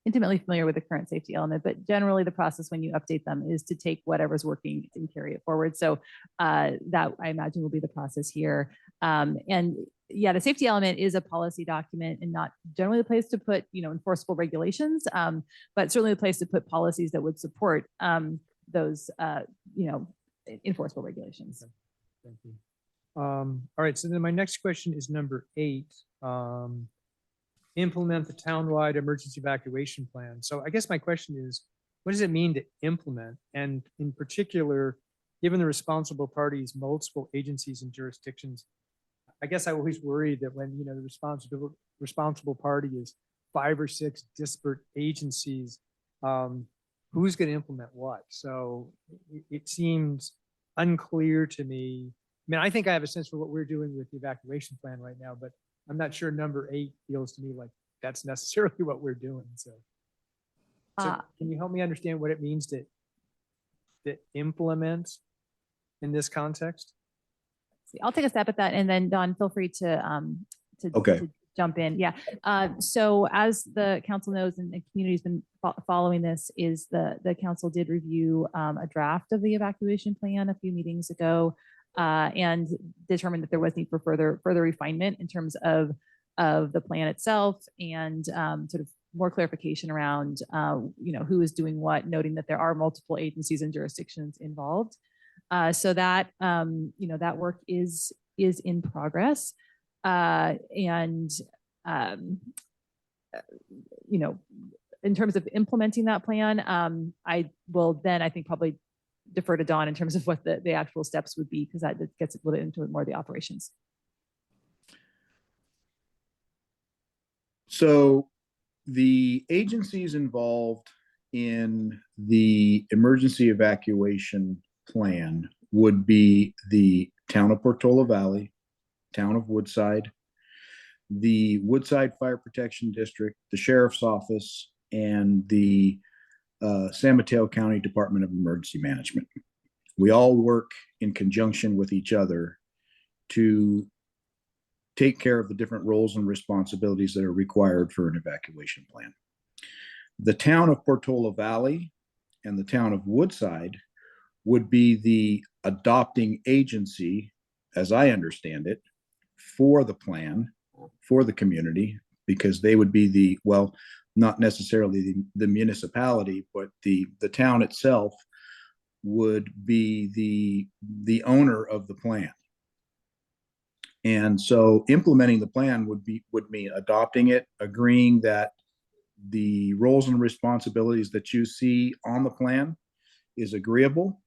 intimately familiar with the current safety element, but generally the process when you update them is to take whatever's working and carry it forward. So that I imagine will be the process here. And yeah, the safety element is a policy document and not generally the place to put, enforceable regulations, but certainly the place to put policies that would support those, enforceable regulations. Okay. Thank you. All right, so then my next question is number 8. implement the townwide emergency evacuation plan. So I guess my question is, what does it mean to implement? And in particular, given the responsible parties, multiple agencies and jurisdictions, I guess I always worry that when, you know, the responsible party is 5 or 6 disparate agencies, who's going to implement what? So it seems unclear to me. I mean, I think I have a sense for what we're doing with the evacuation plan right now, but I'm not sure number 8 feels to me like that's necessarily what we're doing. So can you help me understand what it means to implement in this context? I'll take a step at that, and then Don, feel free to Okay. to jump in. Yeah. So as the council knows, and the community's been following this, is the council did review a draft of the evacuation plan a few meetings ago, and determined that there was need for further refinement in terms of the plan itself, and sort of more clarification around you know, who is doing what, noting that there are multiple agencies and jurisdictions involved. So that you know, that work is in progress, and you know, in terms of implementing that plan, I will then, I think, probably defer to Dawn in terms of what the actual steps would be, because that gets a little into more of the operations. So the agencies involved in the emergency evacuation plan would be the town of Portola Valley, town of Woodside, the Woodside Fire Protection District, the Sheriff's Office, and the San Mateo County Department of Emergency Management. We all work in conjunction with each other to take care of the different roles and responsibilities that are required for an evacuation plan. The town of Portola Valley and the town of Woodside would be the adopting agency, as I understand it, for the plan, for the community, because they would be the, well, not necessarily the municipality, but the town itself would be the owner of the plan. And so implementing the plan would mean adopting it, agreeing that the roles and responsibilities that you see on the plan is agreeable.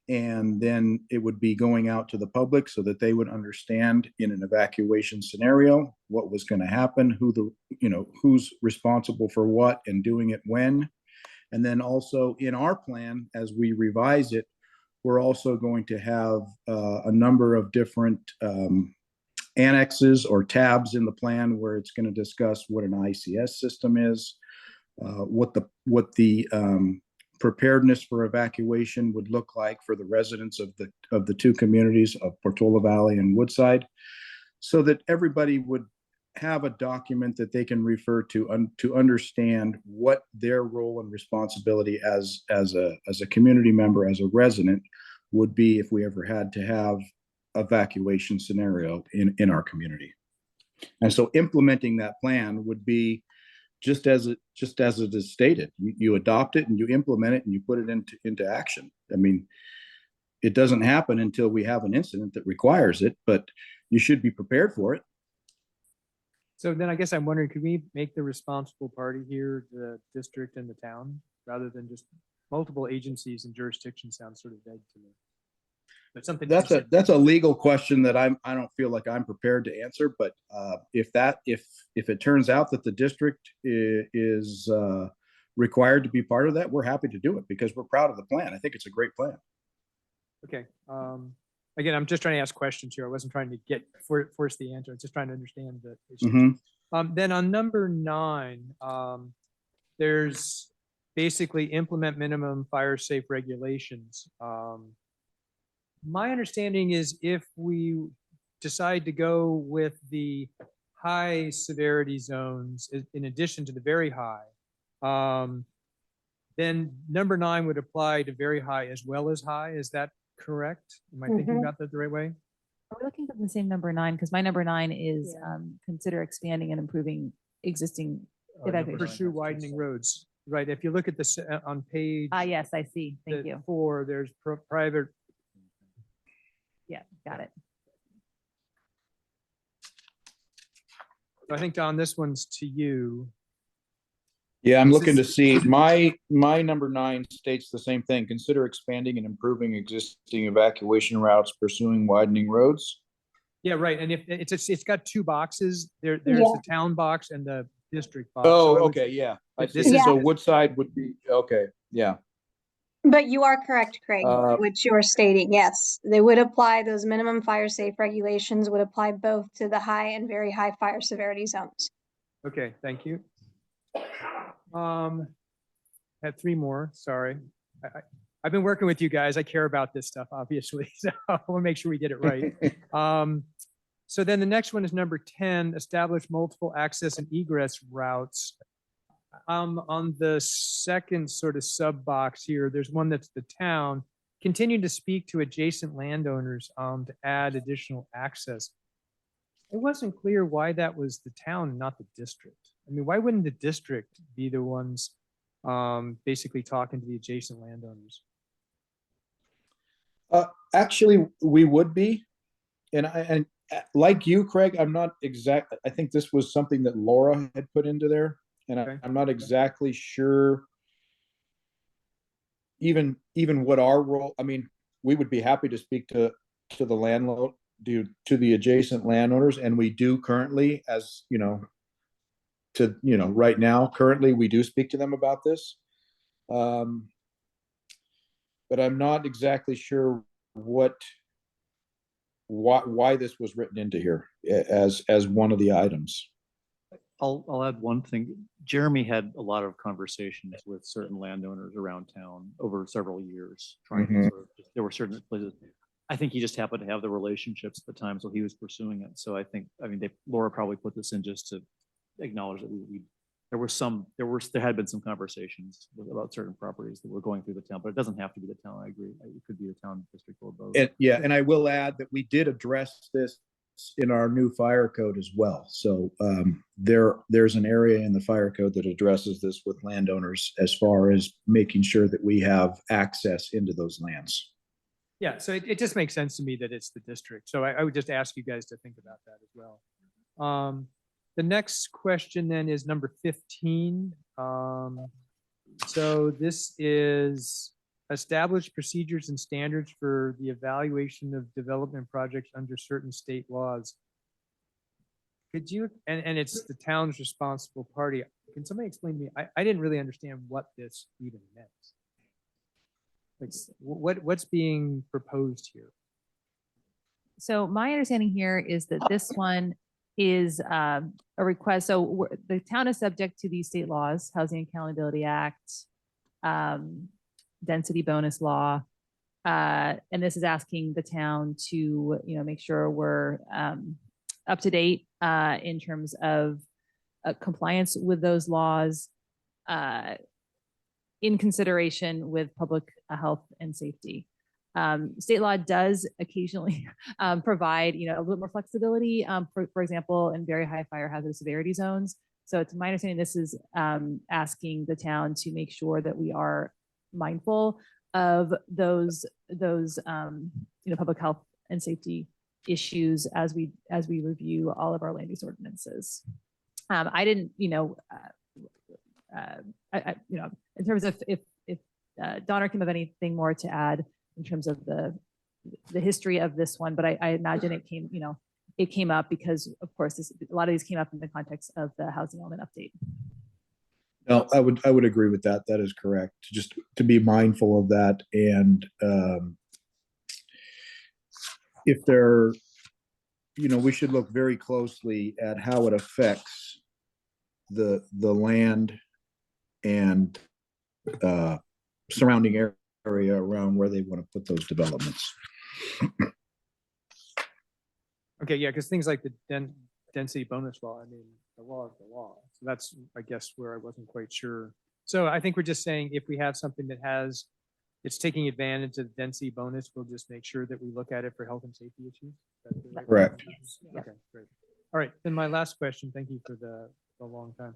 And then it would be going out to the public so that they would understand in an evacuation scenario what was going to happen, who's responsible for what and doing it when. And then also in our plan, as we revise it, we're also going to have a number of different annexes or tabs in the plan where it's going to discuss what an ICS system is, what the preparedness for evacuation would look like for the residents of the two communities of Portola Valley and Woodside, so that everybody would have a document that they can refer to understand what their role and responsibility as a community member, as a resident, would be if we ever had to have evacuation scenario in our community. And so implementing that plan would be just as it is stated. You adopt it and you implement it and you put it into action. I mean, it doesn't happen until we have an incident that requires it, but you should be prepared for it. So then I guess I'm wondering, could we make the responsible party here the district and the town, rather than just multiple agencies and jurisdictions? Sounds sort of vague to me. But something That's a legal question that I don't feel like I'm prepared to answer. But if it turns out that the district is required to be part of that, we're happy to do it because we're proud of the plan. I think it's a great plan. Okay. Again, I'm just trying to ask questions here. I wasn't trying to force the answer. I'm just trying to understand the issue. Then on number 9, there's basically implement minimum fire safe regulations. My understanding is if we decide to go with the high severity zones in addition to the very high, then number 9 would apply to very high as well as high. Is that correct? Am I thinking about that the right way? Are we looking at the same number 9? Because my number 9 is consider expanding and improving existing evacuation. Pursue widening roads. Right. If you look at this on page. Yes, I see. Thank you. 4, there's private. Yeah, got it. So I think, Don, this one's to you. Yeah, I'm This looking to is- see, my number 9 states the same thing. Consider expanding and improving existing evacuation routes, pursuing widening roads. Yeah, right. And if it's got two boxes, there's the town box and the district box. So I Oh, would- okay, yeah. I This see. is- So Woodside would be, okay, yeah. But you are correct, Craig, Uh, which you're stating, yes, they would apply, those minimum fire safe regulations would apply both to the high and very high fire severity zones. Okay, thank you. Had three more, sorry. I've been working with you guys. I care about this stuff, obviously, so I want to make sure we get it right. So then the next one is number 10, establish multiple access and egress routes. On the second sort of sub box here, there's one that's the town. Continue to speak to adjacent landowners to add additional access. It wasn't clear why that was the town and not the district. I mean, why wouldn't the district be the ones basically talking to the adjacent landowners? Actually, we would be. And like you, Craig, I'm not exact. I think this was something that Laura had put into there. And I'm not exactly sure even what our role, I mean, we would be happy to speak to the landlord, to the adjacent landowners, and we do currently, as you know, right now, currently we do speak to them about this. But I'm not exactly sure why this was written into here as one of the items. I'll add one thing. Jeremy had a lot of conversations with certain landowners around town over several years, trying to sort of, there were certain places. I think he just happened to have the relationships at the time, so he was pursuing it. So I mean, Laura probably put this in just to acknowledge that there had been some conversations about certain properties that were going through the town, but it doesn't have to be the town. I agree. It could be the town, district, or both. And I will add that we did address this in our new fire code as well. So there's an area in the fire code that addresses this with landowners as far as making sure that we have access into those lands. Yeah, so it just makes sense to me that it's the district. So I would just ask you guys to think about that as well. The next question then is number 15. So this is establish procedures and standards for the evaluation of development projects under certain state laws. Could you, and it's the town's responsible party. Can somebody explain to me? I didn't really understand what this even meant. Like, what's being proposed here? So my understanding here is that this one is a request. So the town is subject to these state laws, Housing Accountability Act, density bonus law. And this is asking the town to, make sure we're up to date in terms of compliance with those laws in consideration with public health and safety. State law does occasionally provide, a little more flexibility, for example, in very high fire hazard severity zones. So it's my understanding this is asking the town to make sure that we are mindful of those public health and safety issues as we review all of our land use ordinances. I didn't, in terms of if Don or Kim have anything more to add in terms of the history of this one, but I imagine it came up because, of course, a lot of these came up in the context of the housing element update. No, I would agree with that. That is correct. Just to be mindful of that, and if there, we should look very closely at how it affects the land and surrounding area around where they want to put those developments. Okay, yeah, because things like the density bonus law, I mean, the law is the law. So that's, I guess, where I wasn't quite sure. So I think we're just saying if we have something that it's taking advantage of the density bonus, we'll just make sure that we look at it for health and safety issues. Correct. Okay, great. All right, then my last question, thank you for the long time.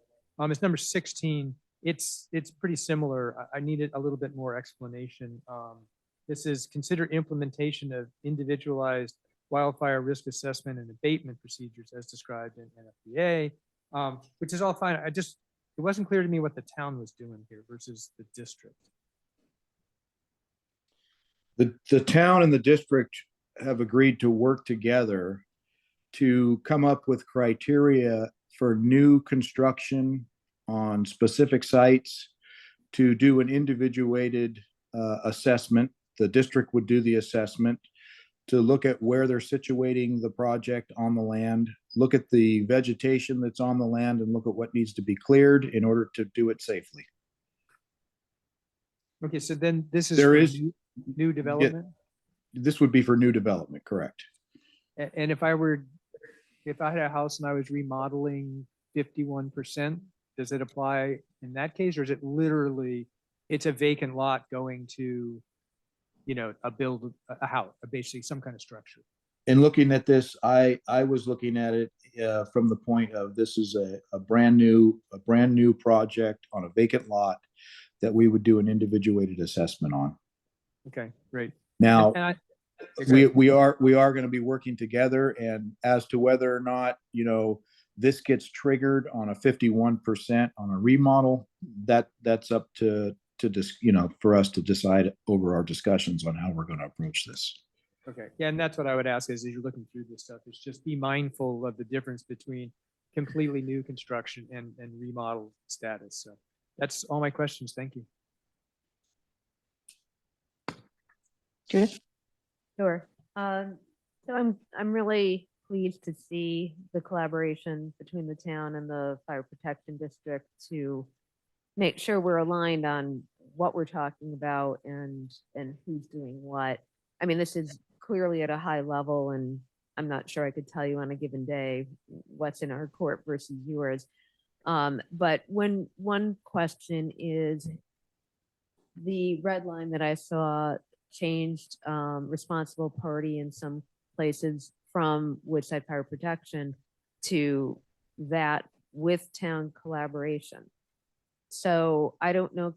It's number 16. It's pretty similar. I needed a little bit more explanation. This is consider implementation of individualized wildfire risk assessment and abatement procedures as described in NFPA, which is all fine. It wasn't clear to me what the town was doing here versus the district. The town and the district have agreed to work together to come up with criteria for new construction on specific sites, to do an individuated assessment. The district would do the assessment to look at where they're situating the project on the land, look at the vegetation that's on the land, and look at what needs to be cleared in order to do it safely. Okay, so then this is There for is new development? This would be for new development, correct? And if I had a house and I was remodeling 51%, does it apply in that case, or is it literally, it's a vacant lot going to, build a house, basically some kind of structure? In looking at this, I was looking at it from the point of this is a brand new project on a vacant lot that we would do an individuated assessment on. Okay, great. Now, And we are going to be working together, and as to whether or not, this gets triggered on a 51% on a remodel, that's up to for us to decide over our discussions on how we're going to approach this. Okay, yeah, and that's what I would ask is, as you're looking through this stuff, is just be mindful of the difference between completely new construction and remodel status. So that's all my questions. Thank you. Judith? Sure. So I'm really pleased to see the collaboration between the town and the fire protection district to make sure we're aligned on what we're talking about and who's doing what. I mean, this is clearly at a high level, and I'm not sure I could tell you on a given day what's in our court versus yours. But one question is the red line that I saw changed responsible party in some places from Woodside Fire Protection to that with town collaboration. So I don't know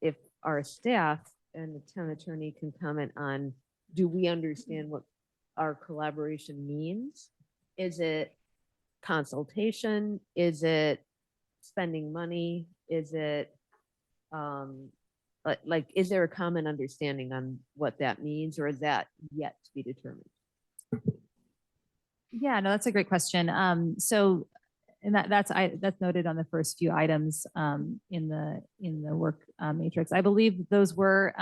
if our staff and the town attorney can comment on, do we understand what our collaboration means? Is it consultation? Is it spending money? Is it like, is there a common understanding on what that means, or is that yet to be determined? Yeah, no, that's a great question. So, and that's noted on the first few items in the work matrix. I believe those were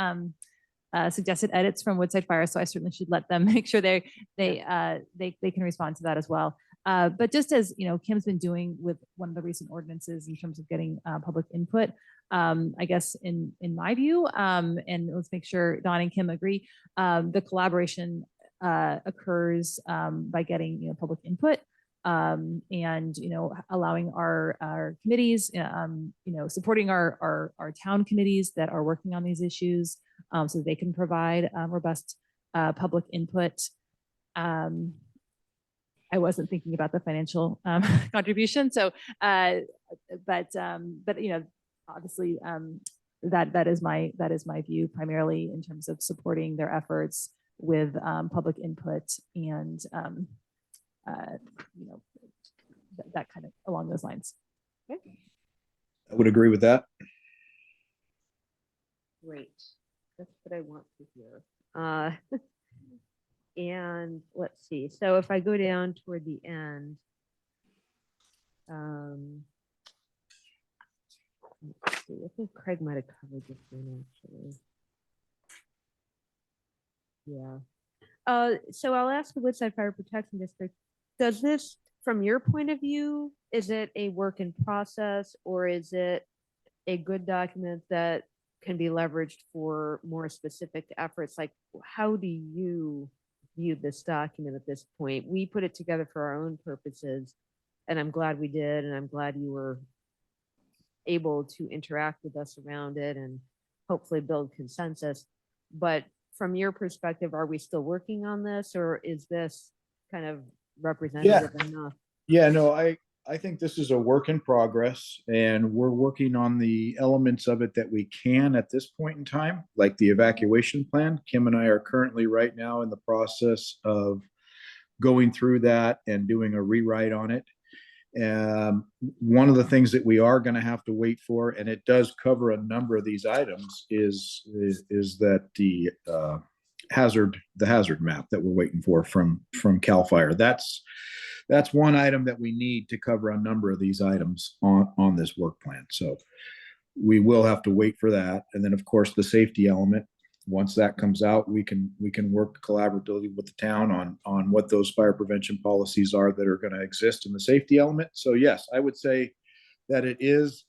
suggested edits from Woodside Fire, so I certainly should let them make sure they can respond to that as well. But just as Kim's been doing with one of the recent ordinances in terms of getting public input, I guess in my view, and let's make sure Don and Kim agree, the collaboration occurs by getting public input and allowing our committees, supporting our town committees that are working on these issues, so they can provide robust public input. I wasn't thinking about the financial contribution, so but obviously that is my view primarily in terms of supporting their efforts with public input and that kind of along those lines. I would agree with that. Great. That's what I want to hear. And let's see. So if I go down toward the end, let's see. I think Craig might have covered this one actually. Yeah. So I'll ask the Woodside Fire Protection District, does this, from your point of view, is it a work in process, or is it a good document that can be leveraged for more specific efforts? Like, how do you view this document at this point? We put it together for our own purposes, and I'm glad we did, and I'm glad you were able to interact with us around it and hopefully build consensus. But from your perspective, are we still working on this, or is this kind of representative enough? Yeah, no, I think this is a work in progress, and we're working on the elements of it that we can at this point in time, like the evacuation plan. Kim and I are currently right now in the process of going through that and doing a rewrite on it. One of the things that we are going to have to wait for, and it does cover a number of these items, is that the hazard map that we're waiting for from CAL FIRE. That's one item that we need to cover a number of these items on this work plan. So we will have to wait for that. And then of course the safety element, once that comes out, we can work collaboratively with the town on what those fire prevention policies are that are going to exist in the safety element. So yes, I would say that it is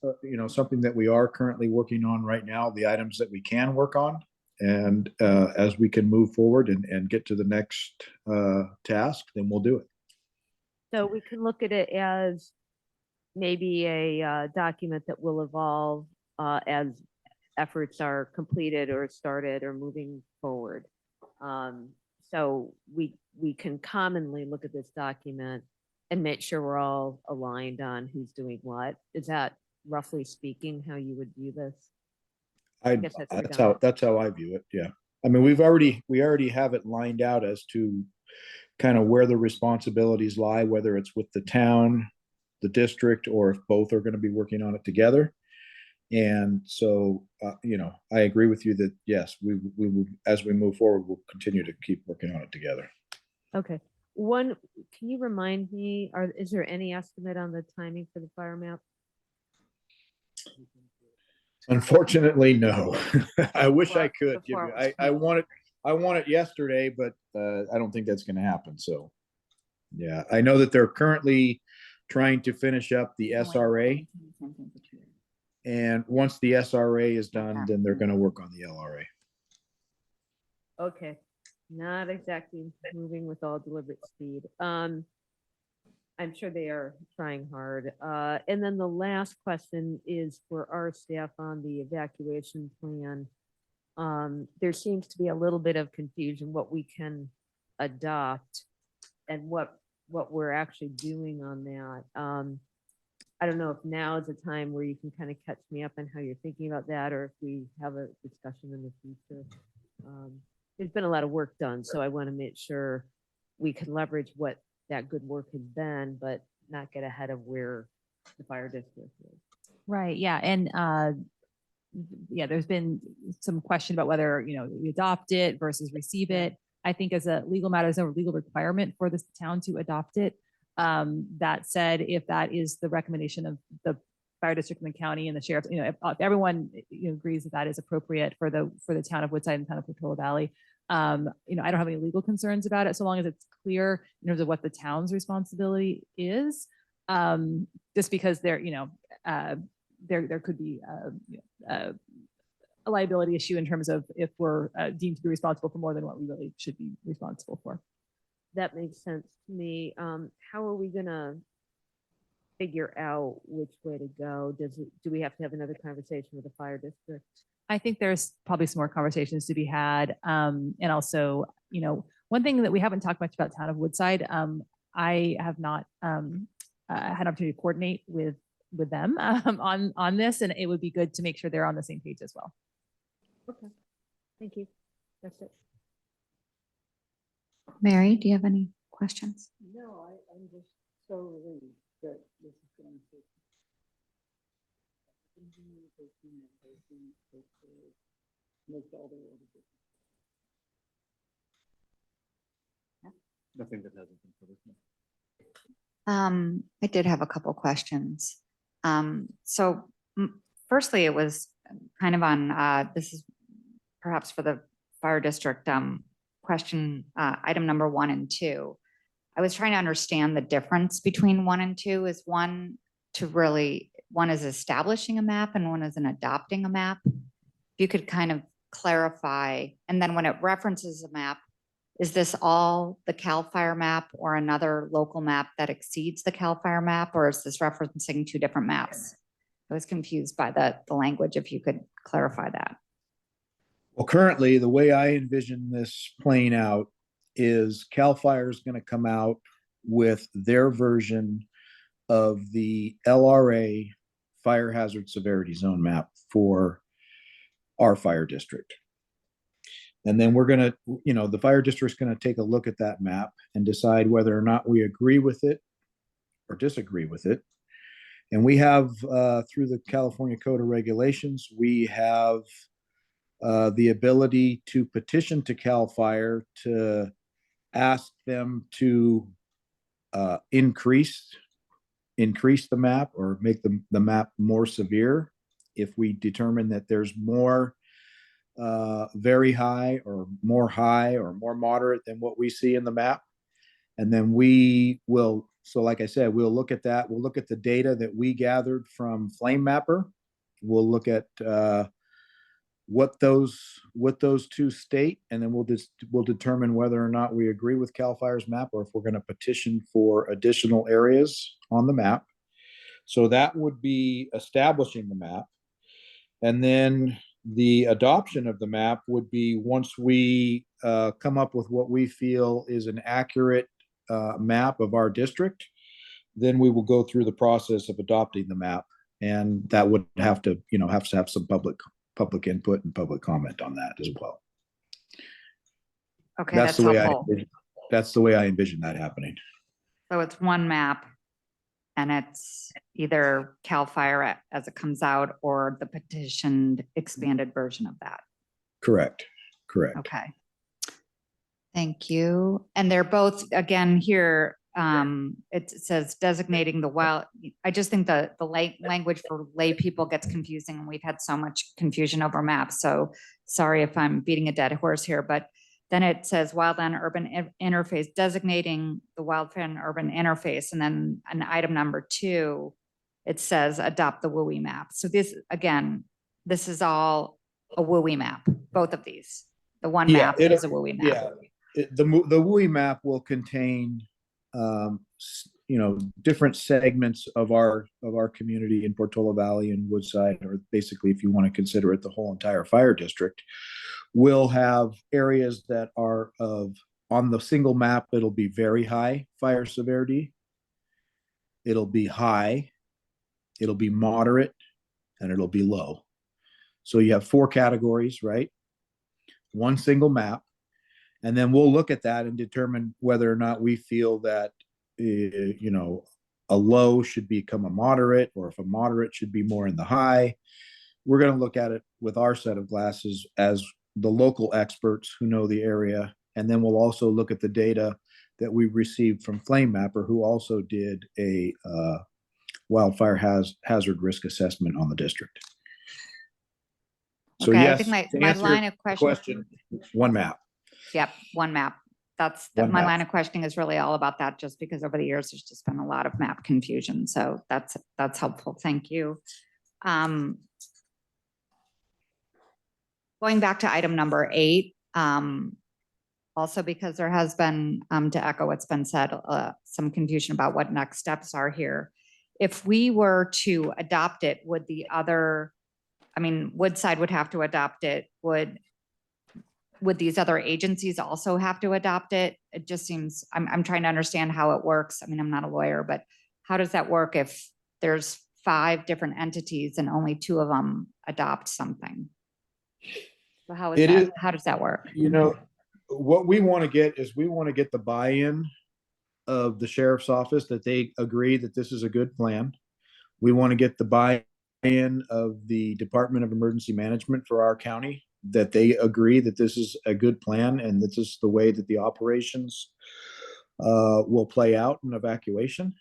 something that we are currently working on right now, the items that we can work on. And as we can move forward and get to the next task, then we'll do it. So we can look at it as maybe a document that will evolve as efforts are completed or started or moving forward. So we can commonly look at this document and make sure we're all aligned on who's doing what. Is that roughly speaking how you would view this? Guess That's how I view it. Yeah. I mean, we already have it lined out as to kind of where the responsibilities lie, whether it's with the town, the district, or if both are going to be working on it together. And so, I agree with you that yes, we will, as we move forward, we'll continue to keep working on it together. Okay. Can you remind me, is there any estimate on the timing for the fire map? Unfortunately, no. I wish I could give you. I want it yesterday, but I don't think that's going to happen. So, yeah, I know that they're currently trying to finish up the SRA, and once the SRA is done, then they're going to work on the LRA. Okay, not exactly moving with all deliberate speed. I'm sure they are trying hard. And then the last question is for our staff on the evacuation plan. There seems to be a little bit of confusion what we can adopt and what we're actually doing on that. I don't know if now is a time where you can kind of catch me up on how you're thinking about that, or if we have a discussion in the future. There's been a lot of work done, so I want to make sure we can leverage what that good work has been, but not get ahead of where the fire district is. Right, yeah, and there's been some question about whether, we adopt it versus receive it. I think as a legal matter, there's no legal requirement for this town to adopt it. That said, if that is the recommendation of the fire district and the county and the sheriff, if everyone agrees that is appropriate for the town of Woodside and town of Portola Valley, I don't have any legal concerns about it so long as it's clear in terms of what the town's responsibility is. Just because there could be a liability issue in terms of if we're deemed to be responsible for more than what we really should be responsible for. That makes sense to me. How are we gonna figure out which way to go? Do we have to have another conversation with the fire district? I think there's probably some more conversations to be had. And also, one thing that we haven't talked much about town of Woodside, I have not had an opportunity to coordinate with them on this, and it would be good to make sure they're on the same page as well. Okay, thank you. That's it. Mary, do you have any questions? No, I'm just so relieved that this is going to make all the world a difference. Nothing that hasn't been covered. I did have a couple questions. So firstly, it was kind of on, this is perhaps for the fire district, question, item number 1 and 2. I was trying to understand the difference between 1 and 2. Is one is establishing a map and one is an adopting a map? If you could kind of clarify, and then when it references a map, is this all the CAL FIRE map or another local map that exceeds the CAL FIRE map, or is this referencing 2 different maps? I was confused by the language, if you could clarify that. Well, currently, the way I envision this playing out is CAL FIRE is going to come out with their version of the LRA fire hazard severity zone map for our fire district. And then we're gonna, the fire district's gonna take a look at that map and decide whether or not we agree with it or disagree with it. And we have, through the California Code of Regulations, we have the ability to petition to CAL FIRE to ask them to increase the map or make the map more severe if we determine that there's more very high or more moderate than what we see in the map. And then we will, so like I said, we'll look at that. We'll look at the data that we gathered from Flame Mapper. We'll look at what those two state, and then we'll determine whether or not we agree with CAL FIRE's map or if we're going to petition for additional areas on the map. So that would be establishing the map. And then the adoption of the map would be once we come up with what we feel is an accurate map of our district, then we will go through the process of adopting the map. And that would have to have some public input and public comment on that as well. Okay, that's helpful. That's the way I envision that happening. So it's one map and it's either CAL FIRE as it comes out or the petitioned expanded version of that. Correct. Okay. Thank you. And they're both, again, here, it says designating the wild. I just think the language for lay people gets confusing, and we've had so much confusion over maps. So sorry if I'm beating a dead horse here, but then it says wildland urban interface, designating the wildland urban interface. And then an item number 2, it says adopt the WUI map. So this, again, this is all a WUI map, both of these. The one map is a WUI map. Yeah, the WUI map will contain different segments of our community in Portola Valley and Woodside, or basically, if you want to consider it the whole entire fire district, will have areas that are on the single map. It'll be very high fire severity. It'll be high, it'll be moderate, and it'll be low. So you have 4 categories, right? One single map. And then we'll look at that and determine whether or not we feel that, a low should become a moderate, or if a moderate should be more in the high. We're going to look at it with our set of glasses as the local experts who know the area. And then we'll also look at the data that we received from Flame Mapper, who also did a wildfire hazard risk assessment on the district. So Okay, yes, I think to my answer line your of question. one map. Yep, one map. That's One my map. line of questioning is really all about that, just because over the years, there's just been a lot of map confusion. So that's helpful. Thank you. Going back to item number 8, also because there has been, to echo what's been said, some confusion about what next steps are here. If we were to adopt it, Woodside would have to adopt it. Would these other agencies also have to adopt it? It just seems, I'm trying to understand how it works. I'm not a lawyer, but how does that work if there's 5 different entities and only 2 of them adopt something? So how does that work? What we want to get is the buy-in of the sheriff's office that they agree that this is a good plan. We want to get the buy-in of the Department of Emergency Management for our county, that they agree that this is a good plan and this is the way that the operations will play out in evacuation.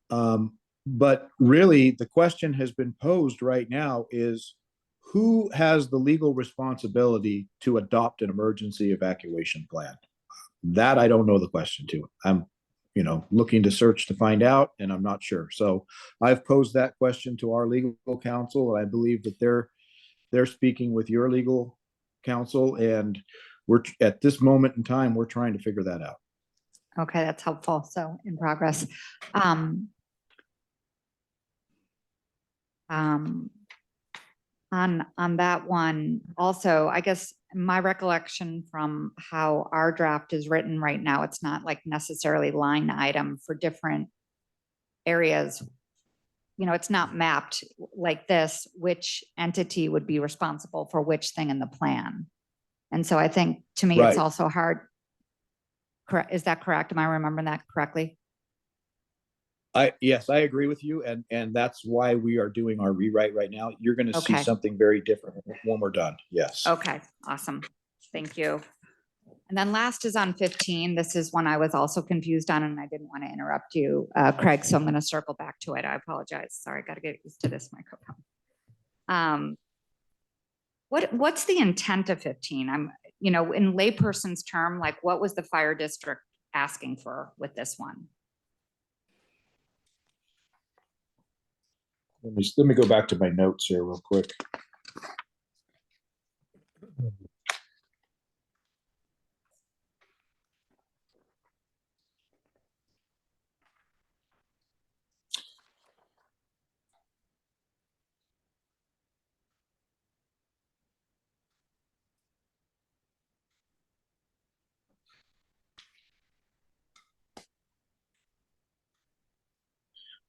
But really, the question has been posed right now is, who has the legal responsibility to adopt an emergency evacuation plan? That I don't know the question to. I'm looking to search to find out, and I'm not sure. So I've posed that question to our legal counsel, and I believe that they're speaking with your legal counsel, and we're at this moment in time, we're trying to figure that out. Okay, that's helpful. So in progress. On that one, also, I guess my recollection from how our draft is written right now, it's not like necessarily line item for different areas. It's not mapped like this, which entity would be responsible for which thing in the plan. And so I think, to me, it's Right. also hard. Correct, is that correct? Am I remembering that correctly? Yes, I agree with you, and that's why we are doing our rewrite right now. You're gonna see Okay. something very different when we're done, yes. Okay, awesome. Thank you. And then last is on 15. This is one I was also confused on, and I didn't want to interrupt you, Craig, so I'm going to circle back to it. I apologize. Sorry, got to get used to this microphone. What's the intent of 15? In layperson's term, like, what was the fire district asking for with this one? Let me go back to my notes here real quick.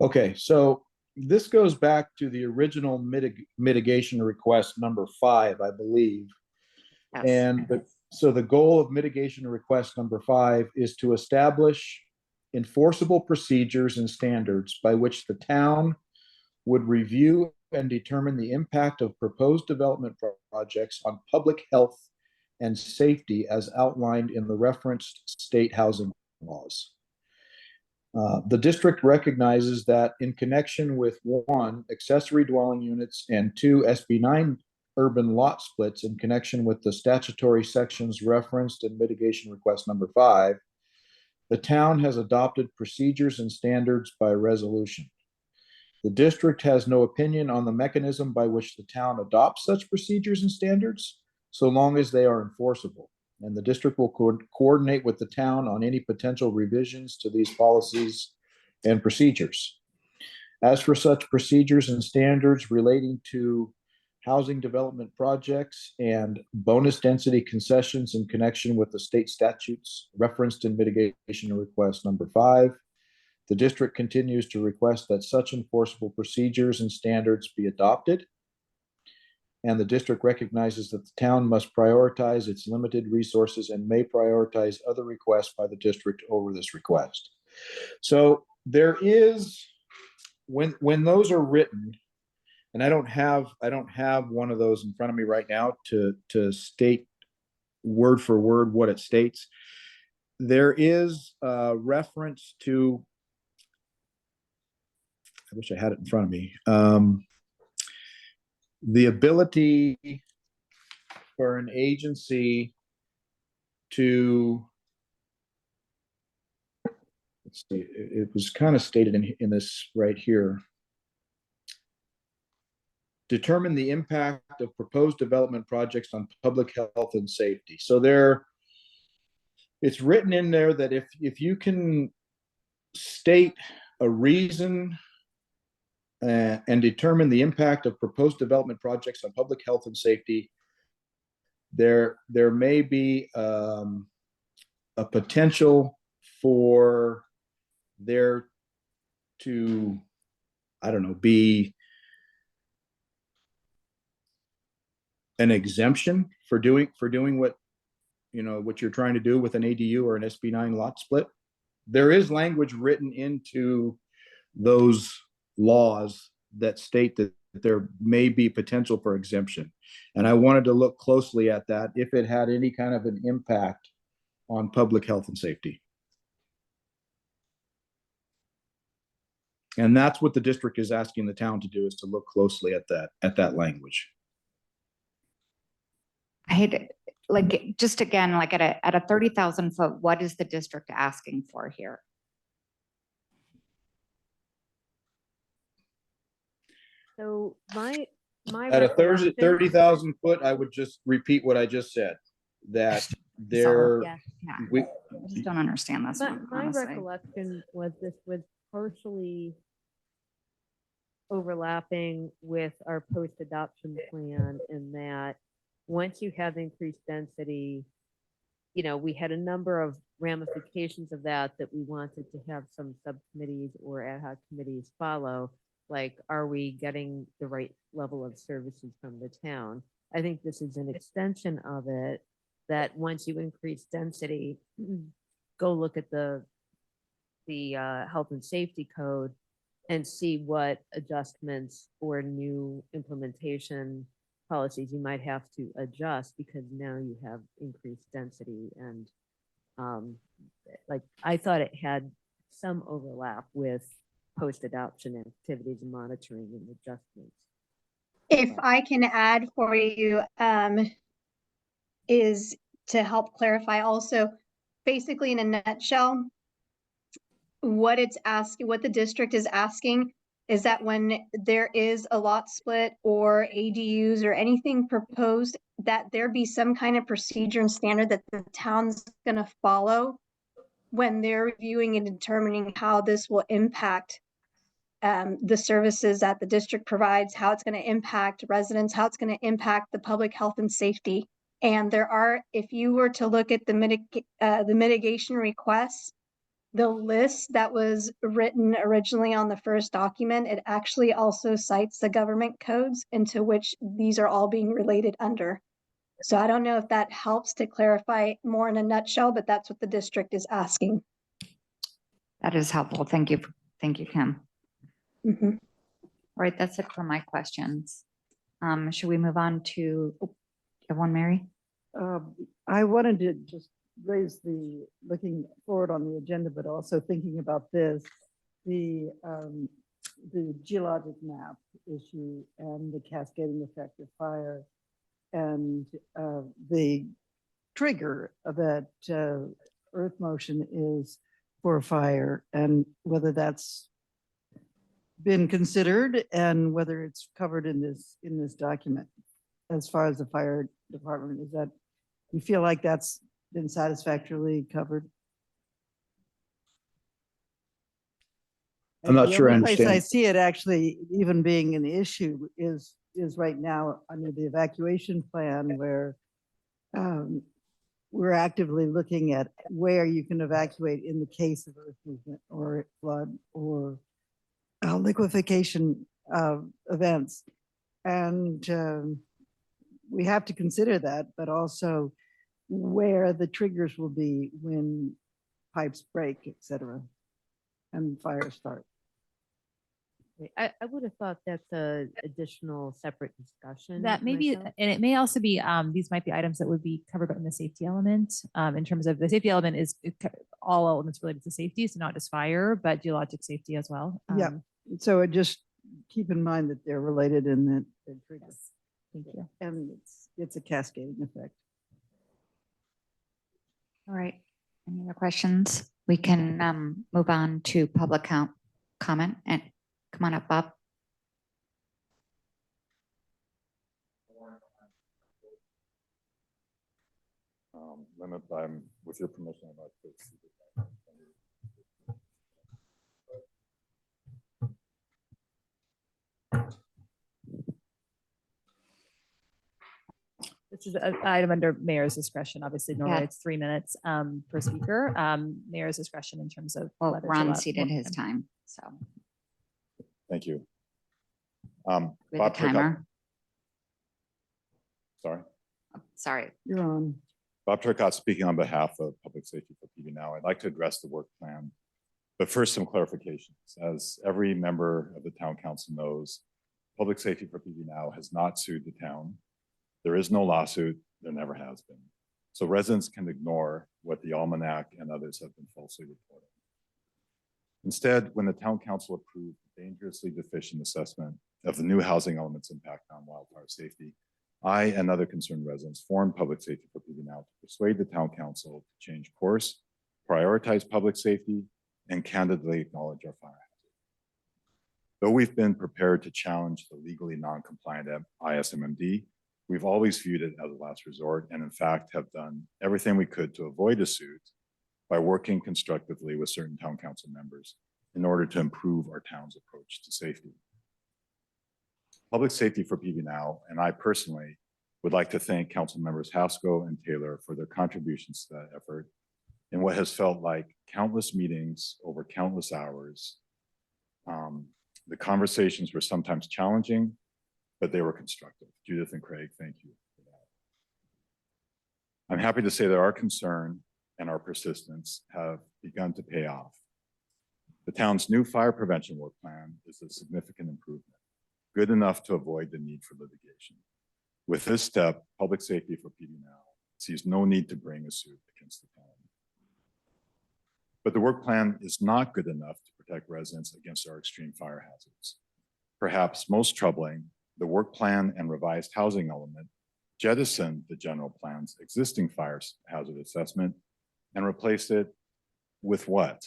Okay, so this goes back to the original mitigation request number 5, I believe. Yes. And so the goal of mitigation request number 5 is to establish enforceable procedures and standards by which the town would review and determine the impact of proposed development projects on public health and safety as outlined in the referenced state housing laws. The district recognizes that in connection with 1, accessory dwelling units, and 2, SB9 urban lot splits in connection with the statutory sections referenced in mitigation request number 5, the town has adopted procedures and standards by resolution. The district has no opinion on the mechanism by which the town adopts such procedures and standards, so long as they are enforceable. And the district will coordinate with the town on any potential revisions to these policies and procedures. As for such procedures and standards relating to housing development projects and bonus density concessions in connection with the state statutes referenced in mitigation request number 5, the district continues to request that such enforceable procedures and standards be adopted. And the district recognizes that the town must prioritize its limited resources and may prioritize other requests by the district over this request. So there is, when those are written, and I don't have one of those in front of me right now to state word for word what it states. There is a reference to, I wish I had it in front of me, the ability for an agency to, let's see, it was kind of stated in this right here. Determine the impact of proposed development projects on public health and safety. So it's written in there that if you can state a reason and determine the impact of proposed development projects on public health and safety, there may be a potential for there to, I don't know, be an exemption for doing what, what you're trying to do with an ADU or an SB9 lot split. There is language written into those laws that state that there may be potential for exemption. And I wanted to look closely at that if it had any kind of an impact on public health and safety. And that's what the district is asking the town to do, is to look closely at that language. I hate it. Like, just again, like at a 30,000 foot, what is the district asking for here? So my At a recollection- 30,000 foot, I would just repeat what I just said, that there, Yeah. we, I just don't understand this one, My honestly. recollection was this was partially overlapping with our post-adoption plan, in that once you have increased density, we had a number of ramifications of that we wanted to have some subcommittees or ad hoc committees follow. Like, are we getting the right level of services from the town? I think this is an extension of it. that once you increase density, go look at the health and safety code and see what adjustments or new implementation policies you might have to adjust because now you have increased density and like I thought it had some overlap with post-adoption activities and monitoring and adjustments. If I can add for you, is to help clarify also, basically in a nutshell, what it's asking, what the district is asking is that when there is a lot split or ADUs or anything proposed, that there be some kind of procedure and standard that the town's gonna follow when they're reviewing and determining how this will impact the services that the district provides, how it's going to impact residents, how it's going to impact the public health and safety. And there are, if you were to look at the mitigation requests, the list that was written originally on the first document, it actually also cites the government codes into which these are all being related under. So I don't know if that helps to clarify more in a nutshell, but that's what the district is asking. That is helpful. Thank you. Thank you, Kim. Mm-hmm. All right, that's it for my questions. Should we move on to, you have one, Mary? I wanted to just raise the, looking forward on the agenda, but also thinking about this, the geologic map issue and the cascading effect of fire and the trigger of that earth motion is for fire and whether that's been considered and whether it's covered in this document as far as the fire department. Is that, you feel like that's been satisfactorily covered? I'm not sure I The only place I understand. see it actually even being an issue is right now under the evacuation plan where we're actively looking at where you can evacuate in the case of earth movement or flood or liquefaction events. And we have to consider that, but also where the triggers will be when pipes break, et cetera, and fires start. I would have thought that's a additional separate discussion. That may be, myself. and it may also be, these might be items that would be covered in the safety element. In terms of the safety element is all elements related to safety, so not just fire, but geologic safety as well. Yeah. So it just keep in mind that they're related and that they're triggered. Yes. Thank you. And it's a cascading effect. All right. Any other questions? We can move on to public comment and come on up, Bob. Limit, with your permission, I'd like to speak. This is an item under mayor's discretion. Obviously, normally Yeah. it's 3 minutes per speaker. Mayor's discretion in terms of. Well, whether to Ron allow ceded more his time, so. Thank you. With a Bob Turcotte- timer. Sorry. Sorry. You're on. Bob Turcotte speaking on behalf of Public Safety for PV Now. I'd like to address the work plan, but first some clarifications. As every member of the town council knows, Public Safety for PV Now has not sued the town. There is no lawsuit, there never has been. So residents can ignore what the Almanac and others have been falsely reporting. Instead, when the town council approved the dangerously deficient assessment of the new housing elements impact on wildfire safety, I and other concerned residents formed Public Safety for PV Now to persuade the town council to change course, prioritize public safety, and candidly acknowledge our fire hazard. Though we've been prepared to challenge the legally non-compliant ISMMD, we've always viewed it as a last resort and in fact have done everything we could to avoid a suit by working constructively with certain town council members in order to improve our town's approach to safety. Public Safety for PV Now, and I personally would like to thank council members Haskell and Taylor for their contributions to that effort in what has felt like countless meetings over countless hours. The conversations were sometimes challenging, but they were constructive. Judith and Craig, thank you for I'm happy to say that our concern and our persistence have begun to pay off. The town's new fire prevention work plan is a significant improvement, good enough to avoid the need for litigation. With this step, Public Safety for PD now sees no need to bring a suit against the town. But the work plan is not good enough to protect residents against our extreme fire hazards. Perhaps most troubling, the work plan and revised housing element jettisoned the general plan's existing fire hazard assessment and replaced it with what?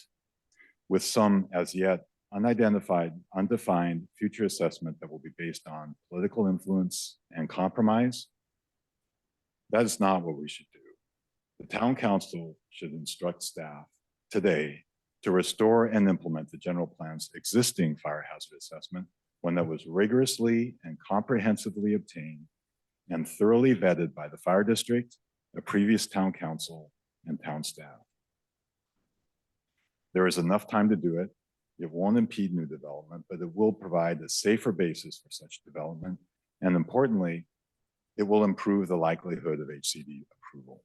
With some as yet unidentified, undefined future assessment that will be based on political influence and compromise. That is not what we should do. The town council should instruct staff today to restore and implement the general plan's existing fire hazard assessment, one that was rigorously and comprehensively obtained and thoroughly vetted by the fire district, a previous town council, and town staff. There is enough time to do it. It won't impede new development, but it will provide a safer basis for such development. And importantly, it will improve the likelihood of HCD approval.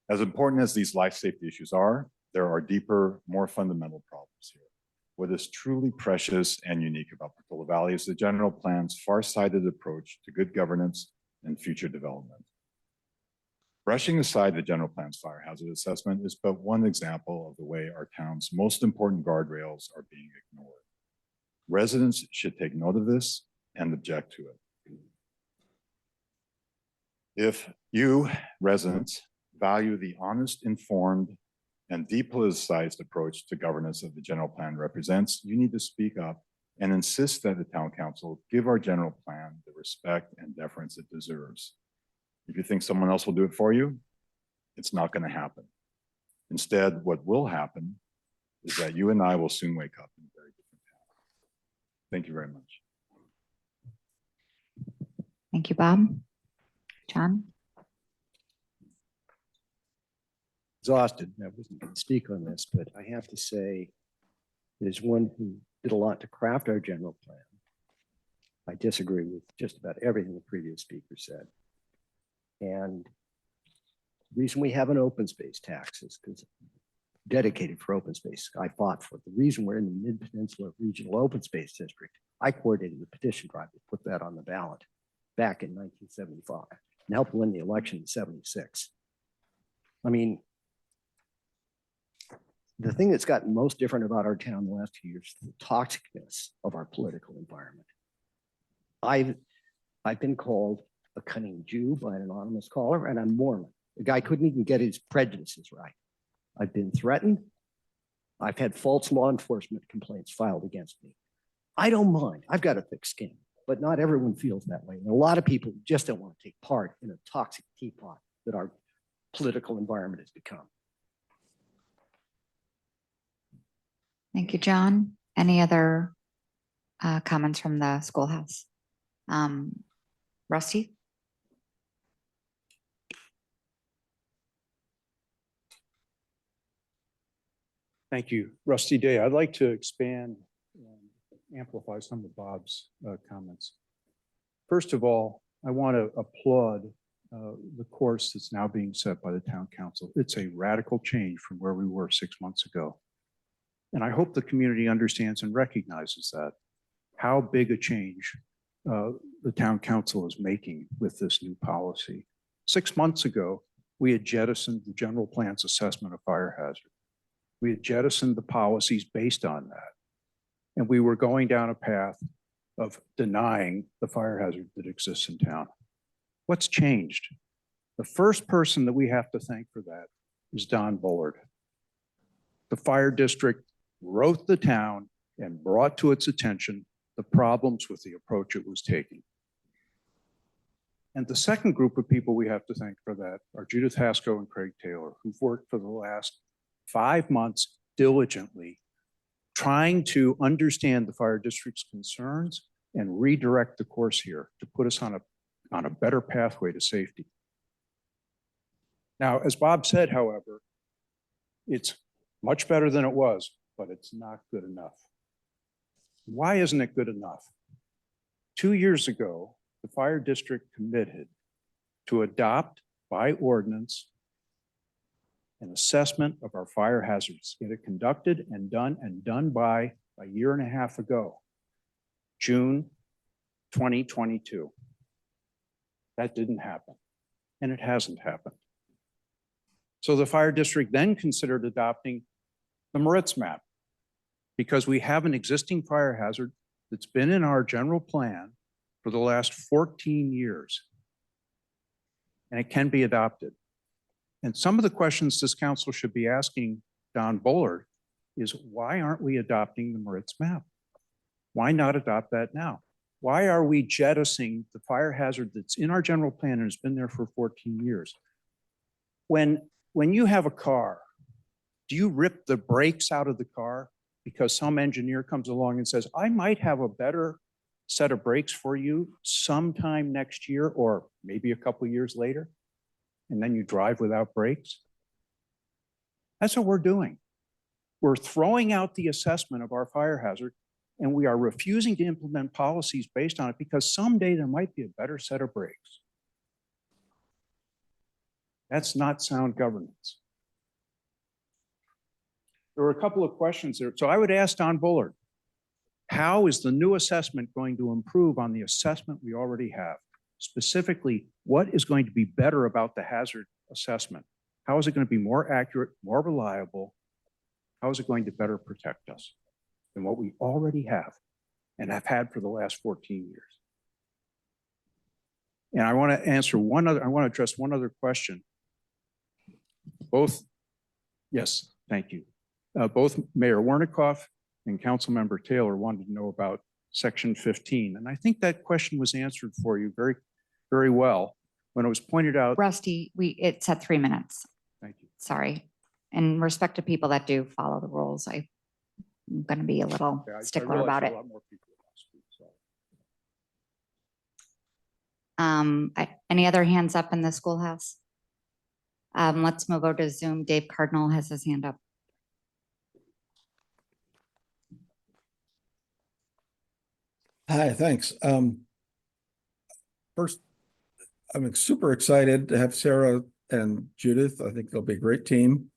As important as these life safety issues are, there are deeper, more fundamental problems here. What is truly precious and unique about Portola Valley is the general plan's far-sighted approach to good governance and future development. Brushing aside the general plan's fire hazard assessment is but one example of the way our town's most important guardrails are being ignored. Residents should take note of this and object to it. If you, residents, value the honest, informed, and depoliticized approach to governance that the general plan represents, you need to speak up and insist that the town council give our general plan the respect and deference it deserves. If you think someone else will do it for you, it's not going to happen. Instead, what will happen is that you and I will soon wake up in a very different town. Thank you very much. Thank you, Bob. John? Exhausted. I wasn't going to speak on this, but I have to say, as one who did a lot to craft our general plan, I disagree with just about everything the previous speaker said. And the reason we have an open space tax is because dedicated for open space, I fought for it. The reason we're in the Mid-Peninsula Regional Open Space District, I coordinated the petition drive to put that on the ballot back in 1975 and helped win the election in 76. I mean, the thing that's gotten most different about our town in the last 2 years is the toxicness of our political environment. I've been called a cunning Jew by an anonymous caller, and I'm Mormon. The guy couldn't even get his prejudices right. I've been threatened. I've had false law enforcement complaints filed against me. I don't mind. I've got a thick skin, but not everyone feels that way. And a lot of people just don't want to take part in a toxic teapot that our political environment has become. Thank you, John. Any other comments from the schoolhouse? Rusty? Thank you. Rusty Day. I'd like to expand and amplify some of Bob's comments. First of all, I want to applaud the course that's now being set by the town council. It's a radical change from where we were 6 months ago. And I hope the community understands and recognizes that, how big a change the town council is making with this new policy. 6 months ago, we had jettisoned the general plan's assessment of fire hazard. We had jettisoned the policies based on that. And we were going down a path of denying the fire hazard that exists in town. What's changed? The first person that we have to thank for that is Don Bullard. The fire district wrote the town and brought to its attention the problems with the approach it was taking. And the second group of people we have to thank for that are Judith Haskell and Craig Taylor, who've worked for the last 5 months diligently trying to understand the fire district's concerns and redirect the course here to put us on a better pathway to safety. Now, as Bob said, however, it's much better than it was, but it's not good enough. Why isn't it good enough? 2 years ago, the fire district committed to adopt by ordinance an assessment of our fire hazards, get it conducted and done by a year and a half ago, June 2022. That didn't happen, and it hasn't happened. So the fire district then considered adopting the Moritz map because we have an existing fire hazard that's been in our general plan for the last 14 years. And it can be adopted. And some of the questions this council should be asking Don Bullard is why aren't we adopting the Moritz map? Why not adopt that now? Why are we jettisoning the fire hazard that's in our general plan and has been there for 14 years? When you have a car, do you rip the brakes out of the car because some engineer comes along and says, I might have a better set of brakes for you sometime next year or maybe a couple years later, and then you drive without brakes? That's what we're doing. We're throwing out the assessment of our fire hazard, and we are refusing to implement policies based on it because someday there might be a better set of brakes. That's not sound governance. There were a couple of questions there. So I would ask Don Bullard, how is the new assessment going to improve on the assessment we already have? Specifically, what is going to be better about the hazard assessment? How is it going to be more accurate, more reliable? How is it going to better protect us than what we already have and have had for the last 14 years? And I want to address one other question. Yes, thank you. Both Mayor Warnikoff and Councilmember Taylor wanted to know about Section 15. And I think that question was answered for you very, very well when it was pointed out. Rusty, it's at 3 minutes. Thank you. Sorry. In respect to people that do follow the rules, I'm going to be a little Okay, I stickler realize about there it. are a lot more people last week, so. Any other hands up in the schoolhouse? Let's move over to Zoom. Dave Cardinal has his hand up. Hi, thanks. First, I'm super excited to have Sarah and Judith. I think they'll be a great team.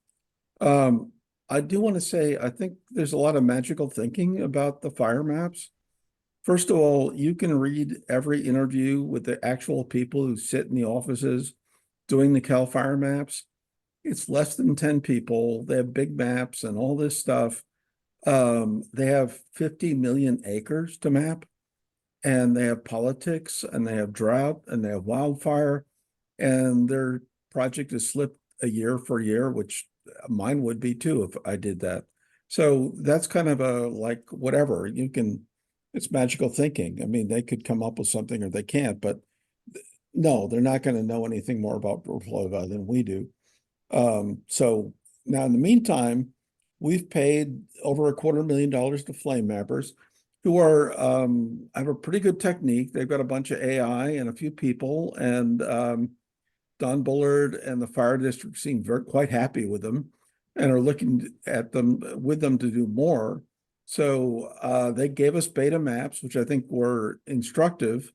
I do want to say, I think there's a lot of magical thinking about the fire maps. First of all, you can read every interview with the actual people who sit in the offices doing the CAL FIRE maps. It's less than 10 people. They have big maps and all this stuff. They have 50 million acres to map, and they have politics, and they have drought, and they have wildfire, and their project is slipped a year for year, which mine would be too if I did that. So that's kind of a like whatever you can. It's magical thinking. I mean, they could come up with something or they can't, but no, they're not going to know anything more about Florida than we do. So now in the meantime, we've paid over $250,000 to flame mappers who are have a pretty good technique. They've got a bunch of AI and a few people, and Don Bullard and the fire district seem quite happy with them and are looking at them with them to do more. So they gave us beta maps, which I think were instructive,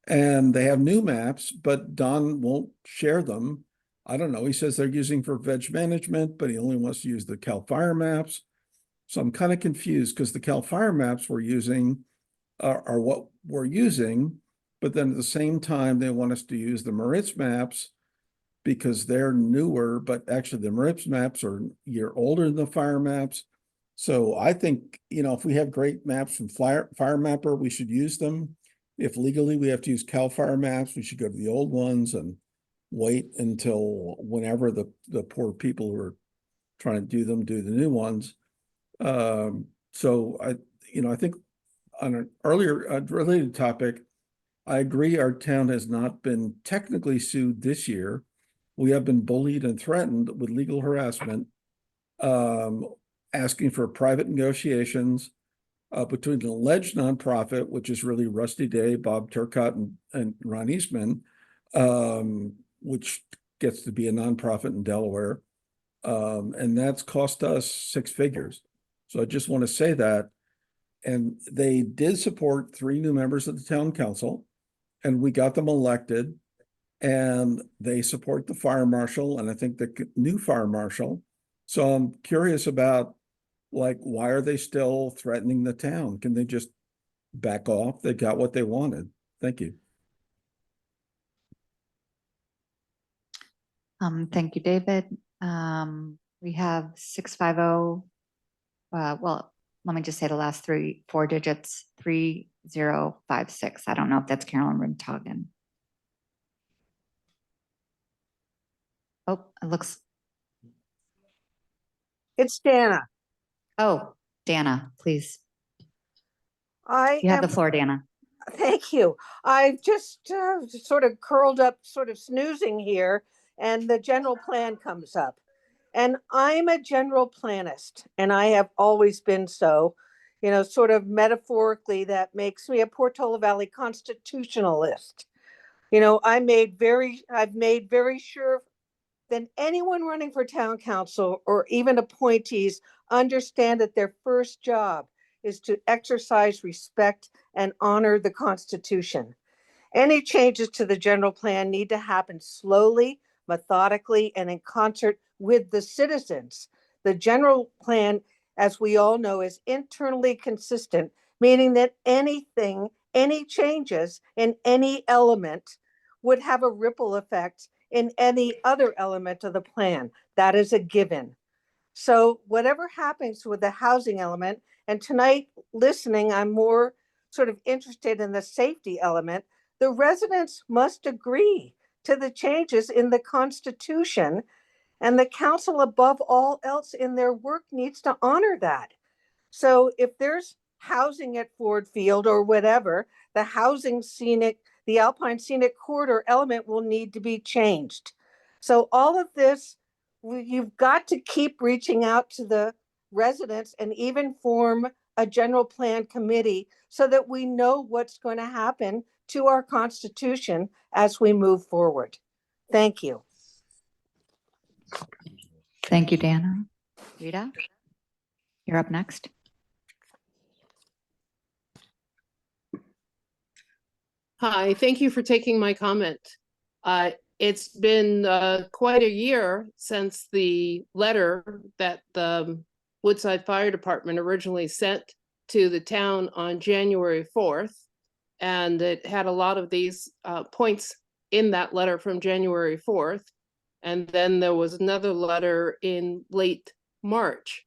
and they have new maps, but Don won't share them. I don't know. He says they're using for veg management, but he only wants to use the CAL FIRE maps. So I'm kind of confused because the CAL FIRE maps we're using are what we're using, but then at the same time, they want us to use the Moritz maps because they're newer, but actually the Moritz maps are a year older than the fire maps. So I think, you know, if we have great maps from Fire Mapper, we should use them. If legally we have to use CAL FIRE maps, we should go to the old ones and wait until whenever the poor people who are trying to do them do the new ones. So I think on an earlier related topic, I agree our town has not been technically sued this year. We have been bullied and threatened with legal harassment, asking for private negotiations between an alleged nonprofit, which is really Rusty Day, Bob Turcott, and Ron Eastman, which gets to be a nonprofit in Delaware. And that's cost us 6 figures. So I just want to say that. And they did support 3 new members of the town council, and we got them elected. and they support the fire marshal and I think the new fire marshal. So I'm curious about, like, why are they still threatening the town? Can they just back off? They got what they wanted. Thank you. Thank you, David. We have 650. Well, let me just say the last four digits, 3056. I don't know if that's Carolyn Rintogen. Oh, it looks. It's Dana. Oh, Dana, please. I You have the am- floor, Dana. Thank you. I've just sort of curled up, sort of snoozing here, and the general plan comes up. And I'm a general planist, and I have always been so, you know, sort of metaphorically, that makes me a Portola Valley constitutionalist. You know, I've made very sure that anyone running for town council or even appointees understand that their first job is to exercise respect and honor the Constitution. Any changes to the general plan need to happen slowly, methodically, and in concert with the citizens. The general plan, as we all know, is internally consistent, meaning that any changes in any element would have a ripple effect in any other element of the plan. That is a given. So whatever happens with the housing element, and tonight listening, I'm more sort of interested in the safety element, the residents must agree to the changes in the Constitution, and the council above all else in their work needs to honor that. So if there's housing at Ford Field or whatever, the Alpine Scenic Corridor element will need to be changed. So all of this, you've got to keep reaching out to the residents and even form a general plan committee so that we know what's going to happen to our Constitution as we move forward. Thank you. Thank you, Dana. Rita, you're up next. Hi, thank you for taking my comment. It's been quite a year since the letter that the Woodside Fire Department originally sent to the town on January 4th. And it had a lot of these points in that letter from January 4th. And then there was another letter in late March.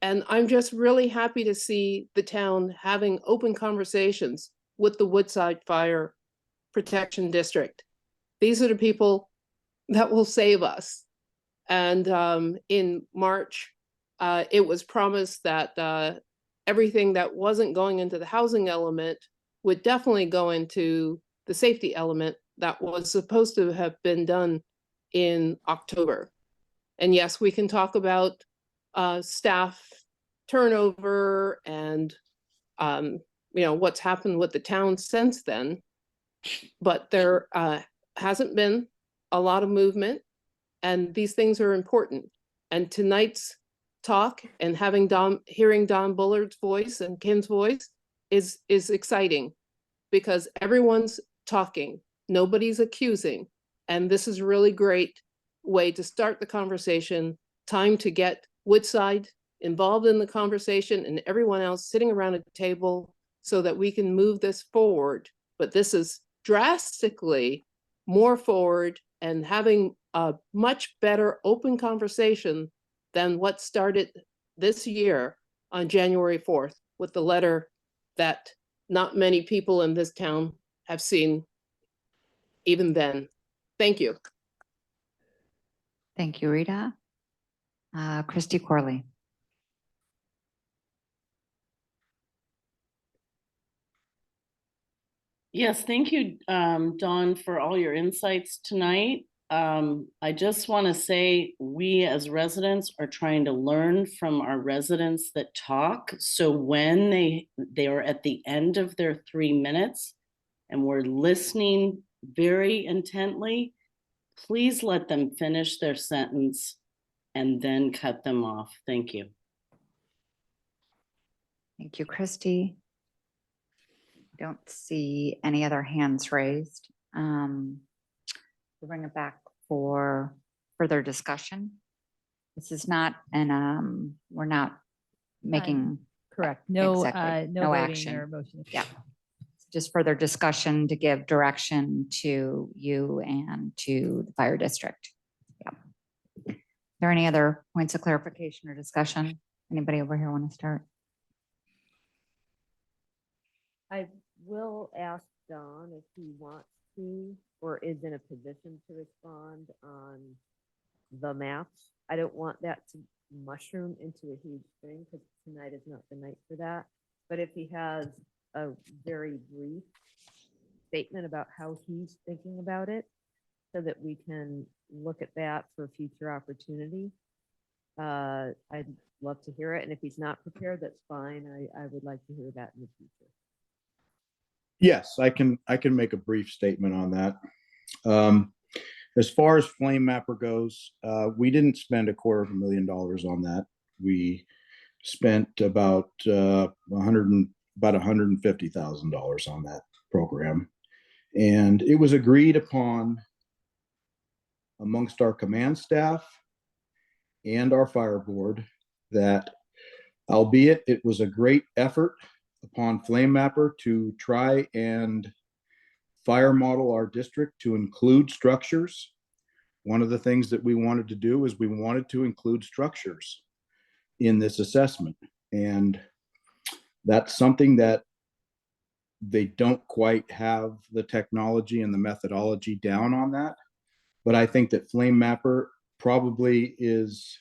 And I'm just really happy to see the town having open conversations with the Woodside Fire Protection District. These are the people that will save us. And in March, it was promised that everything that wasn't going into the housing element would definitely go into the safety element that was supposed to have been done in October. And yes, we can talk about staff turnover and what's happened with the town since then, but there hasn't been a lot of movement, and these things are important. And tonight's talk and hearing Don Bullard's voice and Ken's voice is exciting, because everyone's talking, nobody's accusing, and this is a really great way to start the conversation. Time to get Woodside involved in the conversation and everyone else sitting around a table so that we can move this forward. But this is drastically more forward and having a much better open conversation than what started this year on January 4th with the letter that not many people in this town have seen even then. Thank you. Thank you, Rita. Christy Corley. Yes, thank you, Dawn, for all your insights tonight. I just want to say we as residents are trying to learn from our residents that talk. So when they are at the end of their 3 minutes and we're listening very intently, please let them finish their sentence and then cut them off. Thank you. Thank you, Christy. Don't see any other hands raised. to bring it back for further discussion. This is not an, we're not making. Correct. No, Exactly. no No voting action. or motion. Yeah. Just further discussion to give direction to you and to the fire district. Yeah. Are there any other points of clarification or discussion? Anybody over here want to start? I will ask Don if he wants to or is in a position to respond on the maps. I don't want that to mushroom into a huge thing because tonight is not the night for that. But if he has a very brief statement about how he's thinking about it so that we can look at that for future opportunity, I'd love to hear it. And if he's not prepared, that's fine. I would like to hear that in the future. Yes, I can make a brief statement on that. As far as Flame Mapper goes, we didn't spend $250,000 on that. We spent about $150,000 on that program, and it was agreed upon amongst our command staff and our fire board that, albeit it was a great effort upon Flame Mapper to try and fire model our district to include structures. One of the things that we wanted to do is we wanted to include structures in this assessment. And that's something that they don't quite have the technology and the methodology down on that. But I think that Flame Mapper probably is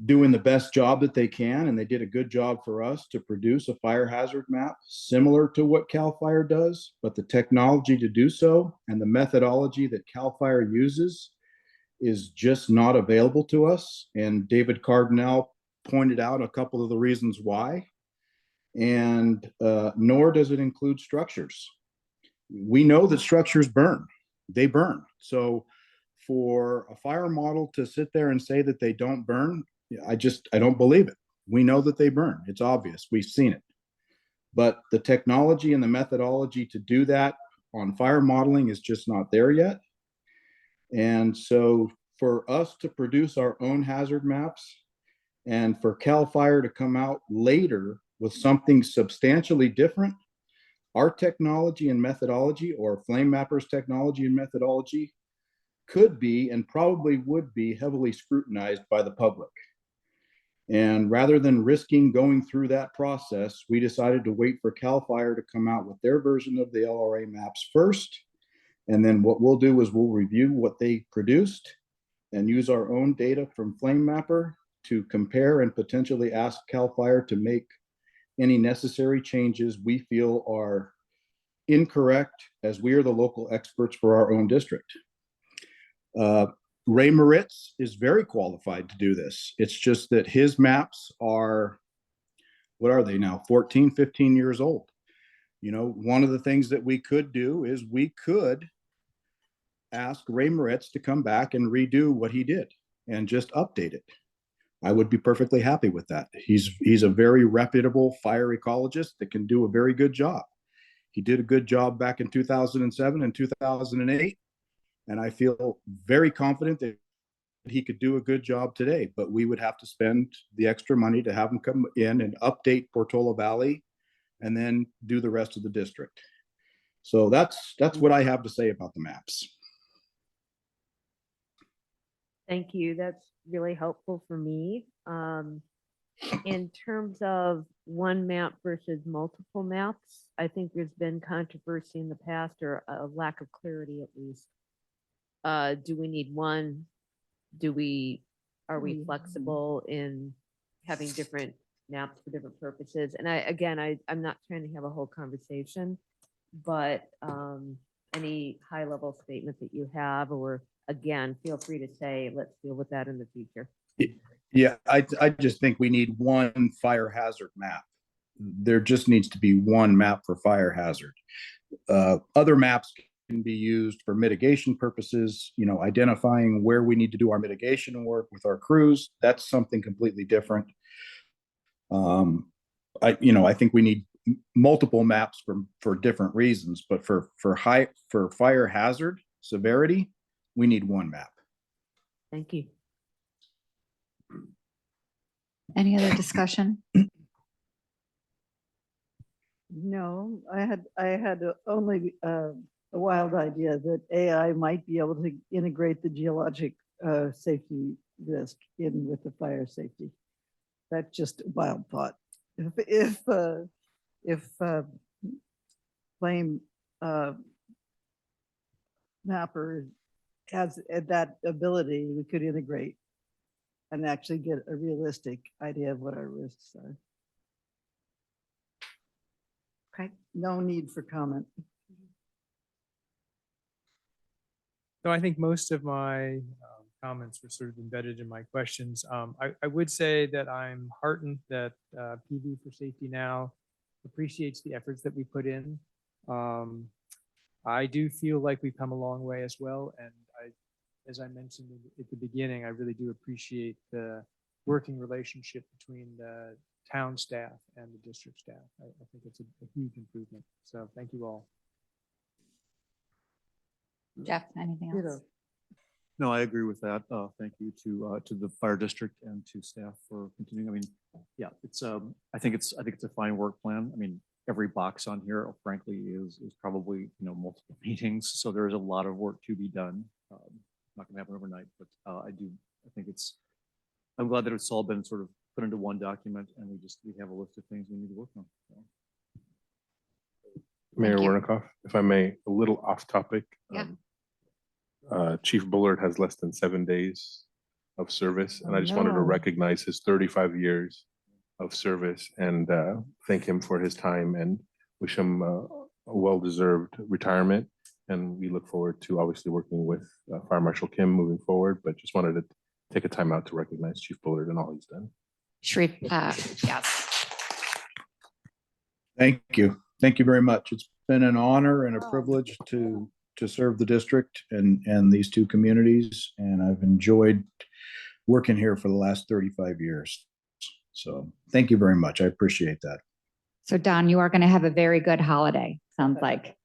doing the best job that they can, and they did a good job for us to produce a fire hazard map similar to what CAL FIRE does, but the technology to do so and the methodology that CAL FIRE uses is just not available to us. And David Cardinal pointed out a couple of the reasons why, and nor does it include structures. We know that structures burn, they burn. So for a fire model to sit there and say that they don't burn, I don't believe it. We know that they burn. It's obvious. We've seen it. But the technology and the methodology to do that on fire modeling is just not there yet. And so for us to produce our own hazard maps and for CAL FIRE to come out later with something substantially different, our technology and methodology, or Flame Mapper's technology and methodology, could be and probably would be heavily scrutinized by the public. And rather than risking going through that process, we decided to wait for CAL FIRE to come out with their version of the LRA maps first. And then what we'll do is we'll review what they produced and use our own data from Flame Mapper to compare and potentially ask CAL FIRE to make any necessary changes we feel are incorrect, as we are the local experts for our own district. Ray Moritz is very qualified to do this. It's just that his maps are, what are they now, 14, 15 years old. You know, one of the things that we could do is we could ask Ray Moritz to come back and redo what he did and just update it. I would be perfectly happy with that. He's a very reputable fire ecologist that can do a very good job. He did a good job back in 2007 and 2008. And I feel very confident that he could do a good job today, but we would have to spend the extra money to have him come in and update Portola Valley and then do the rest of the district. So that's what I have to say about the maps. Thank you. That's really helpful for me. In terms of one map versus multiple maps, I think there's been controversy in the past, or a lack of clarity at least. Do we need one? Are we flexible in having different maps for different purposes? And I'm not trying to have a whole conversation, but any high level statement that you have, or again, feel free to say, let's deal with that in the future. Yeah, I just think we need one fire hazard map. There just needs to be one map for fire hazard. Other maps can be used for mitigation purposes, you know, identifying where we need to do our mitigation work with our crews. That's something completely different. I think we need multiple maps for different reasons, but for fire hazard severity, we need one map. Thank you. Any other discussion? No, I had only a wild idea that AI might be able to integrate the geologic safety risk in with the fire safety. That's just a wild thought. If flame mapper has that ability, we could integrate and actually get a realistic idea of what our risks are. Okay. No need for comment. So I think most of my comments were sort of embedded in my questions. I would say that I'm heartened that PV for Safety Now appreciates the efforts that we put in. I do feel like we've come a long way as well. And as I mentioned at the beginning, I really do appreciate the working relationship between the town staff and the district staff. I think it's a huge improvement. So thank you all. Jeff, anything else? No, I agree with that. Thank you to the fire district and to staff for continuing. I mean, yeah, it's I think it's a fine work plan. I mean, every box on here, frankly, is probably, multiple meetings. So there is a lot of work to be done. Not gonna happen overnight, but I think I'm glad that it's all been sort of put into one document and we have a list of things we need to work on. So. Mayor Warnikoff, if I may, a little off topic. Yeah. Chief Bullard has less than 7 days of service, and I just wanted to recognize his 35 years of service and thank him for his time and wish him a well-deserved retirement. And we look forward to obviously working with Fire Marshal Kim moving forward, but just wanted to take a time out to recognize Chief Bullard and all he's done. Sharif, yes. Thank you. Thank you very much. It's been an honor and a privilege to serve the district and these two communities. And I've enjoyed working here for the last 35 years. So thank you very much. I appreciate that. So Don, you are going to have a very good holiday. Sounds like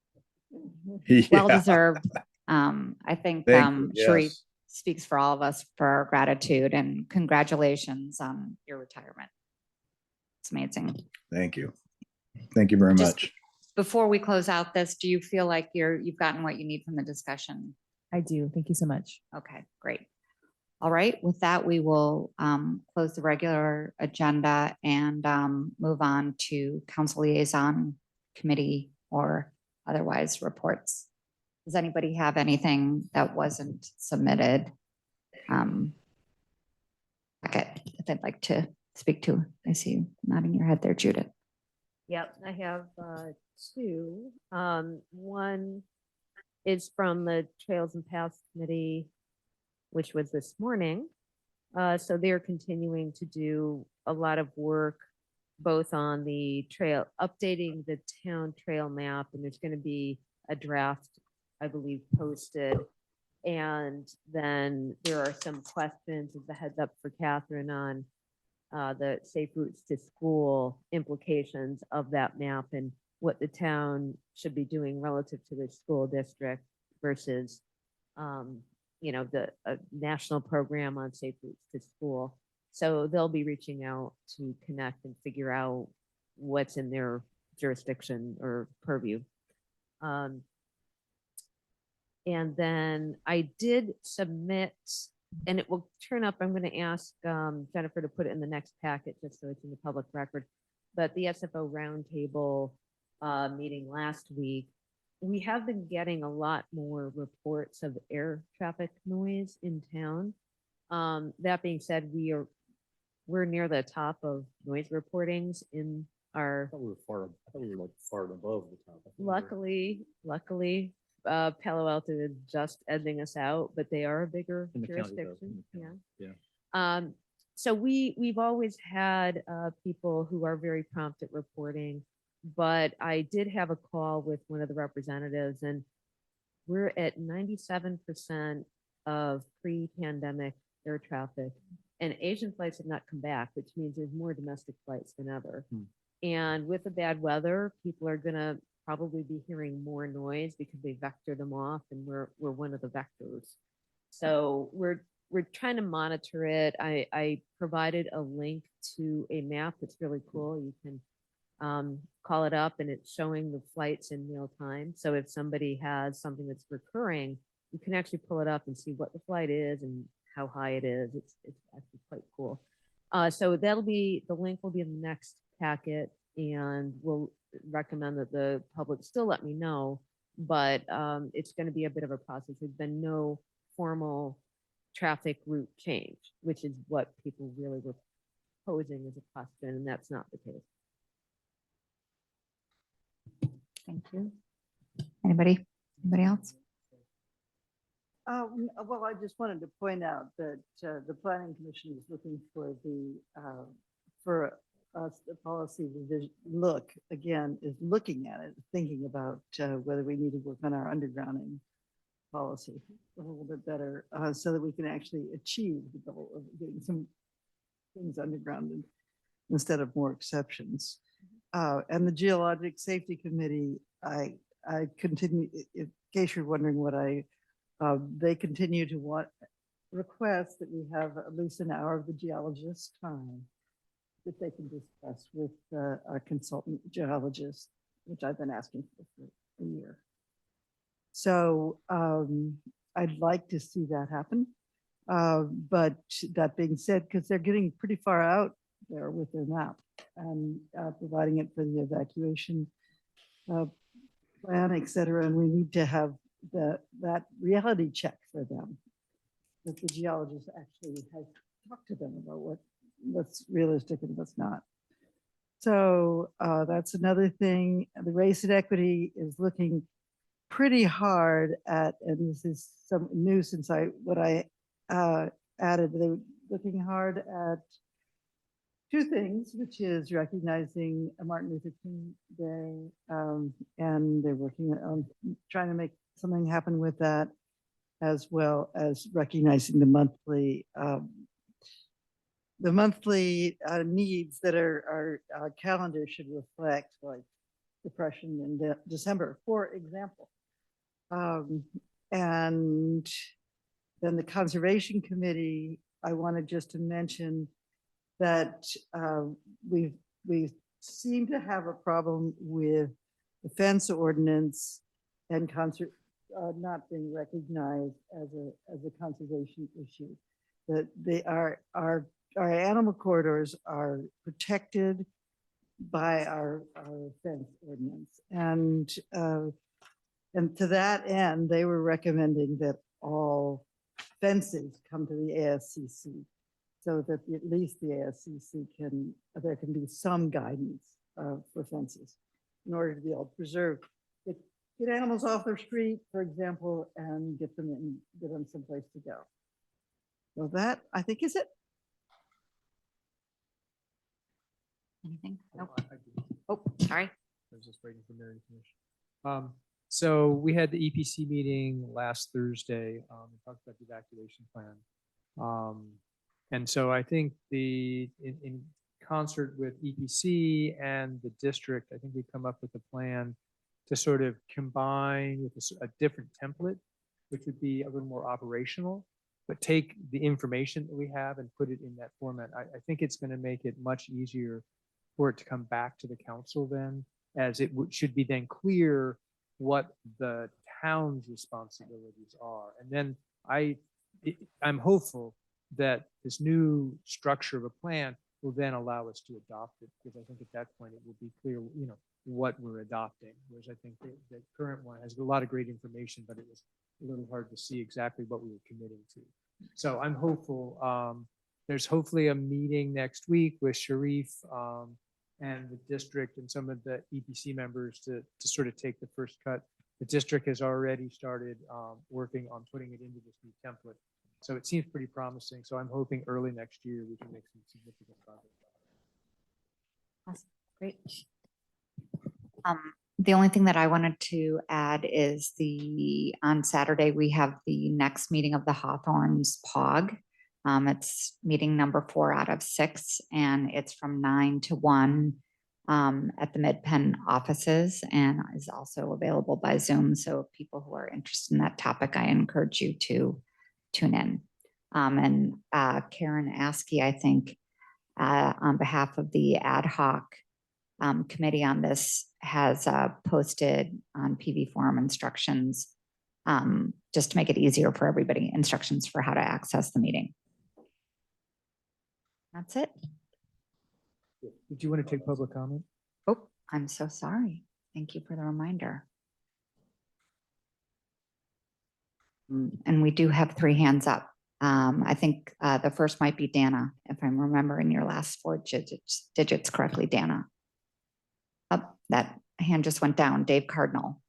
Yeah. well-deserved. I think Thank you. Sharif Yes. speaks for all of us for our gratitude and congratulations on your retirement. It's amazing. Thank you. Thank you very Just- much. Before we close out this, do you feel like you've gotten what you need from the discussion? I do. Thank you so much. Okay, great. All right, with that, we will close the regular agenda and move on to council liaison committee or otherwise reports. Does anybody have anything that wasn't submitted? That they'd like to speak to? I see you nodding your head there, Judith. Yep, I have two. One is from the Trails and Paths Committee, which was this morning. So they're continuing to do a lot of work, both on the trail, updating the town trail map, and there's going to be a draft, I believe, posted. And then there are some questions as a heads up for Catherine on the safe routes to school implications of that map and what the town should be doing relative to the school district versus, the national program on safe routes to school. So they'll be reaching out to connect and figure out what's in their jurisdiction or purview. And then I did submit, and it will turn up, I'm going to ask Jennifer to put it in the next packet just so it's in the public record. But the SFO roundtable meeting last week, we have been getting a lot more reports of air traffic noise in town. That being said, we're near the top of noise reportings in our. I thought we were like far above the top. Luckily, Palo Alto is just edging us out, but they are a bigger In the county, though, jurisdiction. in the county, Yeah. yeah. So we've always had people who are very prompt at reporting, but I did have a call with one of the representatives, and we're at 97% of pre-pandemic air traffic, and Asian flights have not come back, which means there's more domestic flights than ever. And with the bad weather, people are gonna probably be hearing more noise because they vector them off, and we're one of the vectors. So we're trying to monitor it. I provided a link to a map that's really cool. You can call it up and it's showing the flights in real time. So if somebody has something that's recurring, you can actually pull it up and see what the flight is and how high it is. It's actually quite cool. So that'll be, the link will be in the next packet, and we'll recommend that the public still let me know, but it's going to be a bit of a process. There's been no formal traffic route change, which is what people really were posing as a question, and that's not the case. Thank you. Anybody else? Well, I just wanted to point out that the planning commission is looking for for us, the policy revision look, again, is looking at it, thinking about whether we need to work on our undergrounding policy a little bit better, so that we can actually achieve the goal of getting some things undergrounded instead of more exceptions. And the Geologic Safety Committee, I continue, in case you're wondering what they continue to request that we have at least an hour of the geologist's time that they can discuss with our consultant geologist, which I've been asking for a year. So I'd like to see that happen. But that being said, because they're getting pretty far out there with their map and providing it for the evacuation plan, et cetera, and we need to have that reality check for them, that the geologist actually has talked to them about what's realistic and what's not. So that's another thing. The Race and Equity is looking pretty hard at, and this is some new since what I added, they were looking hard at two things, which is recognizing Martin Luther King Day, and they're working on trying to make something happen with that, as well as recognizing the monthly needs that our calendar should reflect, like depression in December, for example. And then the Conservation Committee, I wanted just to mention that we seem to have a problem with the fence ordinance and not being recognized as a conservation issue. That our animal corridors are protected by our fence ordinance, and to that end, they were recommending that all fences come to the ASCC, so that at least the ASCC there can be some guidance for fences in order to be able to preserve, get animals off their street, for example, and get them someplace to go. So that, I think, is it. Anything? Nope. Oh, sorry. I was just waiting for Mary to finish. So we had the EPC meeting last Thursday. We talked about the evacuation plan. And so I think in concert with EPC and the district, I think we come up with a plan to sort of combine with a different template, which would be a little more operational, but take the information that we have and put it in that format. I think it's going to make it much easier for it to come back to the council then, as it should be then clear what the town's responsibilities are. And then I'm hopeful that this new structure of a plan will then allow us to adopt it, because I think at that point it will be clear, what we're adopting. Whereas I think the current one has a lot of great information, but it was a little hard to see exactly what we were committing to. So I'm hopeful. There's hopefully a meeting next week with Sharif and the district and some of the EPC members to sort of take the first cut. The district has already started working on putting it into this new template. So it seems pretty promising. So I'm hoping early next year we can make some significant progress. Awesome. Great. The only thing that I wanted to add is on Saturday, we have the next meeting of the Hawthorns POG. It's meeting number 4 out of 6, and it's from 9 to 1. at the MidPen offices and is also available by Zoom. So people who are interested in that topic, I encourage you to tune in. And Karen Askey, I think, on behalf of the ad hoc committee on this, has posted on PV Forum instructions just to make it easier for everybody, instructions for how to access the meeting. That's it. Did you want to take public comment? Oh, I'm so sorry. Thank you for the reminder. And we do have 3 hands up. I think the first might be Dana, if I'm remembering your last 4 digits correctly, Dana. Up, that hand just went down. Dave Cardinal.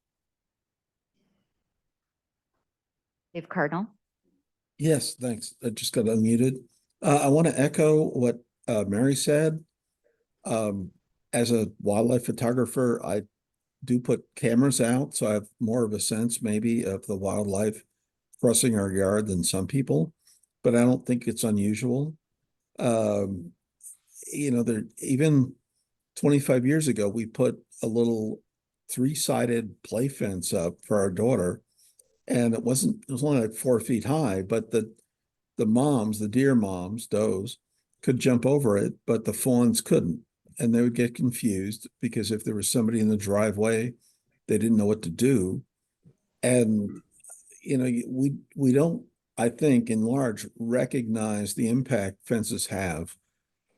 Dave Cardinal. Yes, thanks. I just got unmuted. I want to echo what Mary said. As a wildlife photographer, I do put cameras out, so I have more of a sense maybe of the wildlife crossing our yard than some people, but I don't think it's unusual. You know, there, even 25 years ago, we put a little 3-sided play fence up for our daughter, and it was only like 4 feet high, but the moms, the deer moms, does, could jump over it, but the fawns couldn't. And they would get confused because if there was somebody in the driveway, they didn't know what to do. And, you know, we don't, I think, in large, recognize the impact fences have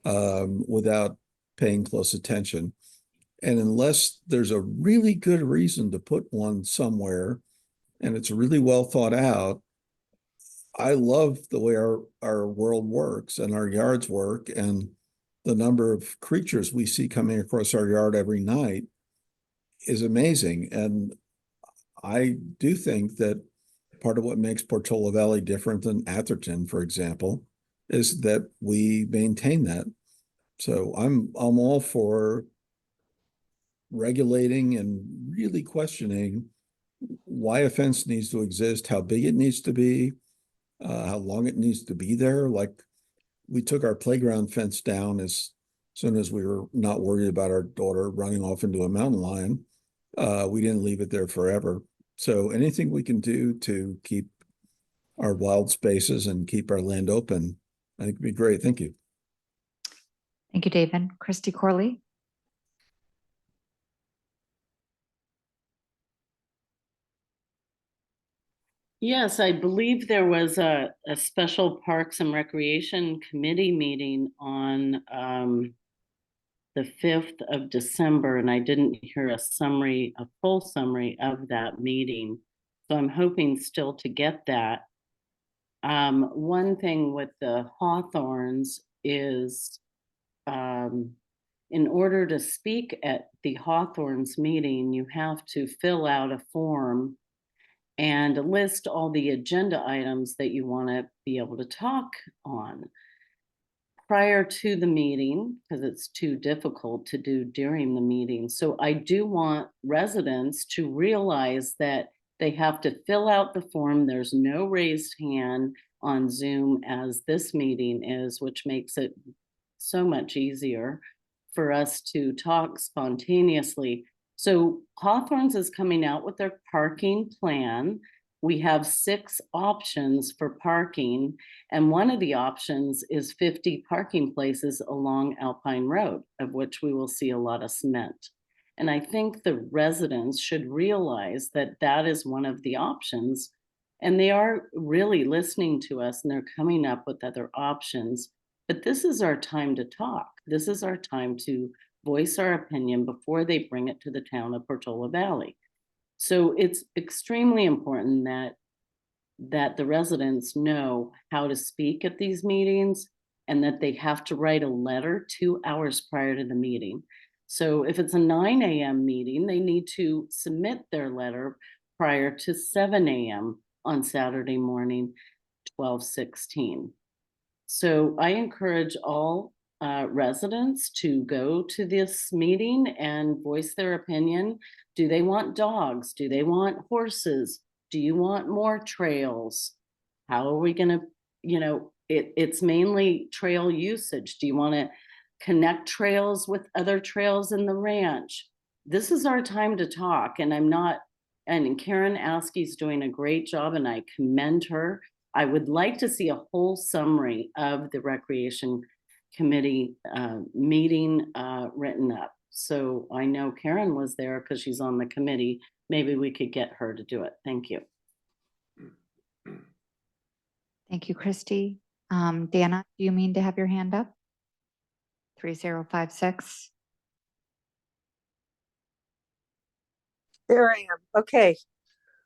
without paying close attention. And unless there's a really good reason to put one somewhere, and it's really well thought out, I love the way our world works and our yards work, and the number of creatures we see coming across our yard every night is amazing. And I do think that part of what makes Portola Valley different than Atherton, for example, is that we maintain that. So I'm all for regulating and really questioning why a fence needs to exist, how big it needs to be, how long it needs to be there. Like, we took our playground fence down as soon as we were not worried about our daughter running off into a mountain lion. We didn't leave it there forever. So anything we can do to keep our wild spaces and keep our land open, I think would be great. Thank you. Thank you, David. Christy Corley. Yes, I believe there was a special Parks and Recreation Committee meeting on the 5th of December, and I didn't hear a full summary of that meeting. So I'm hoping still to get that. One thing with the Hawthorns is in order to speak at the Hawthorns meeting, you have to fill out a form and list all the agenda items that you want to be able to talk on prior to the meeting, because it's too difficult to do during the meeting. So I do want residents to realize that they have to fill out the form. There's no raised hand on Zoom as this meeting is, which makes it so much easier for us to talk spontaneously. So Hawthorns is coming out with their parking plan. We have 6 options for parking, and one of the options is 50 parking places along Alpine Road, of which we will see a lot of cement. And I think the residents should realize that that is one of the options, and they are really listening to us and they're coming up with other options. But this is our time to talk. This is our time to voice our opinion before they bring it to the town of Portola Valley. So it's extremely important that the residents know how to speak at these meetings and that they have to write a letter 2 hours prior to the meeting. So if it's a 9 a.m. meeting, they need to submit their letter prior to 7 a.m. on Saturday morning, 12/16. So I encourage all residents to go to this meeting and voice their opinion. Do they want dogs? Do they want horses? Do you want more trails? How are we going to, it's mainly trail usage. Do you want to connect trails with other trails in the ranch. This is our time to talk, and and Karen Askey's doing a great job and I commend her. I would like to see a whole summary of the Recreation Committee meeting written up. So I know Karen was there because she's on the committee. Maybe we could get her to do it. Thank you. Thank you, Christy. Dana, do you mean to have your hand up? 3056. There I am. Okay.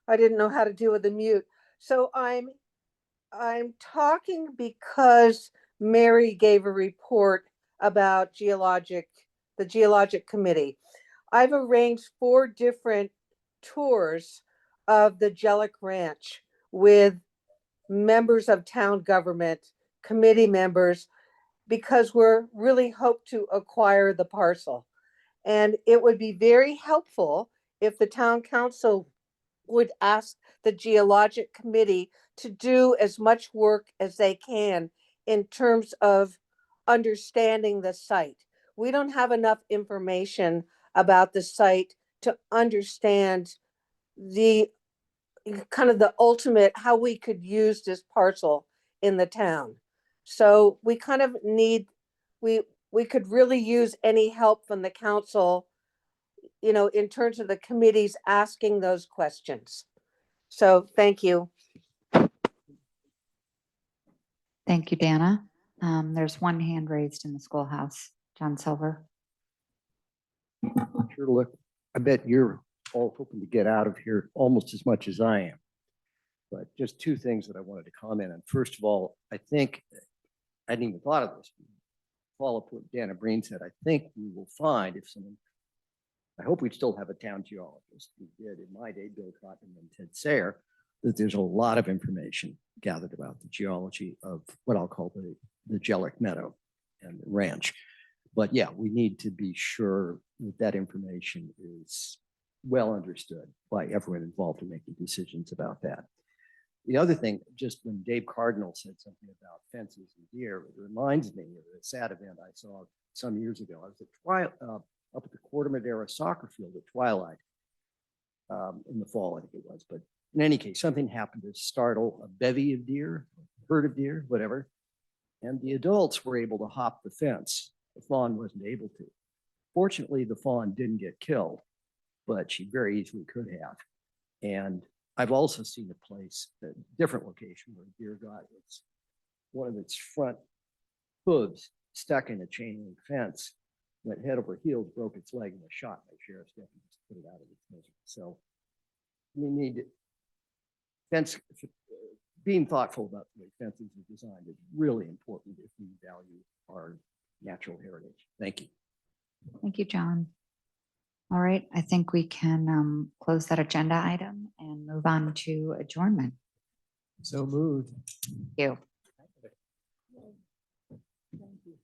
I didn't know how to deal with the mute. So I'm talking because Mary gave a report about the Geologic Committee. I've arranged 4 different tours of the Jellic Ranch with members of town government, committee members, because we're really hope to acquire the parcel. And it would be very helpful if the town council would ask the Geologic Committee to do as much work as they can in terms of understanding the site. We don't have enough information about the site to understand the kind of the ultimate, how we could use this parcel in the town. So we kind of need, we could really use any help from the council, you know, in terms of the committees asking those questions. So thank you. Thank you, Dana. There's one hand raised in the schoolhouse. John Silver. Sure, look, I bet you're all hoping to get out of here almost as much as I am. But just 2 things that I wanted to comment on. First of all, I think, I hadn't even thought of this. Follow up what Dana Breen said. I think we will find if someone, I hope we still have a town geologist. We did in my day, Bill Cotton and Ted Sayre, that there's a lot of information gathered about the geology of what I'll call the Jellic Meadow and the ranch. But yeah, we need to be sure that that information is well understood by everyone involved in making decisions about that. The other thing, just when Dave Cardinal said something about fences and deer, it reminds me of a sad event I saw some years ago. I was up at the Corte Madera soccer field at twilight in the fall, I think it was. But in any case, something happened to startle a bevy of deer, herd of deer, whatever. And the adults were able to hop the fence. The fawn wasn't able to. Fortunately, the fawn didn't get killed, but she very easily could have. And I've also seen a place, a different location, where a deer got one of its front hooves stuck in a chain link fence, went head over heels, broke its leg, and was shot by sheriff's deputies to put it out of its misery. So we need being thoughtful about the way fences are designed is really important if we value our natural heritage. Thank you. Thank you, John. All right, I think we can close that agenda item and move on to adjournment. So moved. Thank you. Thank you.